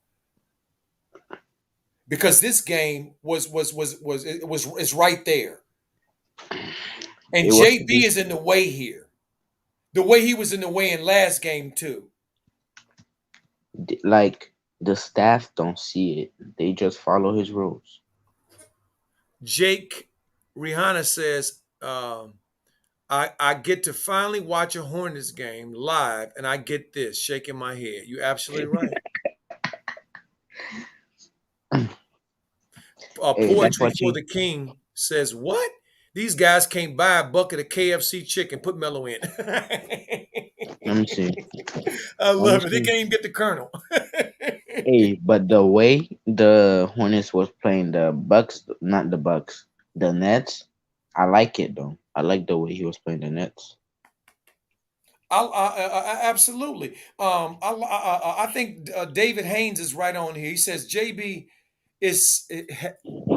Speaker 1: because this game is right there, and
Speaker 3: It was
Speaker 1: JB is in the way here, the way he was in the way in last game too.
Speaker 3: like the staff don't see it; they just follow his rules.
Speaker 1: Jake Rihanna says, I get to finally watch a Hornets game live, and I get this, shaking my head. You're absolutely right.
Speaker 3: Hey, that's
Speaker 1: Poetry
Speaker 3: what
Speaker 1: for
Speaker 3: you.
Speaker 1: the King says, what? These guys can't buy a bucket of KFC chicken. Put Mello in.
Speaker 3: Let me see.
Speaker 1: I
Speaker 3: Let me
Speaker 1: love it. They
Speaker 3: see.
Speaker 1: can't even get the Colonel.
Speaker 3: Hey, but the way the Hornets was playing the Bucks, not the Bucks, the Nets, I like it though. I like the way he was playing the Nets.
Speaker 1: Absolutely. I think David Haynes is right on here. He says JB is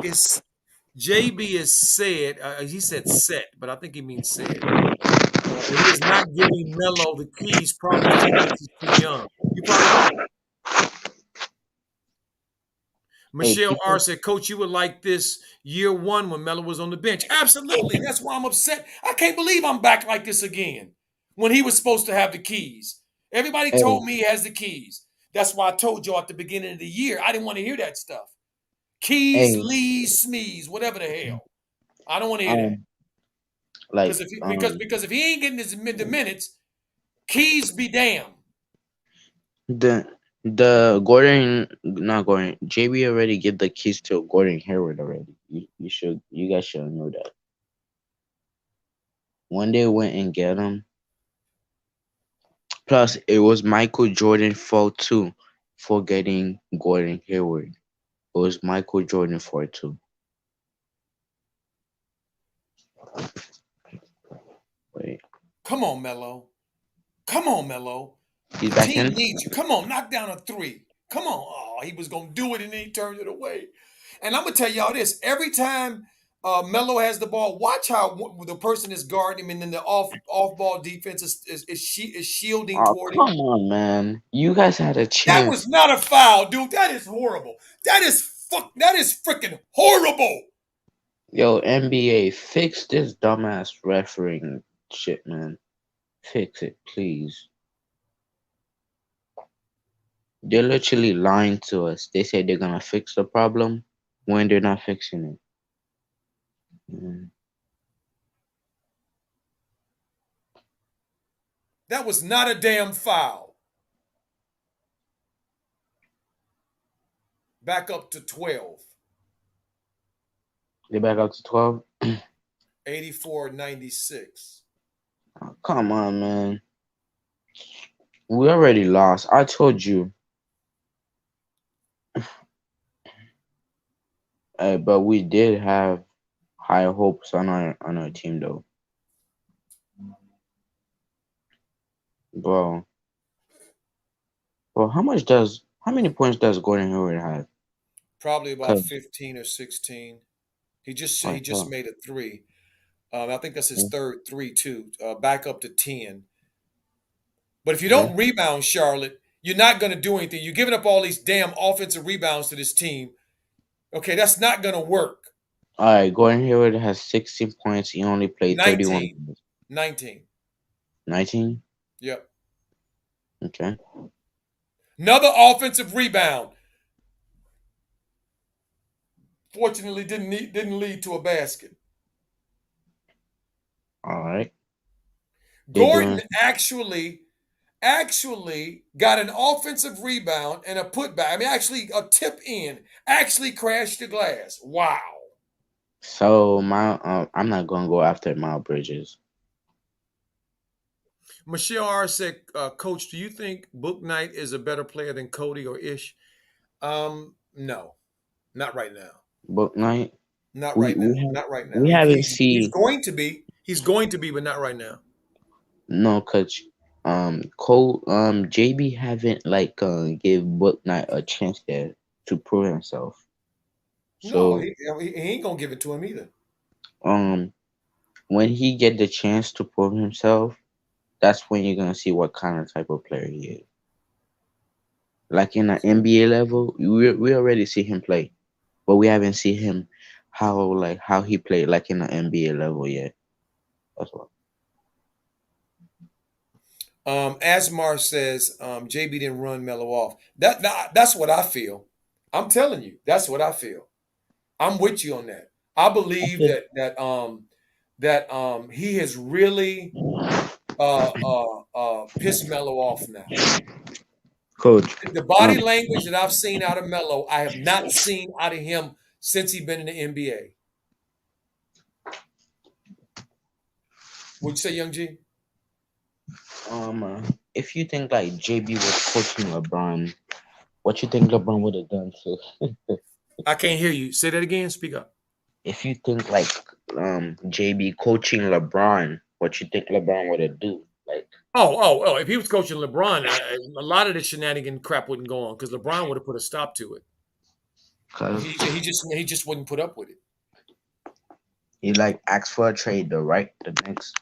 Speaker 1: is JB is said. He said set, but I think he means said. He is not giving Melo the keys probably because he thinks he's too young. You're probably right.
Speaker 3: Hey,
Speaker 1: Michelle R
Speaker 3: people.
Speaker 1: said, Coach, you would like this year one when Melo was on the bench. Absolutely. That's why I'm upset. I can't believe I'm back like this again when he was supposed to have the keys. Everybody
Speaker 3: Hey,
Speaker 1: told me he has the keys. That's why I told y'all at the beginning of the year, I didn't want to hear that stuff. Keys,
Speaker 3: hey.
Speaker 1: Lees, Smees, whatever the hell. I don't want to hear that.
Speaker 3: Um, like
Speaker 1: Because if he ain't getting the minutes, keys be damned.
Speaker 3: the the Gordon, not Gordon. JB already give the keys to Gordon Hayward already. You guys should know that. When they went and get him, plus it was Michael Jordan fault too for getting Gordon Hayward. It was Michael Jordan fault too. Wait,
Speaker 1: Come on, Melo. Come on, Melo.
Speaker 3: he's
Speaker 1: The
Speaker 3: back
Speaker 1: team
Speaker 3: in.
Speaker 1: needs you. Come on, knock down a three. Come on. Oh, he was going to do it and then he turned it away. And I'm going to tell y'all this. Every time Melo has the ball, watch how the person is guarding him and then the off ball defense is shielding
Speaker 3: Oh,
Speaker 1: toward him.
Speaker 3: come on, man! You guys had a
Speaker 1: That was
Speaker 3: chance.
Speaker 1: not a foul, dude. That is horrible. That is freaking horrible.
Speaker 3: Yo, NBA, fix this dumbass refereeing shit, man. Fix it, please. They're literally lying to us. They say they're gonna fix the problem when they're not fixing it. Mm.
Speaker 1: That was not a damn foul. Back up to 12.
Speaker 3: They back up to 12.
Speaker 1: 84-96.
Speaker 3: Oh, come on, man. We already lost. I told you. But we did have high hopes on our team, though. Bro, how many points does Gordon Hayward have?
Speaker 1: Probably about
Speaker 3: Cause
Speaker 1: 15 or 16. He just
Speaker 3: I
Speaker 1: he just
Speaker 3: thought,
Speaker 1: made a three. I think that's his
Speaker 3: yeah,
Speaker 1: third three too. Back up to 10. But if you
Speaker 3: yeah.
Speaker 1: don't rebound, Charlotte, you're not going to do anything. You're giving up all these damn offensive rebounds to this team. Okay, that's not going to work.
Speaker 3: All right, Gordon Hayward has 16 points. He only played 31
Speaker 1: 19,
Speaker 3: games.
Speaker 1: 19.
Speaker 3: 19.
Speaker 1: Yep.
Speaker 3: Okay.
Speaker 1: Another offensive rebound. Fortunately, didn't lead to a basket.
Speaker 3: All right. They're
Speaker 1: Gordon
Speaker 3: doing.
Speaker 1: actually got an offensive rebound and a putback. I mean, actually a tip in, actually crashed the glass. Wow.
Speaker 3: So I'm not gonna go after Miles Bridges.
Speaker 1: Michelle R said, Coach, do you think Book Knight is a better player than Cody or Ish? No, not right now.
Speaker 3: Book night.
Speaker 1: Not
Speaker 3: We
Speaker 1: right now.
Speaker 3: we have
Speaker 1: Not right now.
Speaker 3: we haven't
Speaker 1: He's
Speaker 3: seen
Speaker 1: going to be. He's going to be, but not right now.
Speaker 3: no coach. Cole JB haven't like give Book Night a chance there to prove himself.
Speaker 1: No,
Speaker 3: So
Speaker 1: he ain't gonna give it to him either.
Speaker 3: um when he get the chance to prove himself, that's when you're gonna see what kind of type of player he is. Like in an NBA level, we already see him play, but we haven't seen him how he played like in an NBA level yet. That's what.
Speaker 1: Asmar says JB didn't run Melo off. That's what I feel. I'm telling you, that's what I feel. I'm with you on that. I believe
Speaker 3: Okay.
Speaker 1: that he has really pissed Melo off now.
Speaker 3: Coach.
Speaker 1: The body language that I've seen out of Melo, I have not seen out of him since he's been in the NBA. Would you say, Young G?
Speaker 3: If you think like JB was coaching LeBron, what you think LeBron would have done? So
Speaker 1: I can't hear you. Say that again. Speak up.
Speaker 3: if you think like JB coaching LeBron, what you think LeBron would have do? Like,
Speaker 1: Oh! If he was coaching LeBron, a lot of the shenanigan crap wouldn't go on because LeBron would have put a stop to it.
Speaker 3: cause
Speaker 1: He just wouldn't put up with it.
Speaker 3: He like asked for a trade though, right? The next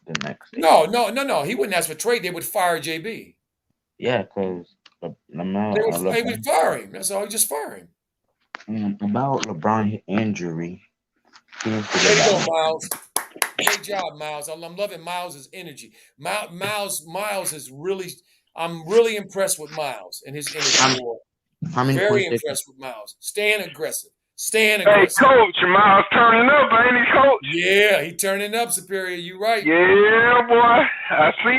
Speaker 3: day.
Speaker 1: No. He wouldn't ask for trade. They would fire JB.
Speaker 3: Yeah, because
Speaker 1: They would, they would
Speaker 3: LeBron
Speaker 1: fire him. That's all. Just fire him.
Speaker 3: about LeBron injury, he needs to
Speaker 1: Way
Speaker 3: get
Speaker 1: to go,
Speaker 3: back.
Speaker 1: Miles. Great job, Miles. I'm loving Miles's energy. Miles is really. I'm really impressed with Miles and his energy,
Speaker 3: How,
Speaker 1: boy.
Speaker 3: how many
Speaker 1: Very
Speaker 3: points they?
Speaker 1: impressed with Miles. Staying aggressive. Staying
Speaker 2: Hey,
Speaker 1: aggressive.
Speaker 2: Coach, Miles turning up, ain't he, Coach?
Speaker 1: Yeah, he turning up, Superior. You right.
Speaker 2: Yeah, boy. I see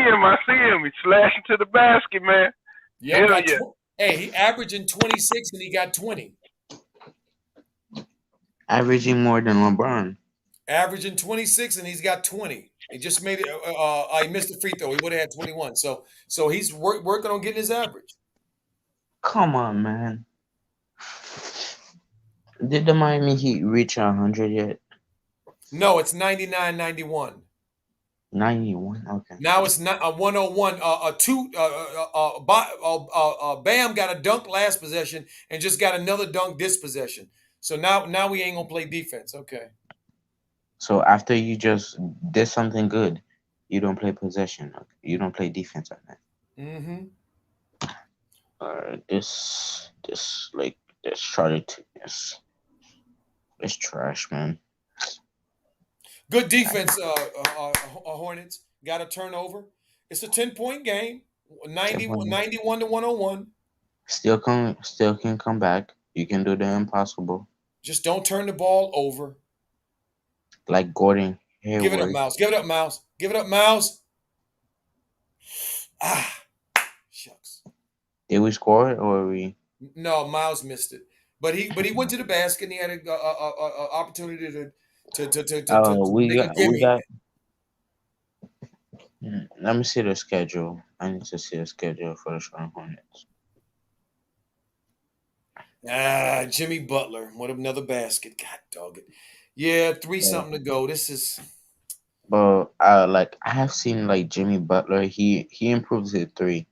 Speaker 2: him. He's slashing to the basket, man.
Speaker 1: Yep.
Speaker 2: Hell yeah.
Speaker 1: Hey, he averaging 26 and he got 20.
Speaker 3: Averaging more than LeBron.
Speaker 1: Averaging 26 and he's got 20. He just made it. He missed a free throw. He would have had 21. So he's working on getting his average.
Speaker 3: Come on, man. Did the Miami Heat reach 100 yet?
Speaker 1: No, it's 99-91.
Speaker 3: 91. Okay.
Speaker 1: Now it's not a 101. Bam got a dunk last possession and just got another dunk this possession. So now we ain't gonna play defense. Okay.
Speaker 3: So after you just did something good, you don't play possession. Okay? You don't play defense on that.
Speaker 1: Mm-hmm.
Speaker 3: This started to it's trash, man.
Speaker 1: Good defense, Hornets. Got a turnover. It's a 10-point game. 91 to 101.
Speaker 3: Still can come back. You can do the impossible.
Speaker 1: Just don't turn the ball over.
Speaker 3: Like Gordon
Speaker 1: Give it up,
Speaker 3: Hayward.
Speaker 1: Mouse. Give it up, Mouse. Give it up, Mouse. Ah, shucks.
Speaker 3: Did we score it or we?
Speaker 1: No, Miles missed it. But he went to the basket and he had a opportunity to
Speaker 3: We
Speaker 1: make a
Speaker 3: got
Speaker 1: gimme.
Speaker 3: Let me see the schedule. I need to see the schedule for the Charlotte Hornets.
Speaker 1: Jimmy Butler. What another basket. God dog it. Yeah, 3-something to go. This is
Speaker 3: But I have seen like Jimmy Butler. He improves his three.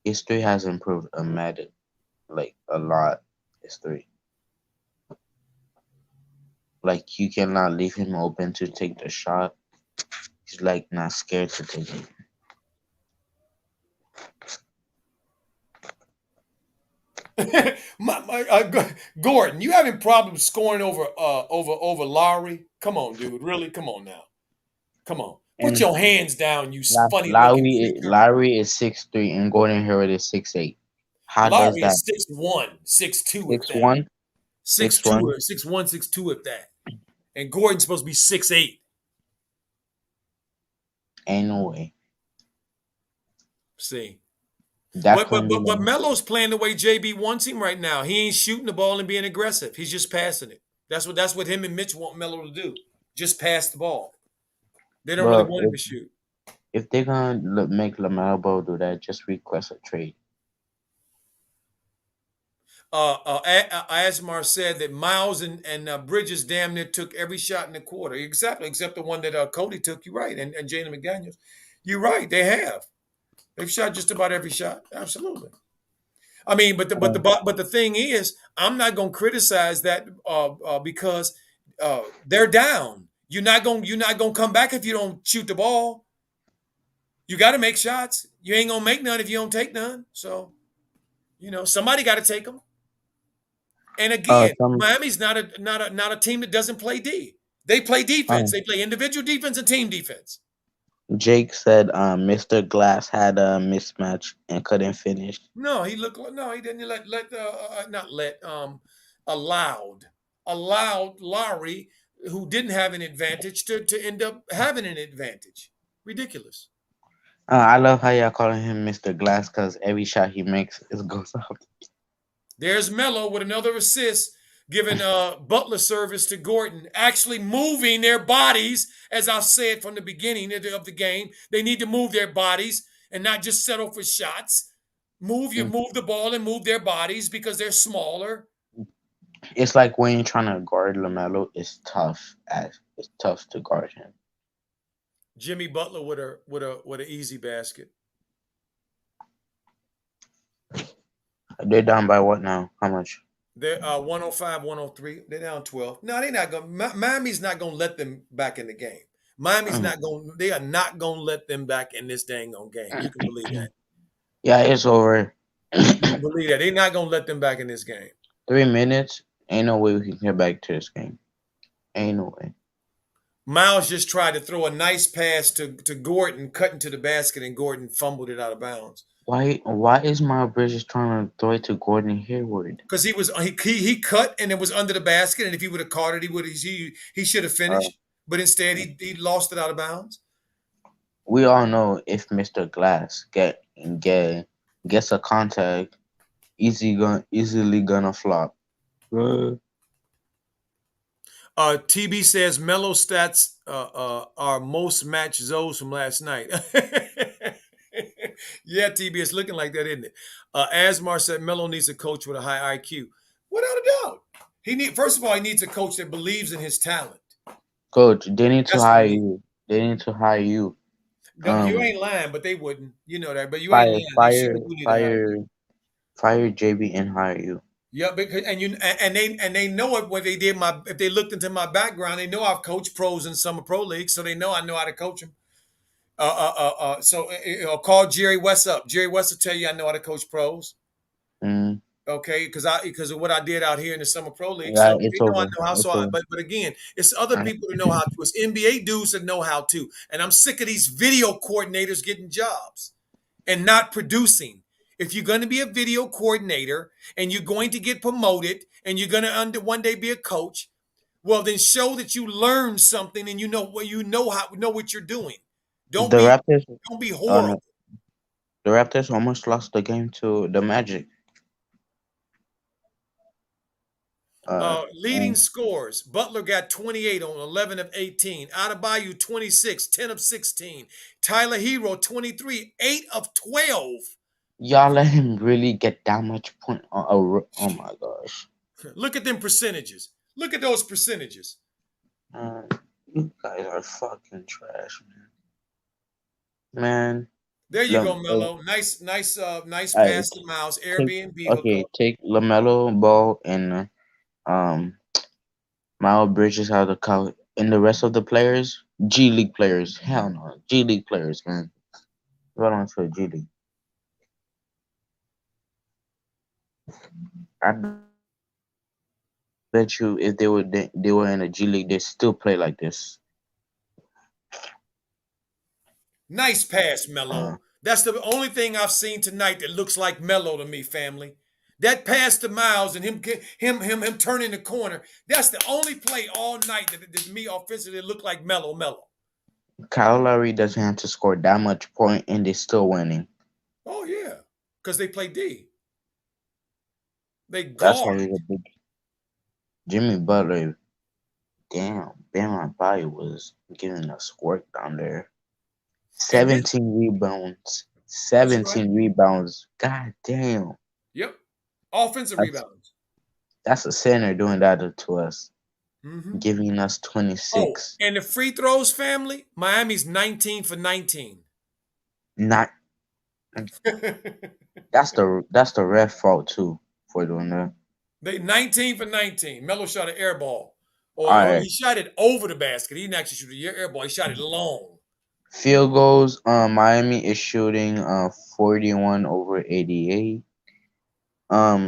Speaker 3: His three has improved a lot. His three. Like you cannot leave him open to take the shot. He's like not scared to take it.
Speaker 1: Gordon, you having problems scoring over Lowry? Come on, dude. Really? Come on now. Come on. Put
Speaker 3: And
Speaker 1: your hands down, you funny looking freaker.
Speaker 3: Lowry is 6'3" and Gordon Hayward is 6'8". How does
Speaker 1: Lowry
Speaker 3: that?
Speaker 1: is 6'1", 6'2", if that.
Speaker 3: 6'1",
Speaker 1: 6'2",
Speaker 3: 6'1".
Speaker 1: or 6'1", 6'2", if that. And Gordon's supposed to be 6'8".
Speaker 3: Ain't no way.
Speaker 1: See.
Speaker 3: That
Speaker 1: But Melo's playing the way JB wants him right now. He ain't shooting the ball and being aggressive. He's just passing it. That's what him and Mitch want Melo to do. Just pass the ball. They don't really want him to shoot.
Speaker 3: If they're gonna make LaMelo Ball do that, just request a trade.
Speaker 1: Asmar said that Miles and Bridges damn near took every shot in the quarter. Exactly, except the one that Cody took. You're right, and Jalen McDaniels. You're right. They have. They've shot just about every shot. Absolutely. I mean, but the thing is, I'm not going to criticize that because they're down. You're not gonna come back if you don't shoot the ball. You got to make shots. You ain't gonna make none if you don't take none. So, somebody got to take them. And again, Miami's not a team that doesn't play D. They play defense. They play individual defense and team defense.
Speaker 3: Jake said Mr. Glass had a mismatch and couldn't finish.
Speaker 1: No, he didn't allowed Lowry, who didn't have an advantage, to end up having an advantage. Ridiculous.
Speaker 3: I love how y'all calling him Mr. Glass because every shot he makes goes up.
Speaker 1: There's Melo with another assist, giving Butler service to Gordon, actually moving their bodies, as I said from the beginning of the game. They need to move their bodies and not just settle for shots. Move the ball and move their bodies because they're smaller.
Speaker 3: It's like when you're trying to guard LaMelo, it's tough. It's tough to guard him.
Speaker 1: Jimmy Butler with an easy basket.
Speaker 3: They're down by what now? How much?
Speaker 1: They're 105, 103. They're down 12. No, they're not going. Miami's not going to let them back in the game. Miami's
Speaker 3: Mm.
Speaker 1: not going. They are not going to let them back in this dang on game. You can believe that.
Speaker 3: Yeah, it's over.
Speaker 1: You can believe that. They're not going to let them back in this game.
Speaker 3: 3 minutes. Ain't no way we can get back to this game. Ain't no way.
Speaker 1: Miles just tried to throw a nice pass to Gordon, cut into the basket, and Gordon fumbled it out of bounds.
Speaker 3: Why is Miles Bridges trying to throw it to Gordon Hayward?
Speaker 1: Because he cut and it was under the basket, and if he would have caught it, he should have
Speaker 3: Uh,
Speaker 1: finished. But instead, he lost it out of bounds.
Speaker 3: we all know if Mr. Glass gets a contact, easily gonna flop. Uh,
Speaker 1: TB says Melo stats are most match Zoes from last night. Yeah, TB, it's looking like that, isn't it? Asmar said Melo needs a coach with a high IQ. Without a doubt. First of all, he needs a coach that believes in his talent.
Speaker 3: Coach, they need to
Speaker 1: That's what
Speaker 3: hire
Speaker 1: he needs.
Speaker 3: you. They need to hire you.
Speaker 1: You
Speaker 3: Um,
Speaker 1: ain't lying, but they wouldn't. You know that, but you ain't
Speaker 3: fire,
Speaker 1: lying. They
Speaker 3: fire,
Speaker 1: sure do need to hire
Speaker 3: fire,
Speaker 1: you.
Speaker 3: fire JB and hire you.
Speaker 1: Yeah, because and they know it when they did if they looked into my background, they know I've coached pros in summer pro leagues, so they know I know how to coach them. Call Jerry West up. Jerry West will tell you I know how to coach pros.
Speaker 3: Mm,
Speaker 1: Okay, because of what I did out here in the summer pro league,
Speaker 3: yeah,
Speaker 1: so they
Speaker 3: it's
Speaker 1: know I
Speaker 3: over.
Speaker 1: know how.
Speaker 3: It's over.
Speaker 1: But again, it's other
Speaker 3: Uh,
Speaker 1: people that know how to. It's NBA dudes that know how to, and I'm sick of these video coordinators getting jobs and not producing. If you're going to be a video coordinator and you're going to get promoted and you're going to one day be a coach, well then show that you learned something and you know what you're doing. Don't
Speaker 3: the
Speaker 1: be
Speaker 3: Raptors,
Speaker 1: don't be
Speaker 3: no,
Speaker 1: horrible.
Speaker 3: the Raptors almost lost the game to the Magic.
Speaker 1: Leading
Speaker 3: And
Speaker 1: scores. Butler got 28 on 11 of 18. Adebayo 26, 10 of 16. Tyler Hero 23, 8 of 12.
Speaker 3: y'all let him really get that much point. Oh my gosh.
Speaker 1: Look at them percentages. Look at those percentages.
Speaker 3: Man, you guys are fucking trash, man.
Speaker 1: There you go,
Speaker 3: Lem- uh,
Speaker 1: Mello. Nice
Speaker 3: I
Speaker 1: pass to Miles.
Speaker 3: take
Speaker 1: Airbnb
Speaker 3: okay.
Speaker 1: hookup.
Speaker 3: Take Lamelo Ball and Miles Bridges out of the count, and the rest of the players, G League players. Hell no, G League players, man. Right on to G League. I bet you if they were in a G League, they still play like this.
Speaker 1: Nice pass,
Speaker 3: Uh,
Speaker 1: Mello. That's the only thing I've seen tonight that looks like Mello to me, family. That pass to Miles and him turning the corner. That's the only play all night that me offensively looked like Mello.
Speaker 3: Kyle Lowry doesn't have to score that much point, and they're still winning.
Speaker 1: Oh yeah, because they play D. They
Speaker 3: That's why
Speaker 1: guard.
Speaker 3: he's a big Jimmy Butler. Damn, Bam Adebayo was giving us work down there.
Speaker 1: And this,
Speaker 3: 17 rebounds.
Speaker 1: what's it right?
Speaker 3: 17 rebounds. God damn.
Speaker 1: Yep. Offensive
Speaker 3: That's
Speaker 1: rebounds.
Speaker 3: that's a center doing that to us,
Speaker 1: Mm-hmm.
Speaker 3: giving us
Speaker 1: Oh,
Speaker 3: 26.
Speaker 1: and the free throws, family. Miami's 19 for 19.
Speaker 3: Not that's the ref fault too for doing that.
Speaker 1: They 19 for 19. Melo shot an air ball.
Speaker 3: All
Speaker 1: Or
Speaker 3: right.
Speaker 1: he shot it over the basket. He didn't actually shoot an air ball. He shot it long.
Speaker 3: Field goals. Miami is shooting 41 over 88.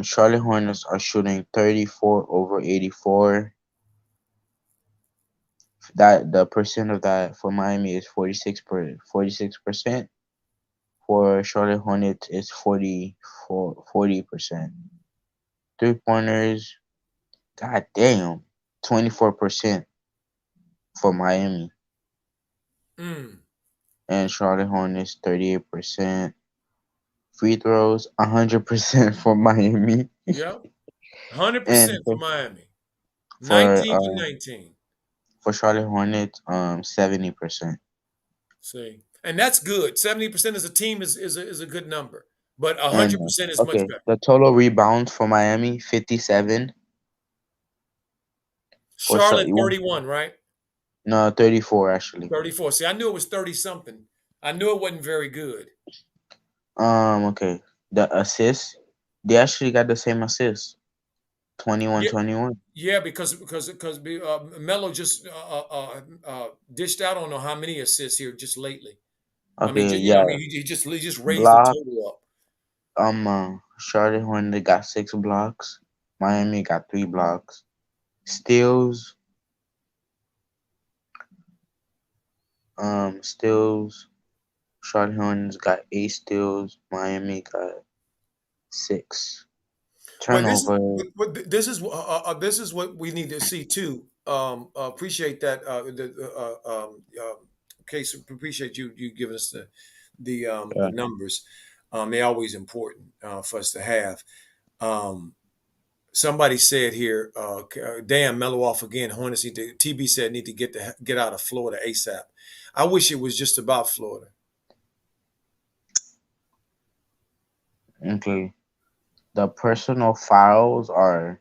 Speaker 3: Charlotte Hornets are shooting 34 over 84. That the percent of that for Miami is 46%. For Charlotte Hornets is 40%. 3 pointers, god damn, 24% for Miami.
Speaker 1: Mm.
Speaker 3: And Charlotte Hornets 38%. Free throws 100% for Miami.
Speaker 1: Yep. 100%
Speaker 3: And
Speaker 1: for Miami.
Speaker 3: for
Speaker 1: 19 for 19.
Speaker 3: for Charlotte Hornets 70%.
Speaker 1: See. And that's good. 70% as a team is a good number. But
Speaker 3: And
Speaker 1: 100% is much
Speaker 3: okay,
Speaker 1: better.
Speaker 3: the total rebounds for Miami 57. For
Speaker 1: Charlotte 31, right?
Speaker 3: no 34 actually.
Speaker 1: 34. See, I knew it was 30 something. I knew it wasn't very good.
Speaker 3: Okay. The assists, they actually got the same assists. 21,
Speaker 1: Yeah,
Speaker 3: 21.
Speaker 1: yeah, because Melo just dished out on how many assists here just lately. I mean,
Speaker 3: Okay,
Speaker 1: you know,
Speaker 3: yeah.
Speaker 1: what I mean, he just raised the
Speaker 3: Block.
Speaker 1: total up.
Speaker 3: Charlotte Hornets got 6 blocks. Miami got 3 blocks. Steals. Steals. Charlotte Hornets got 8 steals. Miami got 6.
Speaker 1: Well,
Speaker 3: Turnover.
Speaker 1: this is what we need to see too. Appreciate that. Case appreciate you giving us the
Speaker 3: Yeah.
Speaker 1: numbers. They're always important for us to have. Um, Somebody said here, damn, Mellow off again. Hornets need to. TB said need to get out of Florida ASAP. I wish it was just about Florida.
Speaker 3: Okay. The personal fouls are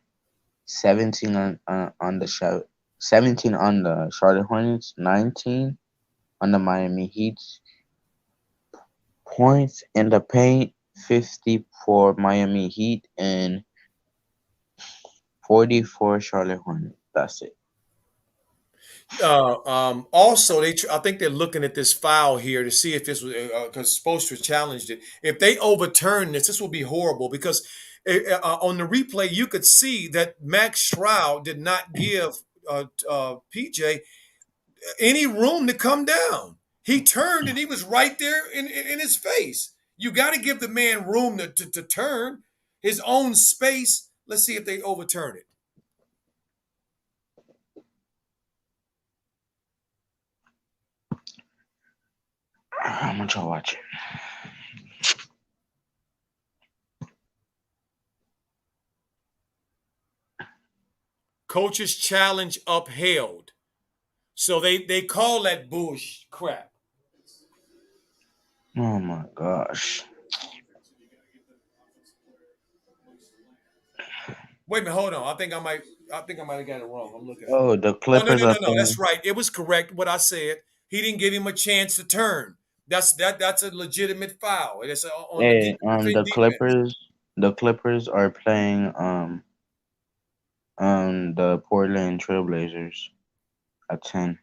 Speaker 3: 17 on the show. 17 on the Charlotte Hornets. 19 on the Miami Heat. Points in the paint. 50 for Miami Heat and 40 for Charlotte Hornets. That's it.
Speaker 1: Also, I think they're looking at this foul here to see if this was because Spoelstra challenged it. If they overturn this will be horrible because on the replay you could see that Max Stroud did not give PJ any room to come down. He turned and he was right there in his face. You got to give the man room to turn his own space. Let's see if they overturn it.
Speaker 3: I'm gonna try to watch it.
Speaker 1: Coach's challenge upheld. So they call that bush crap.
Speaker 3: Oh my gosh.
Speaker 1: Wait a minute, hold on. I think I might have got it wrong. I'm looking at it.
Speaker 3: Oh, the
Speaker 1: Oh no,
Speaker 3: Clippers
Speaker 1: no,
Speaker 3: are
Speaker 1: no, no. That's
Speaker 3: playing.
Speaker 1: right. It was correct what I said. He didn't give him a chance to turn. That's a legitimate foul. It's on the
Speaker 3: Hey,
Speaker 1: defense.
Speaker 3: the Clippers are playing the Portland Trailblazers at 10.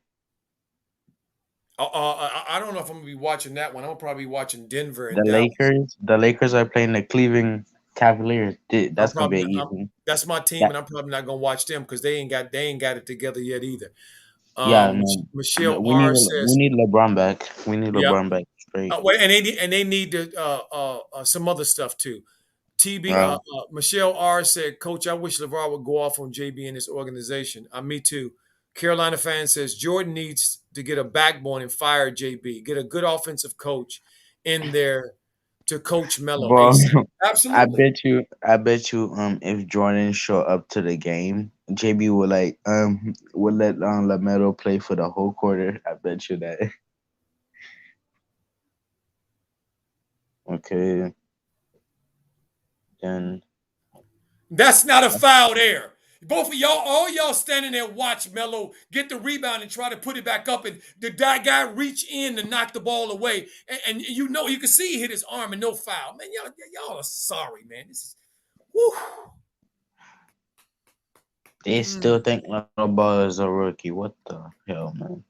Speaker 1: I don't know if I'm gonna be watching that one. I'm gonna probably be watching Denver and
Speaker 3: The
Speaker 1: Dallas.
Speaker 3: Lakers are playing the Cleveland Cavaliers.
Speaker 1: I'm
Speaker 3: That's gonna
Speaker 1: probably
Speaker 3: be
Speaker 1: not,
Speaker 3: an easy.
Speaker 1: that's my team,
Speaker 3: That
Speaker 1: and I'm probably not gonna watch them because they ain't got it together yet either.
Speaker 3: yeah, no,
Speaker 1: Michelle
Speaker 3: we
Speaker 1: R
Speaker 3: we
Speaker 1: says,
Speaker 3: need LeBron back. We need
Speaker 1: "Yep."
Speaker 3: LeBron back straight.
Speaker 1: Well, and they need to some other stuff too. TB
Speaker 3: Uh,
Speaker 1: Michelle R said, "Coach, I wish LeVar would go off on JB and this organization." Me too. Carolina fan says Jordan needs to get a backbone and fire JB. Get a good offensive coach in there to coach Melo
Speaker 3: bro,
Speaker 1: ASAP. Absolutely.
Speaker 3: I bet you, if Jordan show up to the game, JB will will let Lamelo play for the whole quarter. I bet you that. Okay, then
Speaker 1: That's not a foul there. Both of y'all, all y'all standing there, watch Melo get the rebound and try to put it back up, and the guy reach in to knock the ball away, and you know you can see he hit his arm and no foul. Man, y'all are sorry, man. This is, whew.
Speaker 3: they still think LeBron is a rookie. What the hell, man?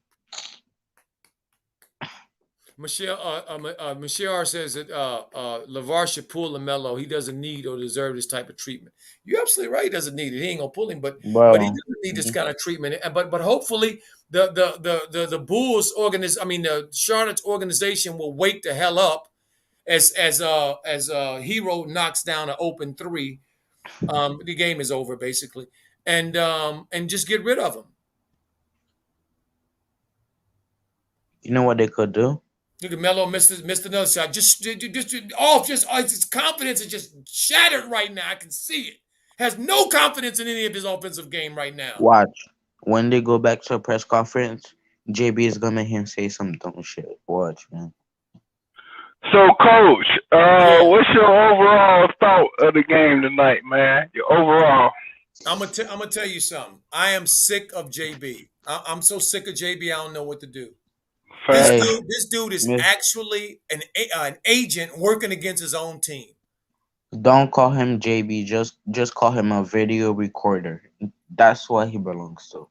Speaker 1: Michelle says that LeVar should pull LaMelo. He doesn't need or deserve this type of treatment. You're absolutely right. He doesn't need it. He ain't gonna pull him, but he
Speaker 3: Bro,
Speaker 1: doesn't need this kind of treatment. But hopefully the Bulls the Charlotte's organization will wake the hell up as Hero knocks down an open three. The game is over basically, and just get rid of him.
Speaker 3: you know what they could do?
Speaker 1: Look at Melo missed another shot. Just off. His confidence is just shattered right now. I can see it. Has no confidence in any of his offensive game right now.
Speaker 3: Watch. When they go back to a press conference, JB is gonna make him say some dumb shit. Watch, man.
Speaker 2: So, Coach,
Speaker 1: Yeah,
Speaker 2: what's your overall thought of the game tonight, man? Your overall.
Speaker 1: I'm gonna tell you something. I am sick of JB. I'm so sick of JB. I don't know what to do. This
Speaker 2: Facts.
Speaker 3: Hey,
Speaker 1: dude, this dude is
Speaker 3: Miss
Speaker 1: actually an agent working against his own team.
Speaker 3: Don't call him JB. Just call him a video recorder. That's what he belongs to.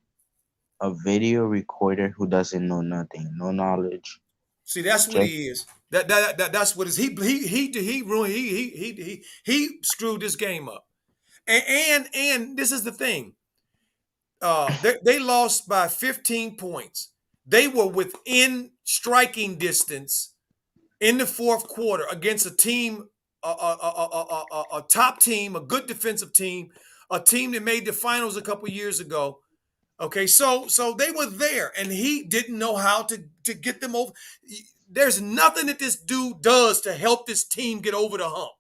Speaker 3: A video recorder who doesn't know nothing, no knowledge.
Speaker 1: See, that's what
Speaker 3: Just
Speaker 1: he is. That's what is he ruined he screwed this game up. And this is the thing. They lost by 15 points. They were within striking distance in the fourth quarter against a team, a top team, a good defensive team, a team that made the finals a couple years ago. Okay, so they were there, and he didn't know how to get them over. There's nothing that this dude does to help this team get over the hump.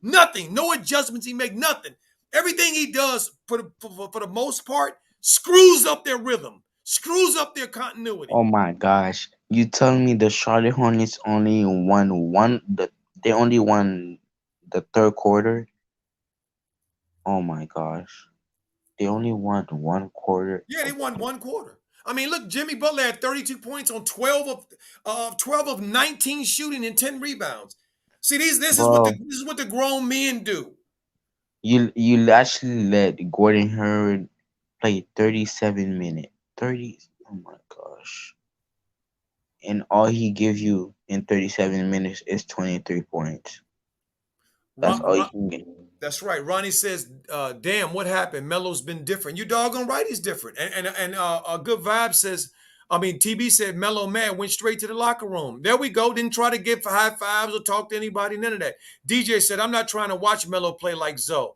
Speaker 1: Nothing. No adjustments he make. Nothing. Everything he does, for the most part, screws up their rhythm, screws up their continuity.
Speaker 3: oh my gosh. You telling me the Charlotte Hornets only won they only won the third quarter? Oh my gosh. They only won one quarter
Speaker 1: Yeah, they
Speaker 3: of
Speaker 1: won one quarter. I mean, look, Jimmy Butler had 32 points on 12 of 19 shooting and 10 rebounds. See, this is
Speaker 3: bro.
Speaker 1: what the grown men do.
Speaker 3: You actually let Gordon Hayward play 37 minutes. 30, oh my gosh. And all he gives you in 37 minutes is 23 points. That's all you can get.
Speaker 1: That's right. Ronnie says, "Damn, what happened? Melo's been different. You doggone right, he's different." And a good vibe says, I mean, TB said Melo man went straight to the locker room. There we go. Didn't try to give high fives or talk to anybody. None of that. DJ said, "I'm not trying to watch Melo play like Zoe.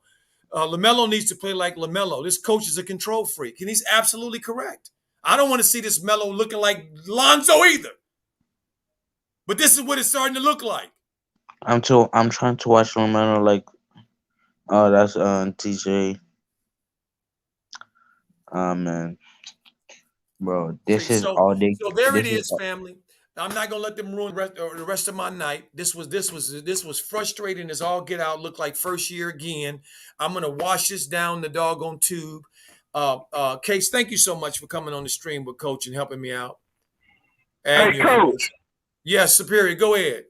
Speaker 1: LaMelo needs to play like LaMelo. This coach is a control freak," and he's absolutely correct. I don't want to see this Melo looking like Lonzo either. But this is what it's starting to look like.
Speaker 3: I'm trying to watch Romano like that's TJ. Man, bro,
Speaker 1: See,
Speaker 3: this is all they.
Speaker 1: so there it
Speaker 3: This is
Speaker 1: is, family. I'm not gonna let them ruin the rest of my night. This was frustrating as all get out. Look like first year again. I'm gonna wash this down the doggone tube. Case, thank you so much for coming on the stream with Coach and helping me out.
Speaker 2: Hey,
Speaker 1: And your
Speaker 2: Coach.
Speaker 1: voice. Yes, Superior, go ahead.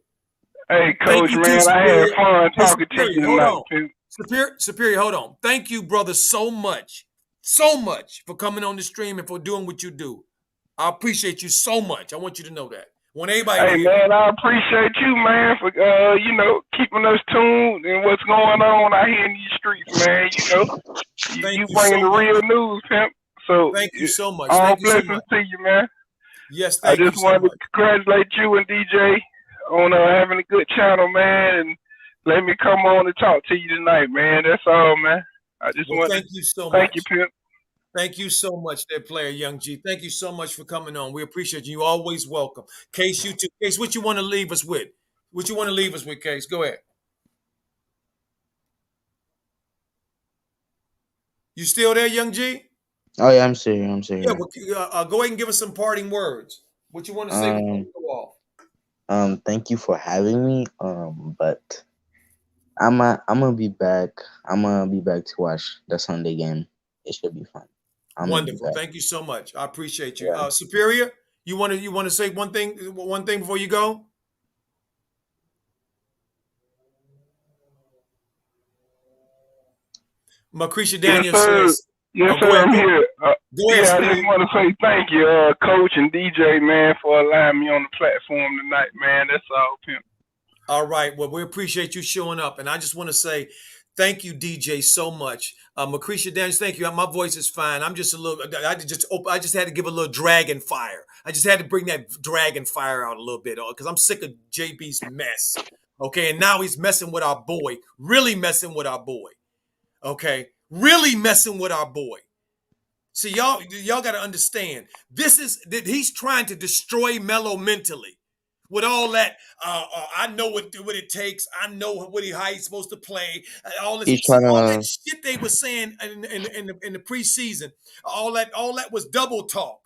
Speaker 2: Hey,
Speaker 1: Thank
Speaker 2: Coach,
Speaker 1: you too,
Speaker 2: man. I had
Speaker 1: Superior.
Speaker 2: fun
Speaker 1: Hey,
Speaker 2: talking to
Speaker 1: Superior,
Speaker 2: you
Speaker 1: hold
Speaker 2: tonight,
Speaker 1: on.
Speaker 2: too.
Speaker 1: Superior, hold on. Thank you, brother, so much for coming on the stream and for doing what you do. I appreciate you so much. I want you to know that. I want everybody to
Speaker 2: Hey,
Speaker 1: hear that.
Speaker 2: man, I appreciate you, man, for, keeping us tuned and what's going on out here in these streets, man.
Speaker 1: Thank
Speaker 2: You
Speaker 1: you so
Speaker 2: bringing the
Speaker 1: much.
Speaker 2: real news, pimp. So,
Speaker 1: Thank you so much.
Speaker 2: all
Speaker 1: Thank you so
Speaker 2: blessings
Speaker 1: much.
Speaker 2: to you, man.
Speaker 1: Yes,
Speaker 2: I
Speaker 1: thank you
Speaker 2: just
Speaker 1: so
Speaker 2: wanted
Speaker 1: much.
Speaker 2: to congratulate you and DJ on having a good channel, man, and let me come on and talk to you tonight, man. That's all, man. I just
Speaker 1: Well,
Speaker 2: want to
Speaker 1: thank you so
Speaker 2: thank you,
Speaker 1: much.
Speaker 2: pimp.
Speaker 1: Thank you so much, there, player Young G. Thank you so much for coming on. We appreciate you. You're always welcome. Case, you too. Case, what you want to leave us with? What you want to leave us with, Case? Go ahead. You still there, Young G?
Speaker 3: Oh yeah, I'm serious. I'm
Speaker 1: Yeah,
Speaker 3: serious.
Speaker 1: well, go ahead and give us some parting words. What you want to say before we
Speaker 3: Um,
Speaker 1: go off?
Speaker 3: thank you for having me. But I'm gonna be back. I'm gonna be back to watch the Sunday game. It should be fun. I'm gonna be
Speaker 1: Wonderful.
Speaker 3: back.
Speaker 1: Thank you so much. I appreciate you.
Speaker 3: Yeah.
Speaker 1: Superior, you want to say one thing before you go? Macretia
Speaker 2: Yes,
Speaker 1: Daniels
Speaker 2: sir.
Speaker 1: says,
Speaker 2: Yes,
Speaker 1: "Oh, go
Speaker 2: sir.
Speaker 1: ahead,
Speaker 2: I'm
Speaker 1: go,
Speaker 2: here.
Speaker 1: go ahead,
Speaker 2: Yeah, I just
Speaker 1: Superior."
Speaker 2: want to say thank you, Coach and DJ, man, for allowing me on the platform tonight, man. That's all, pimp.
Speaker 1: All right. Well, we appreciate you showing up, and I just want to say thank you, DJ, so much. Macretia Daniels, thank you. My voice is fine. I'm just a little. I just had to give a little dragon fire. I just had to bring that dragon fire out a little bit because I'm sick of JB's mess. Okay, and now he's messing with our boy. Really messing with our boy. Okay, really messing with our boy. See, y'all got to understand. This is that he's trying to destroy Melo mentally with all that. I know what it takes. I know how he's supposed to play. All this.
Speaker 3: He's
Speaker 1: See,
Speaker 3: trying
Speaker 1: all that
Speaker 3: to.
Speaker 1: shit they were saying in the preseason. All that was double talk.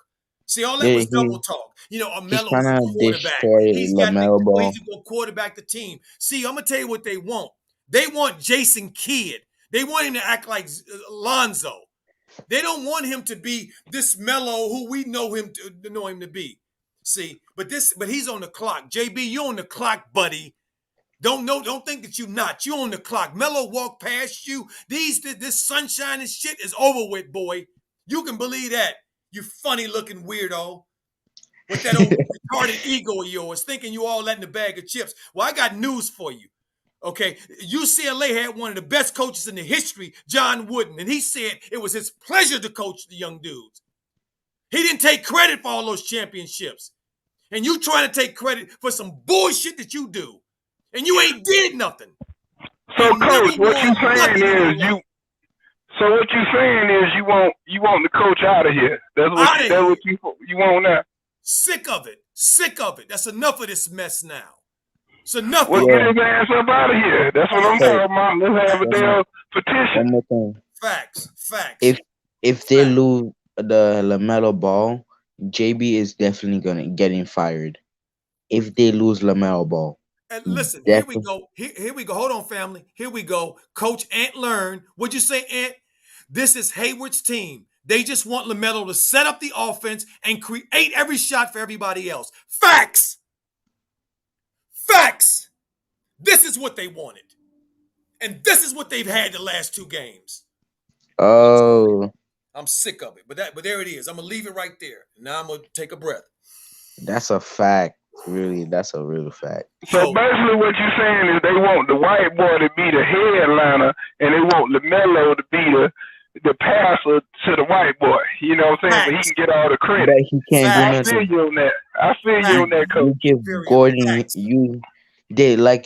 Speaker 1: See, all that
Speaker 3: Yeah,
Speaker 1: was double talk.
Speaker 3: he's
Speaker 1: Melo,
Speaker 3: trying
Speaker 1: he's a
Speaker 3: to
Speaker 1: quarterback.
Speaker 3: destroy
Speaker 1: He's got the.
Speaker 3: Lamelo
Speaker 1: He's
Speaker 3: Ball.
Speaker 1: going to quarterback the team. See, I'm gonna tell you what they want. They want Jason Kidd. They want him to act like Lonzo. They don't want him to be this Melo who we know him to be. See, but he's on the clock. JB, you're on the clock, buddy. Don't think that you're not. You on the clock. Melo walked past you. This sunshine and shit is over with, boy. You can believe that. You funny looking weirdo. With that old retarded ego of yours, thinking you all that in a bag of chips. Well, I got news for you. Okay, UCLA had one of the best coaches in the history, John Wooden, and he said it was his pleasure to coach the young dudes. He didn't take credit for all those championships. And you trying to take credit for some bullshit that you do. And you ain't did nothing.
Speaker 2: So, Coach, what you saying is you want the coach out of here. That's what you want now.
Speaker 1: Sick of it. Sick of it. That's enough of this mess now. It's enough
Speaker 2: of it. Get his ass up out of here. That's what I'm talking about. Let's have a damn petition.
Speaker 3: One more thing.
Speaker 1: Facts.
Speaker 3: If they lose the LaMelo Ball, JB is definitely gonna getting fired. If they lose LaMelo Ball.
Speaker 1: And listen, here we go. Here we go. Hold on, family. Here we go. Coach Ant learn. What'd you say, Ant? This is Hayward's team. They just want LaMelo to set up the offense and create every shot for everybody else. Facts. This is what they wanted. And this is what they've had the last 2 games.
Speaker 3: Oh.
Speaker 1: I'm sick of it. But there it is. I'm going to leave it right there. Now I'm going to take a breath.
Speaker 3: That's a fact. Really, that's a real fact.
Speaker 2: So basically what you're saying is they want the white boy to be the headliner and they want LaMelo to be the passer to the white boy. You know what I'm saying? But he can get all the credit.
Speaker 3: But he can't
Speaker 2: I feel you on that. Coach.
Speaker 3: You give Gordon,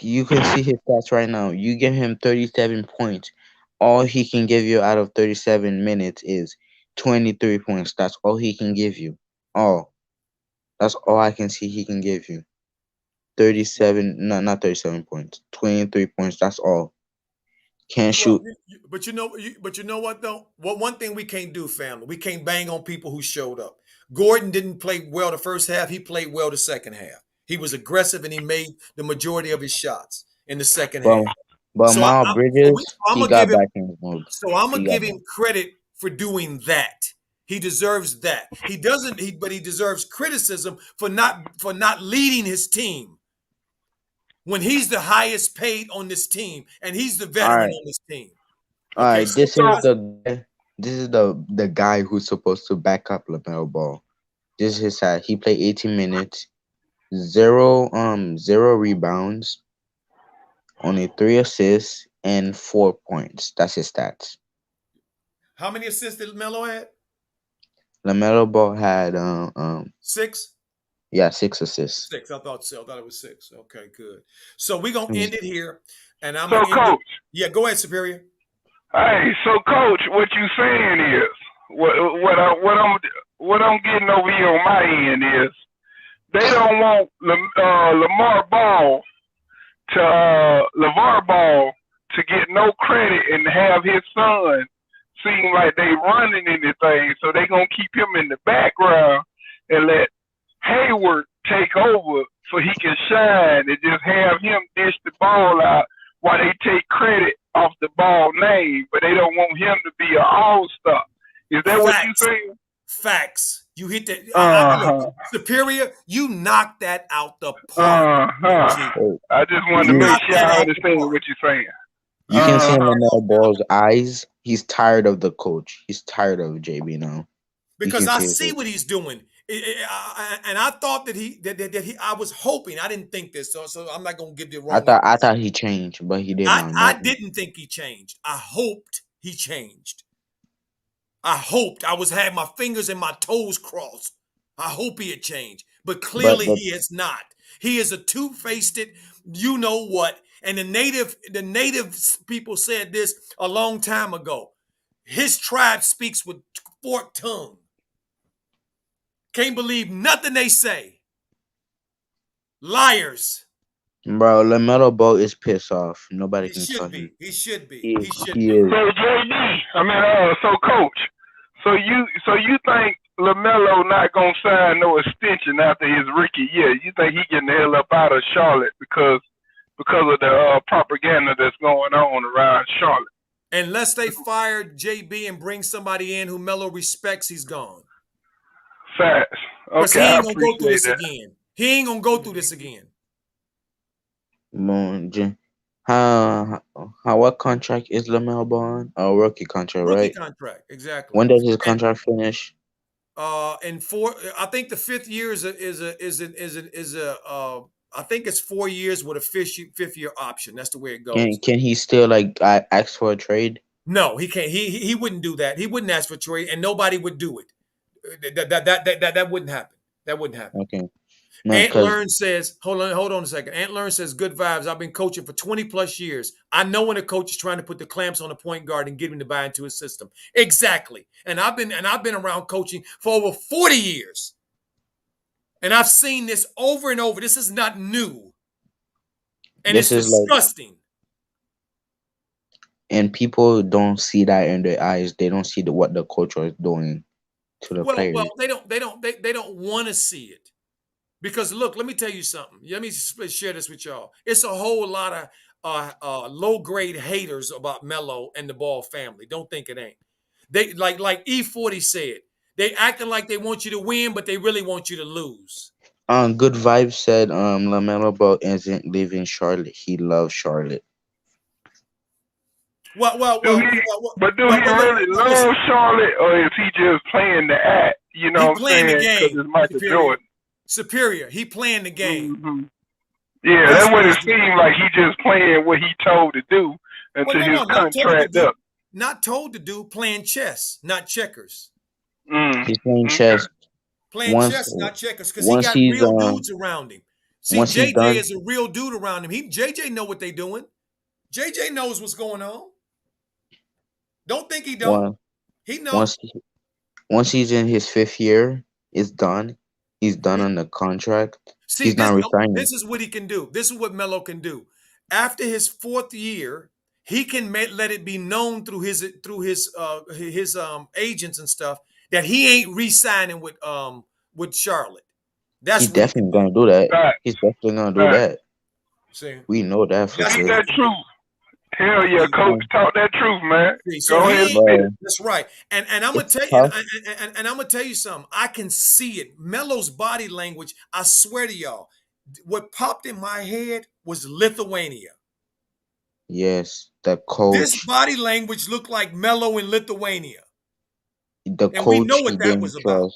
Speaker 3: you can see his stats right now. You give him 37 points. All he can give you out of 37 minutes is 23 points. That's all he can give you. That's all I can see he can give you. 37, no, not 37 points. 23 points. That's all. Can't shoot.
Speaker 1: But you know what though? One thing we can't do, family. We can't bang on people who showed up. Gordon didn't play well the first half. He played well the second half. He was aggressive and he made the majority of his shots in the second half.
Speaker 3: But so Miles Bridges, he got back in his mode.
Speaker 1: So I'm gonna give him credit for doing that. He deserves that. But he deserves criticism for not leading his team when he's the highest paid on this team and he's the veteran on this team.
Speaker 3: All right, this is the guy who's supposed to back up LaMelo Ball. This is his side. He played 18 minutes, zero rebounds, only 3 assists and 4 points. That's his stats.
Speaker 1: How many assists did LaMelo had?
Speaker 3: LaMelo Ball had
Speaker 1: 6.
Speaker 3: Yeah, 6 assists.
Speaker 1: 6. I thought it was 6. Okay, good. So we're gonna end it here, and I'm
Speaker 2: so Coach.
Speaker 1: Yeah, go ahead, Superior.
Speaker 2: Hey, so Coach, what you saying is what I'm getting over here on my end is they don't want LeVar Ball to get no credit and have his son seem like they running anything, so they gonna keep him in the background and let Hayward take over so he can shine and just have him dish the ball out while they take credit off the ball name, but they don't want him to be an all-star. Is that what you saying?
Speaker 1: Facts. You hit that. Superior, you knocked that out the park.
Speaker 2: I just wanted to make sure I understand what you're saying.
Speaker 3: You can see in LaMelo Ball's eyes, he's tired of the coach. He's tired of JB now.
Speaker 1: Because I see what he's doing. And I thought that he I was hoping, I didn't think this, so I'm not gonna give you wrong.
Speaker 3: I thought he changed, but he didn't.
Speaker 1: I didn't think he changed. I hoped he changed. I hoped. I had my fingers and my toes crossed. I hope he had changed. But clearly he has not. He is a two-faced you know what. And the native people said this a long time ago. His tribe speaks with forked tongue. Can't believe nothing they say. Liars.
Speaker 3: Bro, LaMelo Ball is pissed off. Nobody can tell him.
Speaker 1: He should be.
Speaker 3: He is.
Speaker 2: So JD, so Coach, so you think LaMelo not gonna sign no extension after his rookie year? You think he getting the hell up out of Charlotte because of the propaganda that's going on around Charlotte?
Speaker 1: Unless they fire JB and bring somebody in who Melo respects, he's gone.
Speaker 2: Facts. Okay,
Speaker 1: he ain't gonna go through this again. He ain't gonna go through this again.
Speaker 3: What contract is Lamelo Ball on? A rookie contract,
Speaker 1: Rookie
Speaker 3: right?
Speaker 1: contract, exactly.
Speaker 3: When does his contract finish?
Speaker 1: And I think the 5th year I think it's 4 years with a fifth year option. That's the way it goes.
Speaker 3: Can he still like ask for a trade?
Speaker 1: No, he can't. He wouldn't do that. He wouldn't ask for trade, and nobody would do it. That wouldn't happen. That wouldn't happen.
Speaker 3: Okay, no,
Speaker 1: Ant
Speaker 3: because
Speaker 1: Learn says, hold on a second. Ant Learn says, good vibes. I've been coaching for 20 plus years. I know when a coach is trying to put the clamps on a point guard and get him to buy into his system. Exactly. And I've been around coaching for over 40 years. And I've seen this over and over. This is not new. And
Speaker 3: this
Speaker 1: it's
Speaker 3: is like,
Speaker 1: disgusting.
Speaker 3: and people don't see that in their eyes. They don't see what the coach is doing to the players.
Speaker 1: Well, they don't want to see it. Because look, let me tell you something. Let me share this with y'all. It's a whole lot of low-grade haters about Melo and the Ball family. Don't think it ain't. They like E40 said, they acting like they want you to win, but they really want you to lose.
Speaker 3: Good Vibes said LaMelo Ball isn't leaving Charlotte. He loves Charlotte.
Speaker 1: Well,
Speaker 2: Do he really love Charlotte, or is he just playing the act? You know what I'm saying? Because it's Michael Jordan.
Speaker 1: Superior. He playing the game.
Speaker 2: Mm-hmm. Yeah, that's what it seemed like. He just playing what he told to do until his contract up.
Speaker 1: Not told to do, playing chess, not checkers.
Speaker 3: He's playing chess.
Speaker 1: Playing chess, not checkers, because he got real dudes around him. See, JJ is a real dude around him. JJ know what they doing. JJ knows what's going on. Don't think he don't. He knows.
Speaker 3: Once he's in his 5th year, it's done. He's done on the contract.
Speaker 1: See,
Speaker 3: he's not resigning.
Speaker 1: This is what he can do. This is what Melo can do. After his 4th year, he can let it be known through his agents and stuff that he ain't re-signing with Charlotte. That's
Speaker 3: he's definitely gonna do that.
Speaker 2: Right.
Speaker 3: He's definitely gonna do that.
Speaker 1: See,
Speaker 3: we know that for sure.
Speaker 2: That's that truth. Hell yeah, coach, talk that truth, man.
Speaker 1: So go ahead. That's right. And I'm gonna tell you, and I'm gonna tell you something. I can see it. Melo's body language. I swear to y'all, what popped in my head was Lithuania.
Speaker 3: Yes, the coach.
Speaker 1: This body language looked like Melo in Lithuania.
Speaker 3: The
Speaker 1: and
Speaker 3: coach.
Speaker 1: We know what that was
Speaker 3: trust.
Speaker 1: about.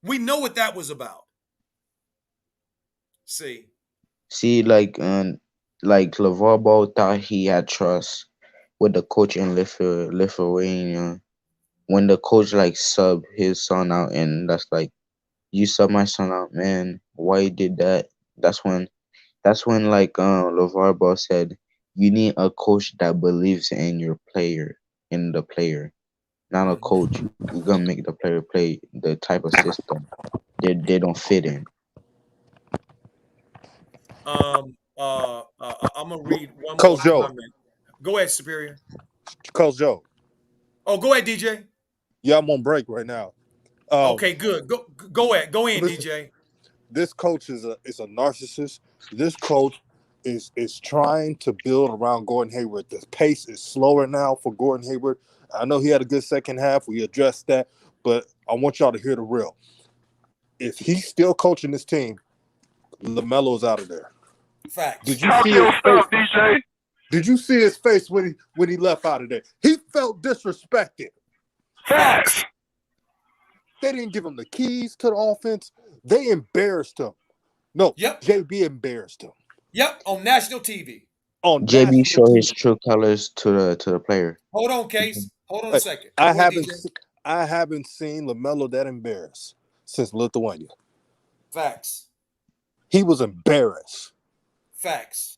Speaker 1: We know what that was about. See,
Speaker 3: like LeVar Ball thought he had trust with the coach in Lithuania. When the coach like sub his son out, and that's like, you sub my son out, man. Why you did that? That's when like LeVar Ball said, you need a coach that believes in the player, not a coach who's gonna make the player play the type of system they don't fit in.
Speaker 1: I'm gonna read one
Speaker 4: Coach
Speaker 1: more
Speaker 4: Joe.
Speaker 1: comment. Go ahead, Superior.
Speaker 4: Coach Joe.
Speaker 1: Oh, go ahead, DJ.
Speaker 4: Yeah, I'm on break right now.
Speaker 1: Okay, good. Go ahead. Go in,
Speaker 4: listen,
Speaker 1: DJ.
Speaker 4: This coach is a narcissist. This coach is trying to build around Gordon Hayward. The pace is slower now for Gordon Hayward. I know he had a good second half. We addressed that, but I want y'all to hear the real. If he's still coaching this team, LaMelo's out of there.
Speaker 1: Facts.
Speaker 4: Did you see his face, DJ? Did you see his face when he left out of there? He felt disrespected.
Speaker 2: Facts.
Speaker 4: They didn't give him the keys to the offense. They embarrassed him. No,
Speaker 1: yep.
Speaker 4: JB embarrassed him.
Speaker 1: Yep, on national TV.
Speaker 4: On
Speaker 3: JB showed his true colors to the player.
Speaker 1: Hold on, Case. Hold on a second.
Speaker 4: I haven't seen LaMelo that embarrassed since Lithuania.
Speaker 1: Facts.
Speaker 4: He was embarrassed.
Speaker 1: Facts.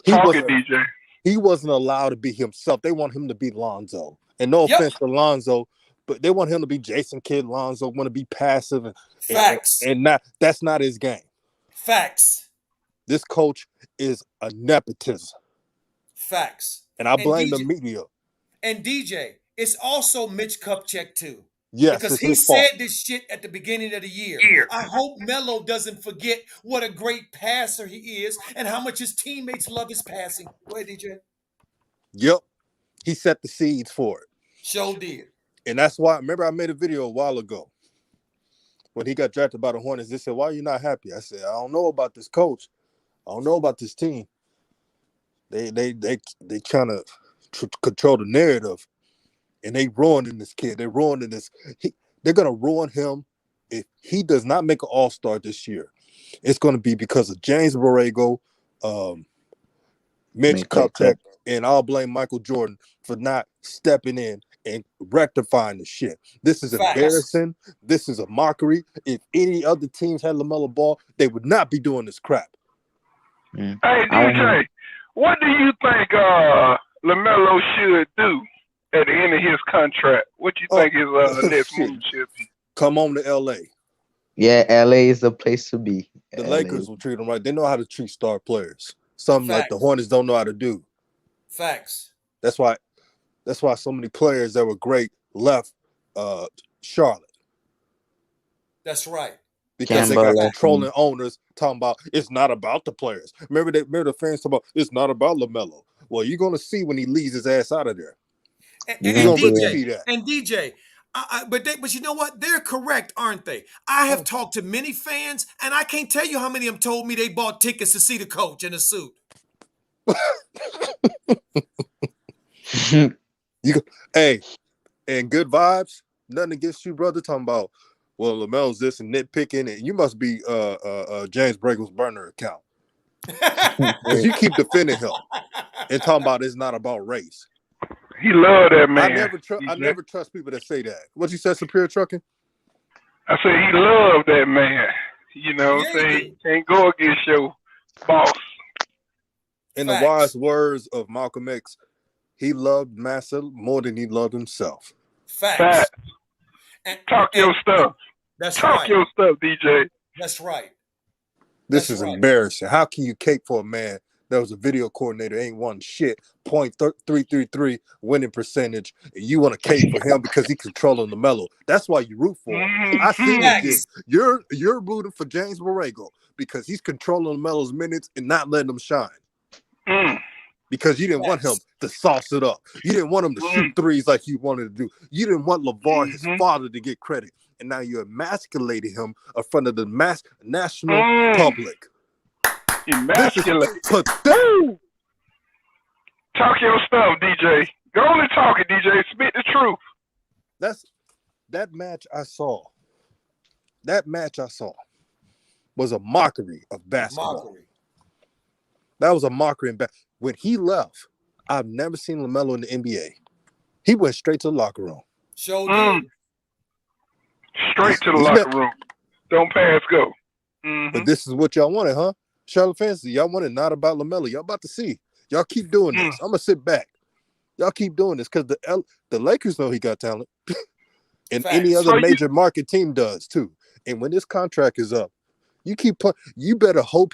Speaker 4: He wasn't allowed to be himself. They want him to be Lonzo. And no offense to Lonzo, but they want him to be Jason Kidd. Lonzo want to be passive.
Speaker 1: Facts.
Speaker 4: And that's not his game.
Speaker 1: Facts.
Speaker 4: This coach is a nepotism.
Speaker 1: Facts.
Speaker 4: And I blame the media.
Speaker 1: And DJ, it's also Mitch Kupchak too.
Speaker 4: Yes,
Speaker 1: because he said this shit at the beginning of the year. I hope Melo doesn't forget what a great passer he is and how much his teammates love his passing. Go ahead, DJ.
Speaker 4: Yep. He set the seeds for it.
Speaker 1: Sure did.
Speaker 4: And that's why, remember I made a video a while ago when he got drafted by the Hornets. They said, why are you not happy? I said, I don't know about this coach. I don't know about this team. They trying to control the narrative, and they ruining this kid. They're ruining this. They're gonna ruin him if he does not make an All-Star this year. It's gonna be because of James Borrego, Mitch Kupchak, and I'll blame Michael Jordan for not stepping in and rectifying the shit. This is embarrassing. This is a mockery. If any other teams had LaMelo Ball, they would not be doing this crap.
Speaker 2: Hey, DJ, what do you think LaMelo should do at the end of his contract? What do you think his next move should be?
Speaker 4: Come on to L.A.
Speaker 3: Yeah, L.A. is the place to be.
Speaker 4: The Lakers will treat them right. They know how to treat star players. Something like the Hornets don't know how to do.
Speaker 1: Facts.
Speaker 4: That's why so many players that were great left Charlotte.
Speaker 1: That's right.
Speaker 4: Because they got controlling owners talking about it's not about the players. Remember the fans talking about it's not about LaMelo. Well, you're gonna see when he leaves his ass out of there.
Speaker 1: And DJ, but you know what? They're correct, aren't they? I have talked to many fans, and I can't tell you how many of them told me they bought tickets to see the coach in a suit.
Speaker 4: Hey, and good vibes. Nothing against you, brother. Talking about, well, LaMelo's this and nitpicking, and you must be James Bragel's burner account. Because you keep defending him and talking about it's not about race.
Speaker 2: He loved that man.
Speaker 4: I never trust people that say that. What you said, Superior Trucking?
Speaker 2: I said he loved that man. You know what I'm saying? Can't go against your boss.
Speaker 4: In the wise words of Malcolm X, he loved Massa more than he loved himself.
Speaker 2: Facts. Talk your stuff. Talk your stuff, DJ.
Speaker 1: That's right.
Speaker 4: This is embarrassing. How can you cape for a man that was a video coordinator, ain't won shit, .333 winning percentage, and you want to cape for him because he's controlling LaMelo? That's why you root for him. I see this. You're rooting for James Borrego because he's controlling LaMelo's minutes and not letting him shine. Because you didn't want him to sauce it up. You didn't want him to shoot threes like you wanted to do. You didn't want LeVar, his father, to get credit. And now you're emasculating him in front of the national public.
Speaker 2: Emasculate. Talk your stuff, DJ. Go on and talk it, DJ. Spit the truth.
Speaker 4: That match I saw. That match I saw was a mockery of basketball. That was a mockery. When he left, I've never seen LaMelo in the NBA. He went straight to the locker room.
Speaker 1: Straight
Speaker 2: to the locker room. Don't pass go.
Speaker 4: But this is what y'all wanted, huh? Charlotte fans, y'all wanted not about LaMelo. Y'all about to see. Y'all keep doing this. I'm going to sit back. Y'all keep doing this because the Lakers know he got talent. And any other major market team does too. And when this contract is up, you better hope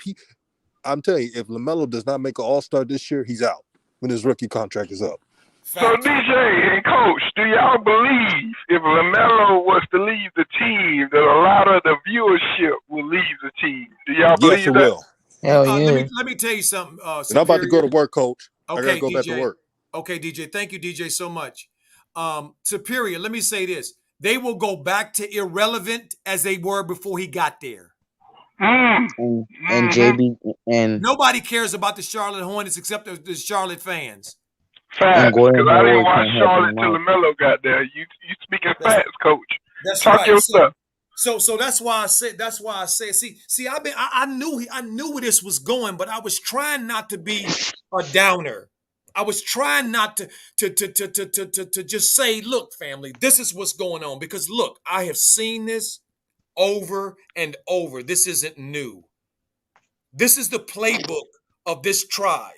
Speaker 4: I'm telling you, if LaMelo does not make an All-Star this year, he's out when his rookie contract is up.
Speaker 2: So, DJ and Coach, do y'all believe if LaMelo was to leave the team, that a lot of the viewership will leave the team? Do y'all believe that?
Speaker 4: Will.
Speaker 3: Hell yeah.
Speaker 1: Let me tell you something.
Speaker 4: And I'm about to go to work, Coach.
Speaker 1: Okay,
Speaker 4: I got to go
Speaker 1: DJ.
Speaker 4: back to work.
Speaker 1: Okay, DJ. Thank you, DJ, so much. Superior, let me say this. They will go back to irrelevant as they were before he got there.
Speaker 3: And JB and
Speaker 1: nobody cares about the Charlotte Hornets except the Charlotte fans.
Speaker 2: Facts, because I didn't watch Charlotte till LaMelo got there. You speaking facts, Coach.
Speaker 1: That's
Speaker 2: Talk
Speaker 1: right.
Speaker 2: your stuff.
Speaker 1: So that's why I said. See, I knew where this was going, but I was trying not to be a downer. I was trying not to just say, look, family, this is what's going on. Because look, I have seen this over and over. This isn't new. This is the playbook of this tribe.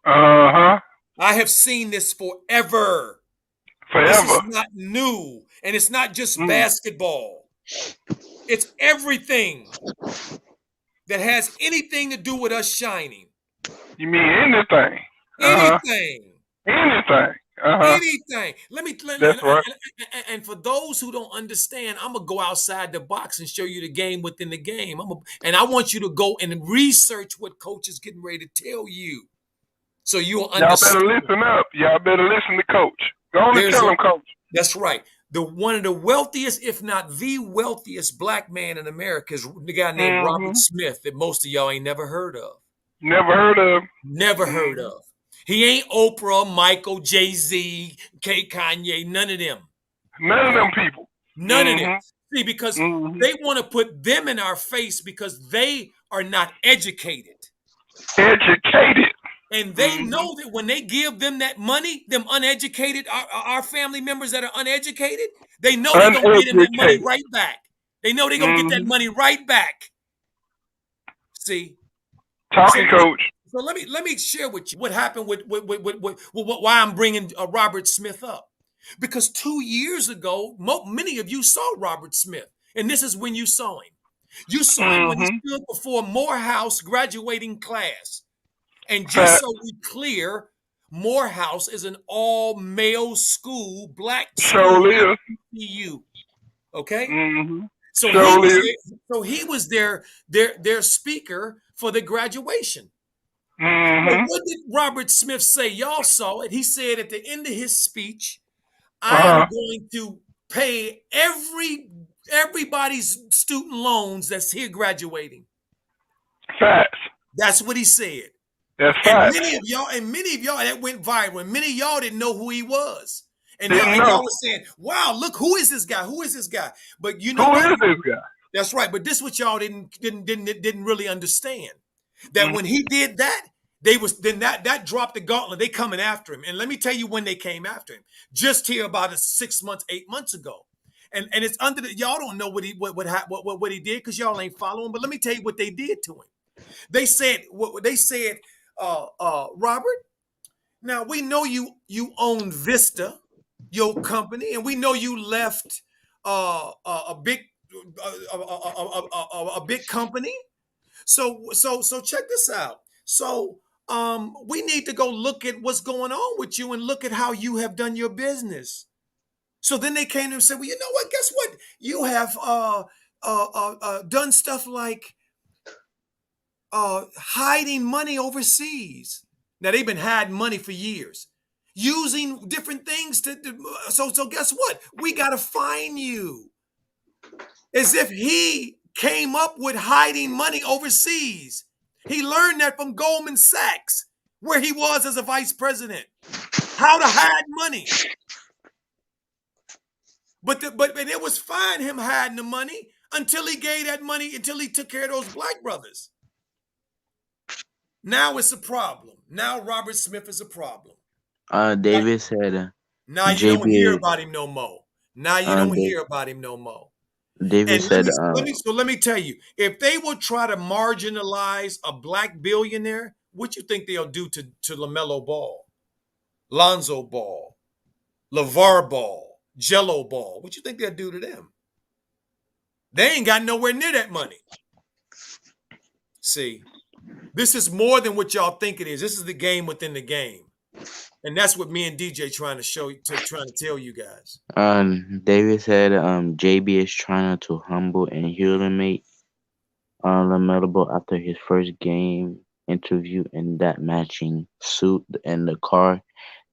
Speaker 1: I have seen this forever. This is not new. And it's not just basketball. It's everything that has anything to do with us shining.
Speaker 2: You mean anything?
Speaker 1: Anything.
Speaker 2: Anything.
Speaker 1: Anything.
Speaker 2: That's right.
Speaker 1: And for those who don't understand, I'm gonna go outside the box and show you the game within the game. And I want you to go and research what Coach is getting ready to tell you, so you'll understand.
Speaker 2: Y'all better listen up. Y'all better listen to Coach. Go on and tell him, Coach.
Speaker 1: That's right. One of the wealthiest, if not the wealthiest, black man in America is the guy named Robert Smith that most of y'all ain't never heard of.
Speaker 2: Never heard of.
Speaker 1: Never heard of. He ain't Oprah, Michael, Jay-Z, Kanye, none of them.
Speaker 2: None of them people.
Speaker 1: None of them. See, because
Speaker 2: Mhm.
Speaker 1: they want to put them in our face because they are not educated.
Speaker 2: Educated.
Speaker 1: And they know that when they give them that money, them uneducated, our family members that are uneducated, they know they're going to get them that money
Speaker 2: Uneducated.
Speaker 1: right back. They know they're going to get that money right back. See?
Speaker 2: Talking coach.
Speaker 1: So let me share with you what happened with why I'm bringing Robert Smith up. Because 2 years ago, many of you saw Robert Smith, and this is when you saw him. You saw him when he stood before Morehouse graduating class. And just so we clear, Morehouse is an all-male school, black school at HBCU. Okay? So he was their speaker for the graduation. But what did Robert Smith say? Y'all saw it. He said at the end of his speech, I am going to pay everybody's student loans that's here graduating.
Speaker 2: Facts.
Speaker 1: That's what he said.
Speaker 2: That's
Speaker 1: and
Speaker 2: facts.
Speaker 1: many of y'all that went viral, and many of y'all didn't know who he was. And
Speaker 2: Didn't
Speaker 1: y'all
Speaker 2: know.
Speaker 1: were saying, wow, look, who is this guy? Who is this guy? But you know
Speaker 2: Who
Speaker 1: what?
Speaker 2: is this guy?
Speaker 1: That's right. But this is what y'all didn't really understand. That when he did that, that dropped the gauntlet. They coming after him. And let me tell you when they came after him. Just here about 6 months, 8 months ago. And it's under y'all don't know what he did because y'all ain't following. But let me tell you what they did to him. They said Robert, now we know you own Vista, your company, and we know you left a big company. So check this out. So we need to go look at what's going on with you and look at how you have done your business. So then they came to him and said, well, you know what? Guess what? You have done stuff like hiding money overseas. Now they've been hiding money for years, using different things so guess what? We got to fine you. As if he came up with hiding money overseas. He learned that from Goldman Sachs, where he was as a vice president. How to hide money. But it was fine him hiding the money until he gave that money, until he took care of those black brothers. Now it's a problem. Now Robert Smith is a problem.
Speaker 3: David said.
Speaker 1: Now you don't hear about him no more. Now you don't hear about him no more.
Speaker 3: David said.
Speaker 1: Let me tell you, if they will try to marginalize a black billionaire, what you think they'll do to LaMelo Ball, Lonzo Ball, LeVar Ball, Jello Ball? What you think they'll do to them? They ain't got nowhere near that money. See, this is more than what y'all think it is. This is the game within the game. And that's what me and DJ trying to tell you guys.
Speaker 3: David said JB is trying to humble and humiliate LaMelo Ball after his first game interview in that matching suit in the car.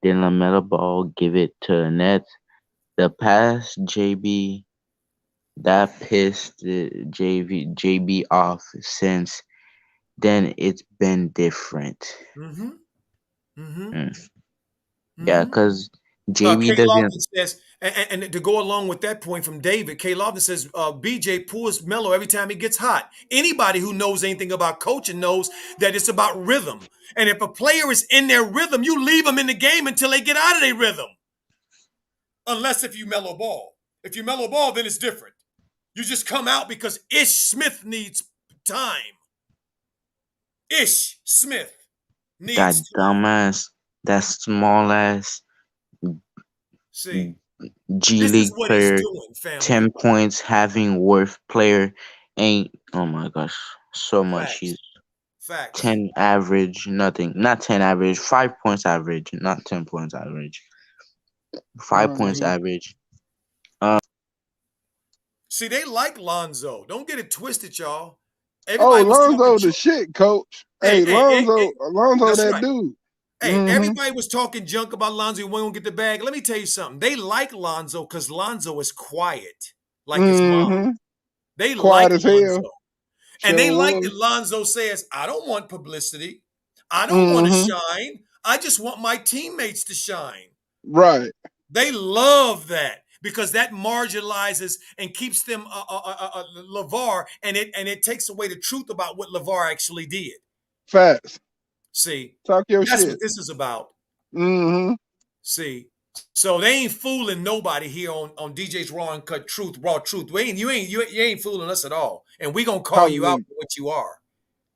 Speaker 3: Then LaMelo Ball give it to the Nets. The pass JB that pissed JB off. Since then it's been different. Yeah, because JB doesn't.
Speaker 1: Says, and to go along with that point from David, K. Lofton says BJ pulls Melo every time he gets hot. Anybody who knows anything about coaching knows that it's about rhythm. And if a player is in their rhythm, you leave them in the game until they get out of their rhythm. Unless if you Melo Ball. If you Melo Ball, then it's different. You just come out because Ish Smith needs time. Ish Smith needs
Speaker 3: that
Speaker 1: time.
Speaker 3: Dumbass. That small ass
Speaker 1: See,
Speaker 3: G League player,
Speaker 1: doing,
Speaker 3: 10 points having worth player ain't. Oh my gosh, so much. He's 10 average, nothing. Not 10 average, 5 points average, not 10 points average. 5 points average.
Speaker 1: See, they like Lonzo. Don't get it twisted, y'all.
Speaker 5: Lonzo the shit, coach. Hey, Lonzo that right. Dude.
Speaker 1: Hey, everybody was talking junk about Lonzo. We won't get the bag. Let me tell you something. They like Lonzo because Lonzo is quiet, like his mom. They
Speaker 5: quiet
Speaker 1: like
Speaker 5: as Lonzo.
Speaker 1: Hell. And they
Speaker 5: Sure
Speaker 1: like
Speaker 5: was.
Speaker 1: that Lonzo says, I don't want publicity. I don't want to
Speaker 5: Mm-hmm.
Speaker 1: shine. I just want my teammates to shine.
Speaker 5: Right.
Speaker 1: They love that because that marginalizes and keeps them LeVar, and it takes away the truth about what LeVar actually did.
Speaker 5: Facts.
Speaker 1: See,
Speaker 5: Talk your
Speaker 1: that's
Speaker 5: shit.
Speaker 1: what this is about.
Speaker 5: Mm-hmm.
Speaker 1: See, so they ain't fooling nobody here on DJ's Raw and Cut Truth, Raw Truth. You ain't fooling us at all, and we gonna call you out
Speaker 5: Hallelujah.
Speaker 1: for what you are: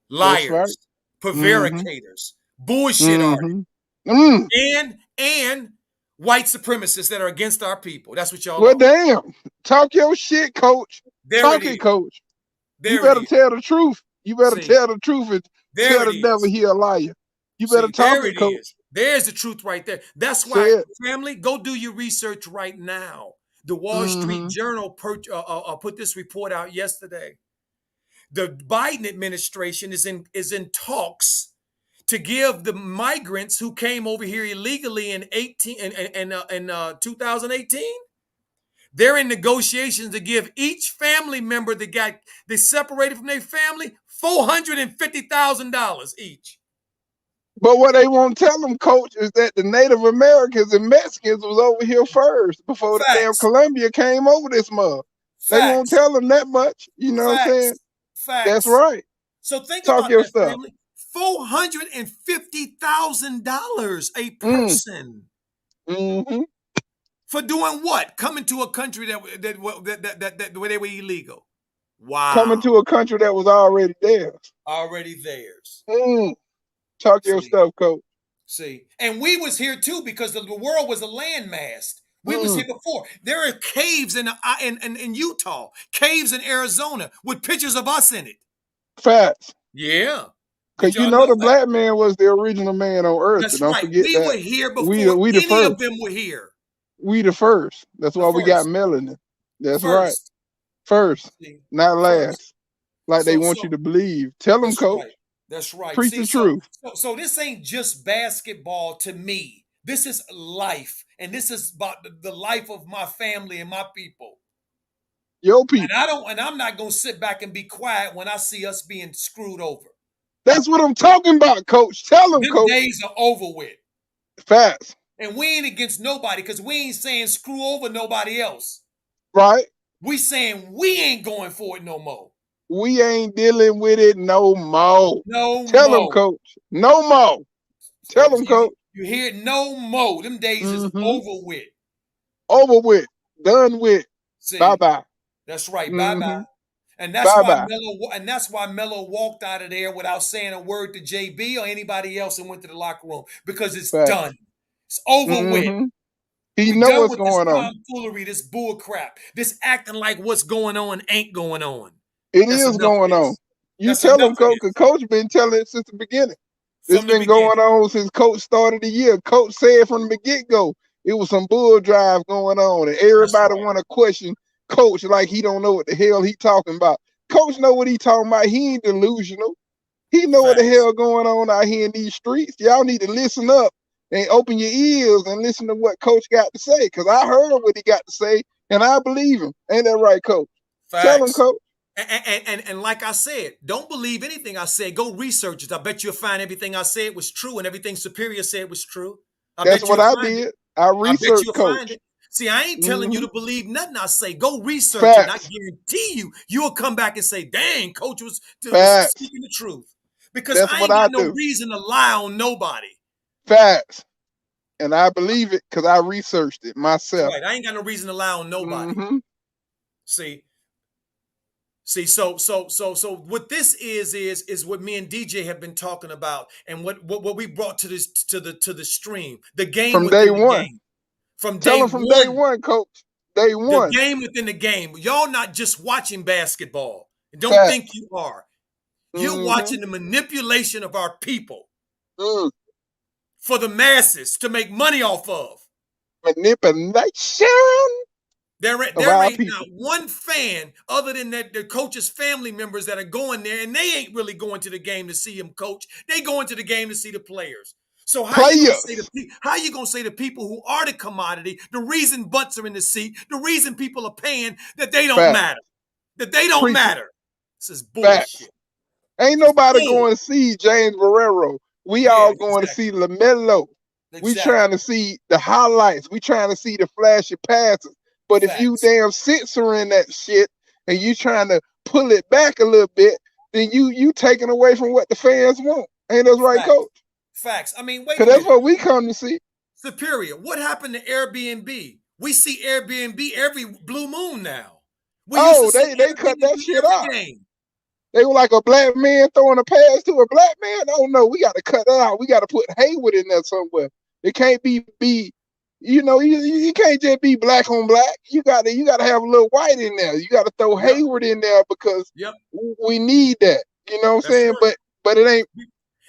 Speaker 5: That's right.
Speaker 1: liars,
Speaker 5: Mm-hmm.
Speaker 1: prevaricators, bullshit artists,
Speaker 5: Mm-hmm. Mm.
Speaker 1: and white supremacists that are against our people. That's what y'all
Speaker 5: Well,
Speaker 1: are.
Speaker 5: damn. Talk your shit, coach.
Speaker 1: There it
Speaker 5: Talk it,
Speaker 1: is.
Speaker 5: coach. You
Speaker 1: There it
Speaker 5: better
Speaker 1: is.
Speaker 5: tell the truth. You better
Speaker 1: See,
Speaker 5: tell the truth and
Speaker 1: there
Speaker 5: tell
Speaker 1: it
Speaker 5: the devil
Speaker 1: is.
Speaker 5: he a liar. You better
Speaker 1: See,
Speaker 5: talk
Speaker 1: there
Speaker 5: it,
Speaker 1: it is.
Speaker 5: coach.
Speaker 1: There's the truth right there. That's
Speaker 5: Say
Speaker 1: why,
Speaker 5: it.
Speaker 1: family, go do your research right now. The Wall Street
Speaker 5: Mm-hmm.
Speaker 1: Journal put this report out yesterday. The Biden administration is in talks to give the migrants who came over here illegally in 2018. They're in negotiations to give each family member that got they separated from their family $450,000 each.
Speaker 5: But what they won't tell them, coach, is that the Native Americans and Mexicans was over here first before the damn
Speaker 1: Facts.
Speaker 5: Columbia came over this mug. They won't
Speaker 1: Facts.
Speaker 5: tell them that much. You know what I'm saying?
Speaker 1: Facts.
Speaker 5: That's
Speaker 1: Facts.
Speaker 5: right.
Speaker 1: So think
Speaker 5: Talk
Speaker 1: about
Speaker 5: your
Speaker 1: that,
Speaker 5: stuff.
Speaker 1: family. $450,000 a
Speaker 5: Mm.
Speaker 1: person
Speaker 5: Mm-hmm.
Speaker 1: for doing what? Coming to a country that where they were illegal.
Speaker 5: Coming
Speaker 1: Wow.
Speaker 5: to a country that was already theirs.
Speaker 1: Already theirs.
Speaker 5: Mm. Talk your
Speaker 1: See,
Speaker 5: stuff, coach.
Speaker 1: see. And we was here too because the world was a landmass. We was
Speaker 5: Mm.
Speaker 1: here before. There are caves in Utah, caves in Arizona with pictures of us in it.
Speaker 5: Facts.
Speaker 1: Yeah. Did
Speaker 5: Cause you
Speaker 1: y'all
Speaker 5: know
Speaker 1: know
Speaker 5: the
Speaker 1: that?
Speaker 5: black man was the original man on earth. And
Speaker 1: That's
Speaker 5: don't
Speaker 1: right.
Speaker 5: forget
Speaker 1: We were
Speaker 5: that.
Speaker 1: here
Speaker 5: We
Speaker 1: before
Speaker 5: the
Speaker 1: any of
Speaker 5: first.
Speaker 1: them were here.
Speaker 5: We the first. That's
Speaker 1: The
Speaker 5: why we got
Speaker 1: first.
Speaker 5: melanin. That's right.
Speaker 1: First.
Speaker 5: First,
Speaker 1: See,
Speaker 5: not
Speaker 1: first.
Speaker 5: last. Like they
Speaker 1: So
Speaker 5: want you to believe. Tell them,
Speaker 1: that's
Speaker 5: coach.
Speaker 1: right. That's right.
Speaker 5: Preach
Speaker 1: See,
Speaker 5: the truth.
Speaker 1: so this ain't just basketball to me. This is life. And this is about the life of my family and my people.
Speaker 5: Your
Speaker 1: And
Speaker 5: people.
Speaker 1: I'm not gonna sit back and be quiet when I see us being screwed over.
Speaker 5: That's what I'm talking about, coach. Tell them,
Speaker 1: Them
Speaker 5: coach.
Speaker 1: days are over with.
Speaker 5: Facts.
Speaker 1: And we ain't against nobody because we ain't saying screw over nobody else.
Speaker 5: Right?
Speaker 1: We saying we ain't going for it no more.
Speaker 5: We ain't dealing with it no more.
Speaker 1: No
Speaker 5: Tell them,
Speaker 1: more.
Speaker 5: coach. No more. Tell them, coach.
Speaker 1: You hear it? No more. Them days is
Speaker 5: Mm-hmm.
Speaker 1: over with.
Speaker 5: Over with. Done with.
Speaker 1: See,
Speaker 5: Bye-bye.
Speaker 1: that's right. Bye bye.
Speaker 5: Mm-hmm.
Speaker 1: And that's why
Speaker 5: Bye-bye.
Speaker 1: Melo walked out of there without saying a word to JB or anybody else and went to the locker room because it's
Speaker 5: Facts.
Speaker 1: done. It's over with.
Speaker 5: Mm-hmm. He
Speaker 1: We
Speaker 5: know
Speaker 1: done
Speaker 5: what's
Speaker 1: with this
Speaker 5: going on.
Speaker 1: tomfoolery, this bull crap, this acting like what's going on ain't going on.
Speaker 5: It
Speaker 1: That's
Speaker 5: is
Speaker 1: enough of
Speaker 5: going on.
Speaker 1: this.
Speaker 5: You
Speaker 1: That's
Speaker 5: tell
Speaker 1: enough
Speaker 5: them,
Speaker 1: of
Speaker 5: coach, because
Speaker 1: this
Speaker 5: coach been telling it since the beginning. It's
Speaker 1: from the
Speaker 5: been
Speaker 1: beginning.
Speaker 5: going on since coach started the year. Coach said from the get-go, it was some bull drive going on. And everybody
Speaker 1: right.
Speaker 5: want to question coach like he don't know what the hell he talking about. Coach know what he talking about. He ain't delusional. He know what the
Speaker 1: Facts.
Speaker 5: hell going on out here in these streets. Y'all need to listen up and open your ears and listen to what coach got to say. Because I heard what he got to say, and I believe him. Ain't that right, coach? Tell him,
Speaker 1: Facts.
Speaker 5: coach.
Speaker 1: And like I said, don't believe anything I said. Go research it. I bet you'll find everything I said was true and everything Superior said was true. I
Speaker 5: That's
Speaker 1: bet
Speaker 5: what
Speaker 1: you'll
Speaker 5: I
Speaker 1: find it.
Speaker 5: did. I
Speaker 1: I bet
Speaker 5: researched
Speaker 1: you'll find
Speaker 5: coach.
Speaker 1: it. See, I ain't telling you
Speaker 5: Mm-hmm.
Speaker 1: to believe nothing I say. Go research it. And I
Speaker 5: Facts.
Speaker 1: guarantee you'll come back and say, dang, coach was
Speaker 5: Facts.
Speaker 1: speaking the truth. Because
Speaker 5: That's
Speaker 1: I
Speaker 5: what
Speaker 1: ain't
Speaker 5: I
Speaker 1: got no
Speaker 5: do.
Speaker 1: reason to lie on nobody.
Speaker 5: Facts. And I believe it because I researched it
Speaker 1: That's
Speaker 5: myself.
Speaker 1: right. I ain't got no reason to lie on nobody.
Speaker 5: Mm-hmm.
Speaker 1: See, so what this is what me and DJ have been talking about, and what we brought to this to the stream, the game
Speaker 5: From day
Speaker 1: within the
Speaker 5: one.
Speaker 1: game, from
Speaker 5: Tell
Speaker 1: day
Speaker 5: them from day
Speaker 1: one,
Speaker 5: one, coach. Day
Speaker 1: the
Speaker 5: one.
Speaker 1: game within the game. Y'all not just watching basketball. Don't think
Speaker 5: Facts.
Speaker 1: you are. You're
Speaker 5: Mm-hmm.
Speaker 1: watching the manipulation of our people
Speaker 5: Mm.
Speaker 1: for the masses to make money off of.
Speaker 5: Manipulation of
Speaker 1: There
Speaker 5: our
Speaker 1: ain't not
Speaker 5: people.
Speaker 1: one fan other than the coach's family members that are going there, and they ain't really going to the game to see him coach. They going to the game to see the players. So how you gonna say
Speaker 5: Players.
Speaker 1: the people who are the commodity, the reason butts are in the seat, the reason people are paying, that they don't
Speaker 5: Facts.
Speaker 1: matter, that they don't
Speaker 5: Preach it.
Speaker 1: matter? This is
Speaker 5: Facts.
Speaker 1: bullshit.
Speaker 5: Ain't
Speaker 1: Just
Speaker 5: nobody
Speaker 1: boom.
Speaker 5: going to see James Barrero. We
Speaker 1: Yeah,
Speaker 5: all going to
Speaker 1: exactly.
Speaker 5: see LaMelo. We trying
Speaker 1: Exactly.
Speaker 5: to see the highlights. We trying to see the flashy passes. But if you
Speaker 1: Facts.
Speaker 5: damn censoring that shit and you trying to pull it back a little bit, then you taking away from what the fans want. Ain't that right,
Speaker 1: Facts.
Speaker 5: Coach?
Speaker 1: Facts. I mean, wait a
Speaker 5: Because that's
Speaker 1: minute.
Speaker 5: what we come to see.
Speaker 1: Superior. What happened to Airbnb? We see Airbnb every blue moon now. We used to
Speaker 5: Oh,
Speaker 1: see
Speaker 5: they cut that
Speaker 1: Airbnb
Speaker 5: shit
Speaker 1: every
Speaker 5: out.
Speaker 1: game.
Speaker 5: They were like a black man throwing a pass to a black man. Oh no, we got to cut that out. We got to put Hayward in there somewhere. It can't be you can't just be black on black. You got to have a little white in there. You got to throw
Speaker 1: Yep.
Speaker 5: Hayward in there because
Speaker 1: Yep.
Speaker 5: we need that. You know what I'm
Speaker 1: That's
Speaker 5: saying?
Speaker 1: right.
Speaker 5: But it ain't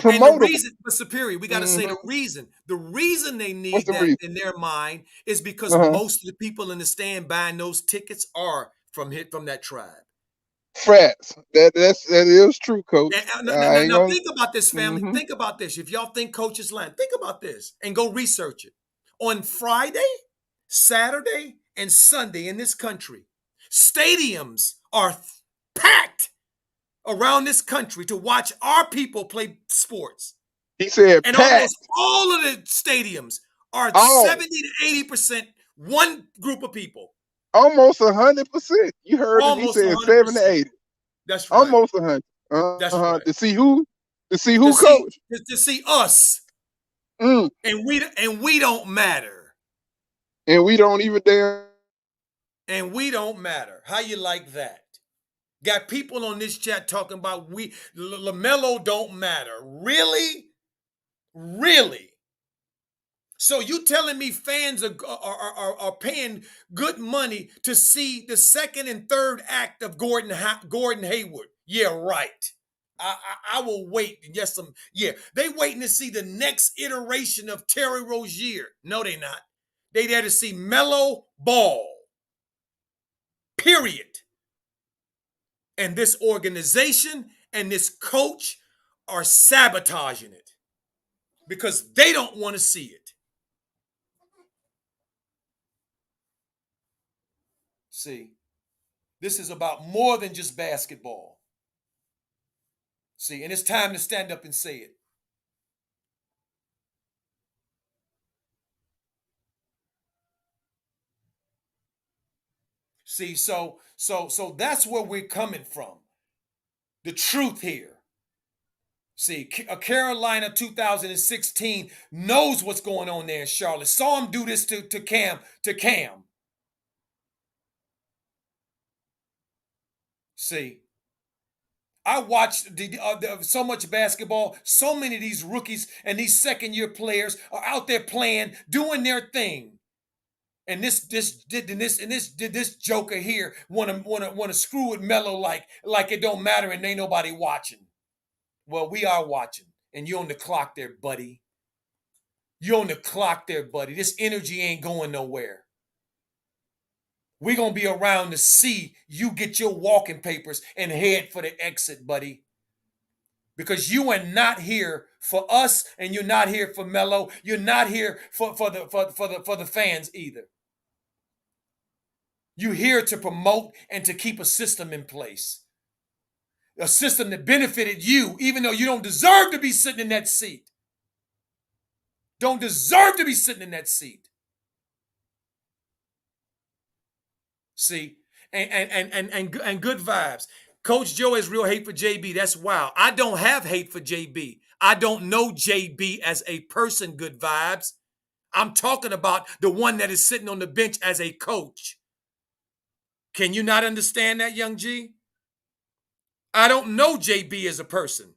Speaker 1: And the
Speaker 5: promotable.
Speaker 1: reason, but Superior, we got to say the reason. The reason they
Speaker 5: What's
Speaker 1: need
Speaker 5: the
Speaker 1: that
Speaker 5: reason?
Speaker 1: in their mind is because
Speaker 5: Uh-huh.
Speaker 1: most of the people in the stand buying those tickets are from that tribe.
Speaker 5: Frats. That is true, Coach. I ain't
Speaker 1: Now
Speaker 5: gonna.
Speaker 1: think about this, family.
Speaker 5: Mm-hmm.
Speaker 1: Think about this. If y'all think Coach is lying, think about this and go research it. On Friday, Saturday, and Sunday in this country, stadiums are packed around this country to watch our people play sports.
Speaker 5: He said
Speaker 1: And
Speaker 5: pack
Speaker 1: almost all of the stadiums are
Speaker 5: all
Speaker 1: 70 to 80% one group of people.
Speaker 5: almost 100%. You heard him. He
Speaker 1: Almost
Speaker 5: said 70 to
Speaker 1: 100%.
Speaker 5: 80.
Speaker 1: That's right.
Speaker 5: Almost 100.
Speaker 1: That's right.
Speaker 5: To see who? To see
Speaker 1: To
Speaker 5: who,
Speaker 1: see
Speaker 5: Coach?
Speaker 1: to see us,
Speaker 5: Mm.
Speaker 1: and we don't matter.
Speaker 5: And we don't even damn.
Speaker 1: And we don't matter. How you like that? Got people on this chat talking about LaMelo don't matter. Really? Really? So you telling me fans are paying good money to see the second and third act of Gordon Hayward? Yeah, right. I will wait. Yes, they waiting to see the next iteration of Terry Rozier. No, they not. They there to see Melo ball. Period. And this organization and this coach are sabotaging it because they don't want to see it. See, this is about more than just basketball. See, and it's time to stand up and say it. See, so that's where we're coming from. The truth here. See, Carolina 2016 knows what's going on there in Charlotte. Saw him do this to Cam. See, I watched so much basketball. So many of these rookies and these second-year players are out there playing, doing their thing. And this joker here wanna screw with Melo like it don't matter and ain't nobody watching. Well, we are watching, and you're on the clock there, buddy. You're on the clock there, buddy. This energy ain't going nowhere. We're gonna be around to see you get your walking papers and head for the exit, buddy. Because you are not here for us, and you're not here for Melo. You're not here for the fans either. You're here to promote and to keep a system in place. A system that benefited you, even though you don't deserve to be sitting in that seat. Don't deserve to be sitting in that seat. See? And good vibes. Coach Joe has real hate for JB. That's wild. I don't have hate for JB. I don't know JB as a person, good vibes. I'm talking about the one that is sitting on the bench as a coach. Can you not understand that, young G? I don't know JB as a person.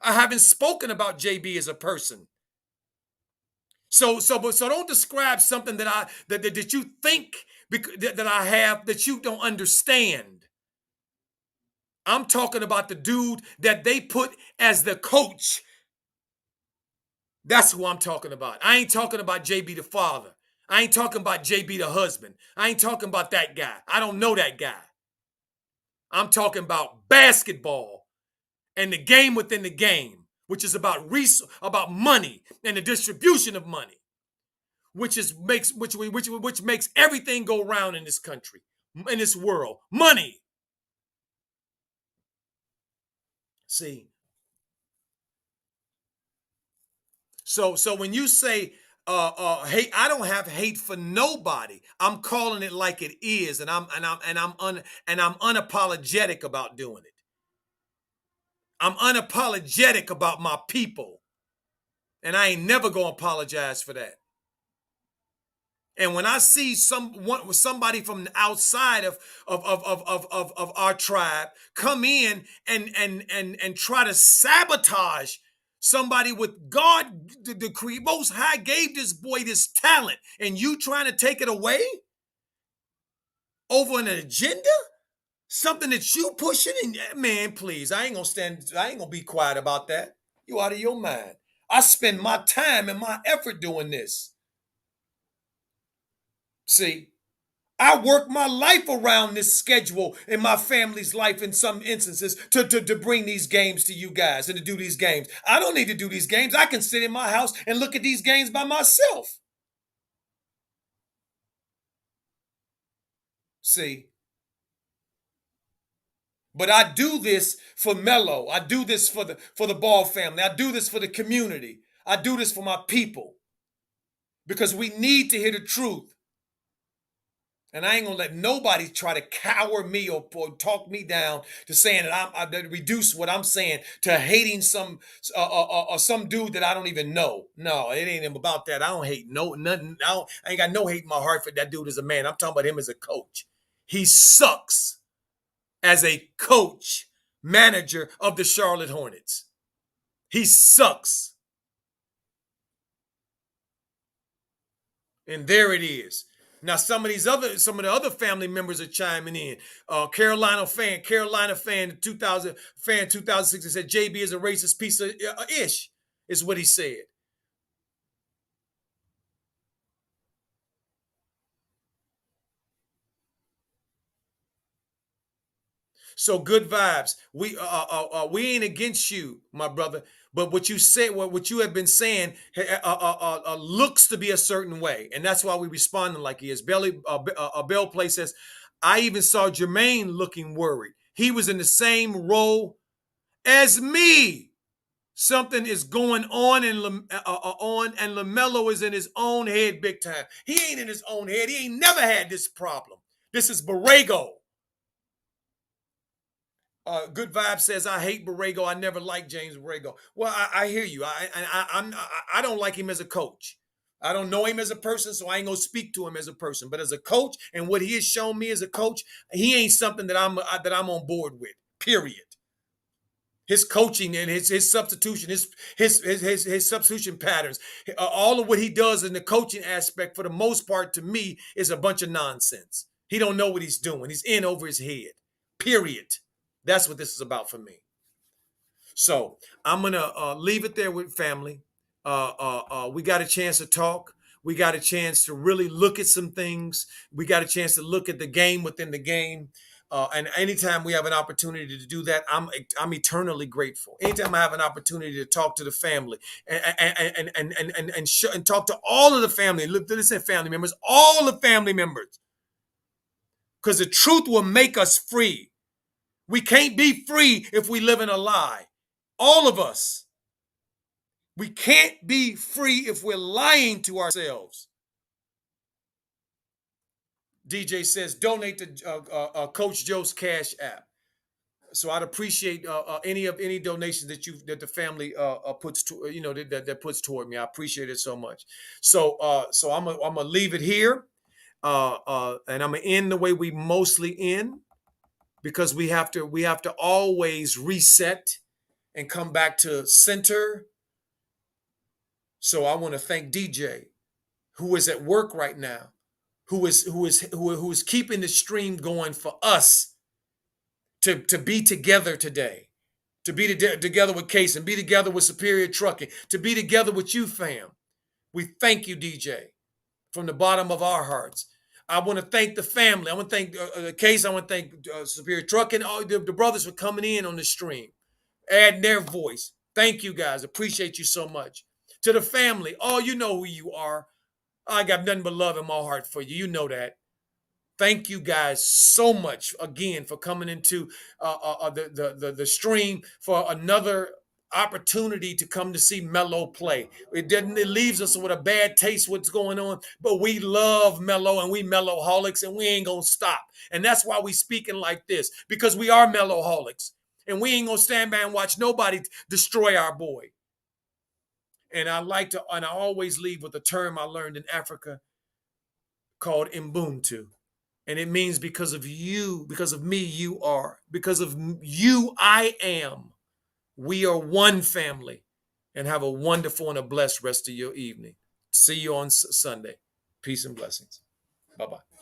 Speaker 1: I haven't spoken about JB as a person. So don't describe something that you think that I have that you don't understand. I'm talking about the dude that they put as the coach. That's who I'm talking about. I ain't talking about JB the father. I ain't talking about JB the husband. I ain't talking about that guy. I don't know that guy. I'm talking about basketball and the game within the game, which is about money and the distribution of money, which makes everything go round in this country, in this world. Money. See, so when you say hate, I don't have hate for nobody. I'm calling it like it is, and I'm unapologetic about doing it. I'm unapologetic about my people, and I ain't never gonna apologize for that. And when I see somebody from the outside of our tribe come in and try to sabotage somebody with God, the Most High gave this boy this talent, and you trying to take it away over an agenda, something that you pushing, and man, please, I ain't gonna be quiet about that. You out of your mind. I spend my time and my effort doing this. See, I work my life around this schedule in my family's life in some instances to bring these games to you guys and to do these games. I don't need to do these games. I can sit in my house and look at these games by myself. See? But I do this for Mello. I do this for the Ball family. I do this for the community. I do this for my people. Because we need to hear the truth. And I ain't gonna let nobody try to cower me or talk me down to saying that I reduce what I'm saying to hating some dude that I don't even know. No, it ain't about that. I don't hate nothing. I ain't got no hate in my heart for that dude as a man. I'm talking about him as a coach. He sucks as a coach, manager of the Charlotte Hornets. He sucks. And there it is. Now some of the other family members are chiming in. Carolina fan 2006 said JB is a racist piece of ish, is what he said. So good vibes. We ain't against you, my brother. But what you said, what you have been saying, looks to be a certain way, and that's why we responding like he is. Bell Play says, I even saw Jermaine looking worried. He was in the same role as me. Something is going on, and LaMelo is in his own head big time. He ain't in his own head. He ain't never had this problem. This is Borrego. Good Vibe says, I hate Borrego. I never liked James Borrego. Well, I hear you. I don't like him as a coach. I don't know him as a person, so I ain't gonna speak to him as a person. But as a coach, and what he has shown me as a coach, he ain't something that I'm on board with. Period. His coaching and his substitution, his substitution patterns, all of what he does in the coaching aspect, for the most part, to me, is a bunch of nonsense. He don't know what he's doing. He's in over his head. Period. That's what this is about for me. So I'm gonna leave it there with family. We got a chance to talk. We got a chance to really look at some things. We got a chance to look at the game within the game. And anytime we have an opportunity to do that, I'm eternally grateful. Anytime I have an opportunity to talk to the family and talk to all of the family, listen, family members, all the family members, because the truth will make us free. We can't be free if we live in a lie. All of us. We can't be free if we're lying to ourselves. DJ says, donate to Coach Joe's Cash App. So I'd appreciate any donations that the family puts to, that puts toward me. I appreciate it so much. So I'm gonna leave it here, and I'm gonna end the way we mostly end, because we have to always reset and come back to center. So I want to thank DJ, who is at work right now, who is keeping the stream going for us to be together today, to be together with Case, and be together with Superior Trucking, to be together with you, fam. We thank you, DJ, from the bottom of our hearts. I want to thank the family. I want to thank Case. I want to thank Superior Trucking, all the brothers for coming in on the stream, adding their voice. Thank you, guys. Appreciate you so much. To the family, you know who you are. I got nothing but love in my heart for you. You know that. Thank you guys so much again for coming into the stream for another opportunity to come to see Melo play. It leaves us with a bad taste what's going on, but we love Melo and we Meloholics and we ain't gonna stop. And that's why we speaking like this, because we are Meloholics and we ain't gonna stand by and watch nobody destroy our boy. And I always leave with a term I learned in Africa called Ubuntu. And it means because of you, because of me, you are. Because of you, I am. We are one family. And have a wonderful and a blessed rest of your evening. See you on Sunday. Peace and blessings. Bye-bye.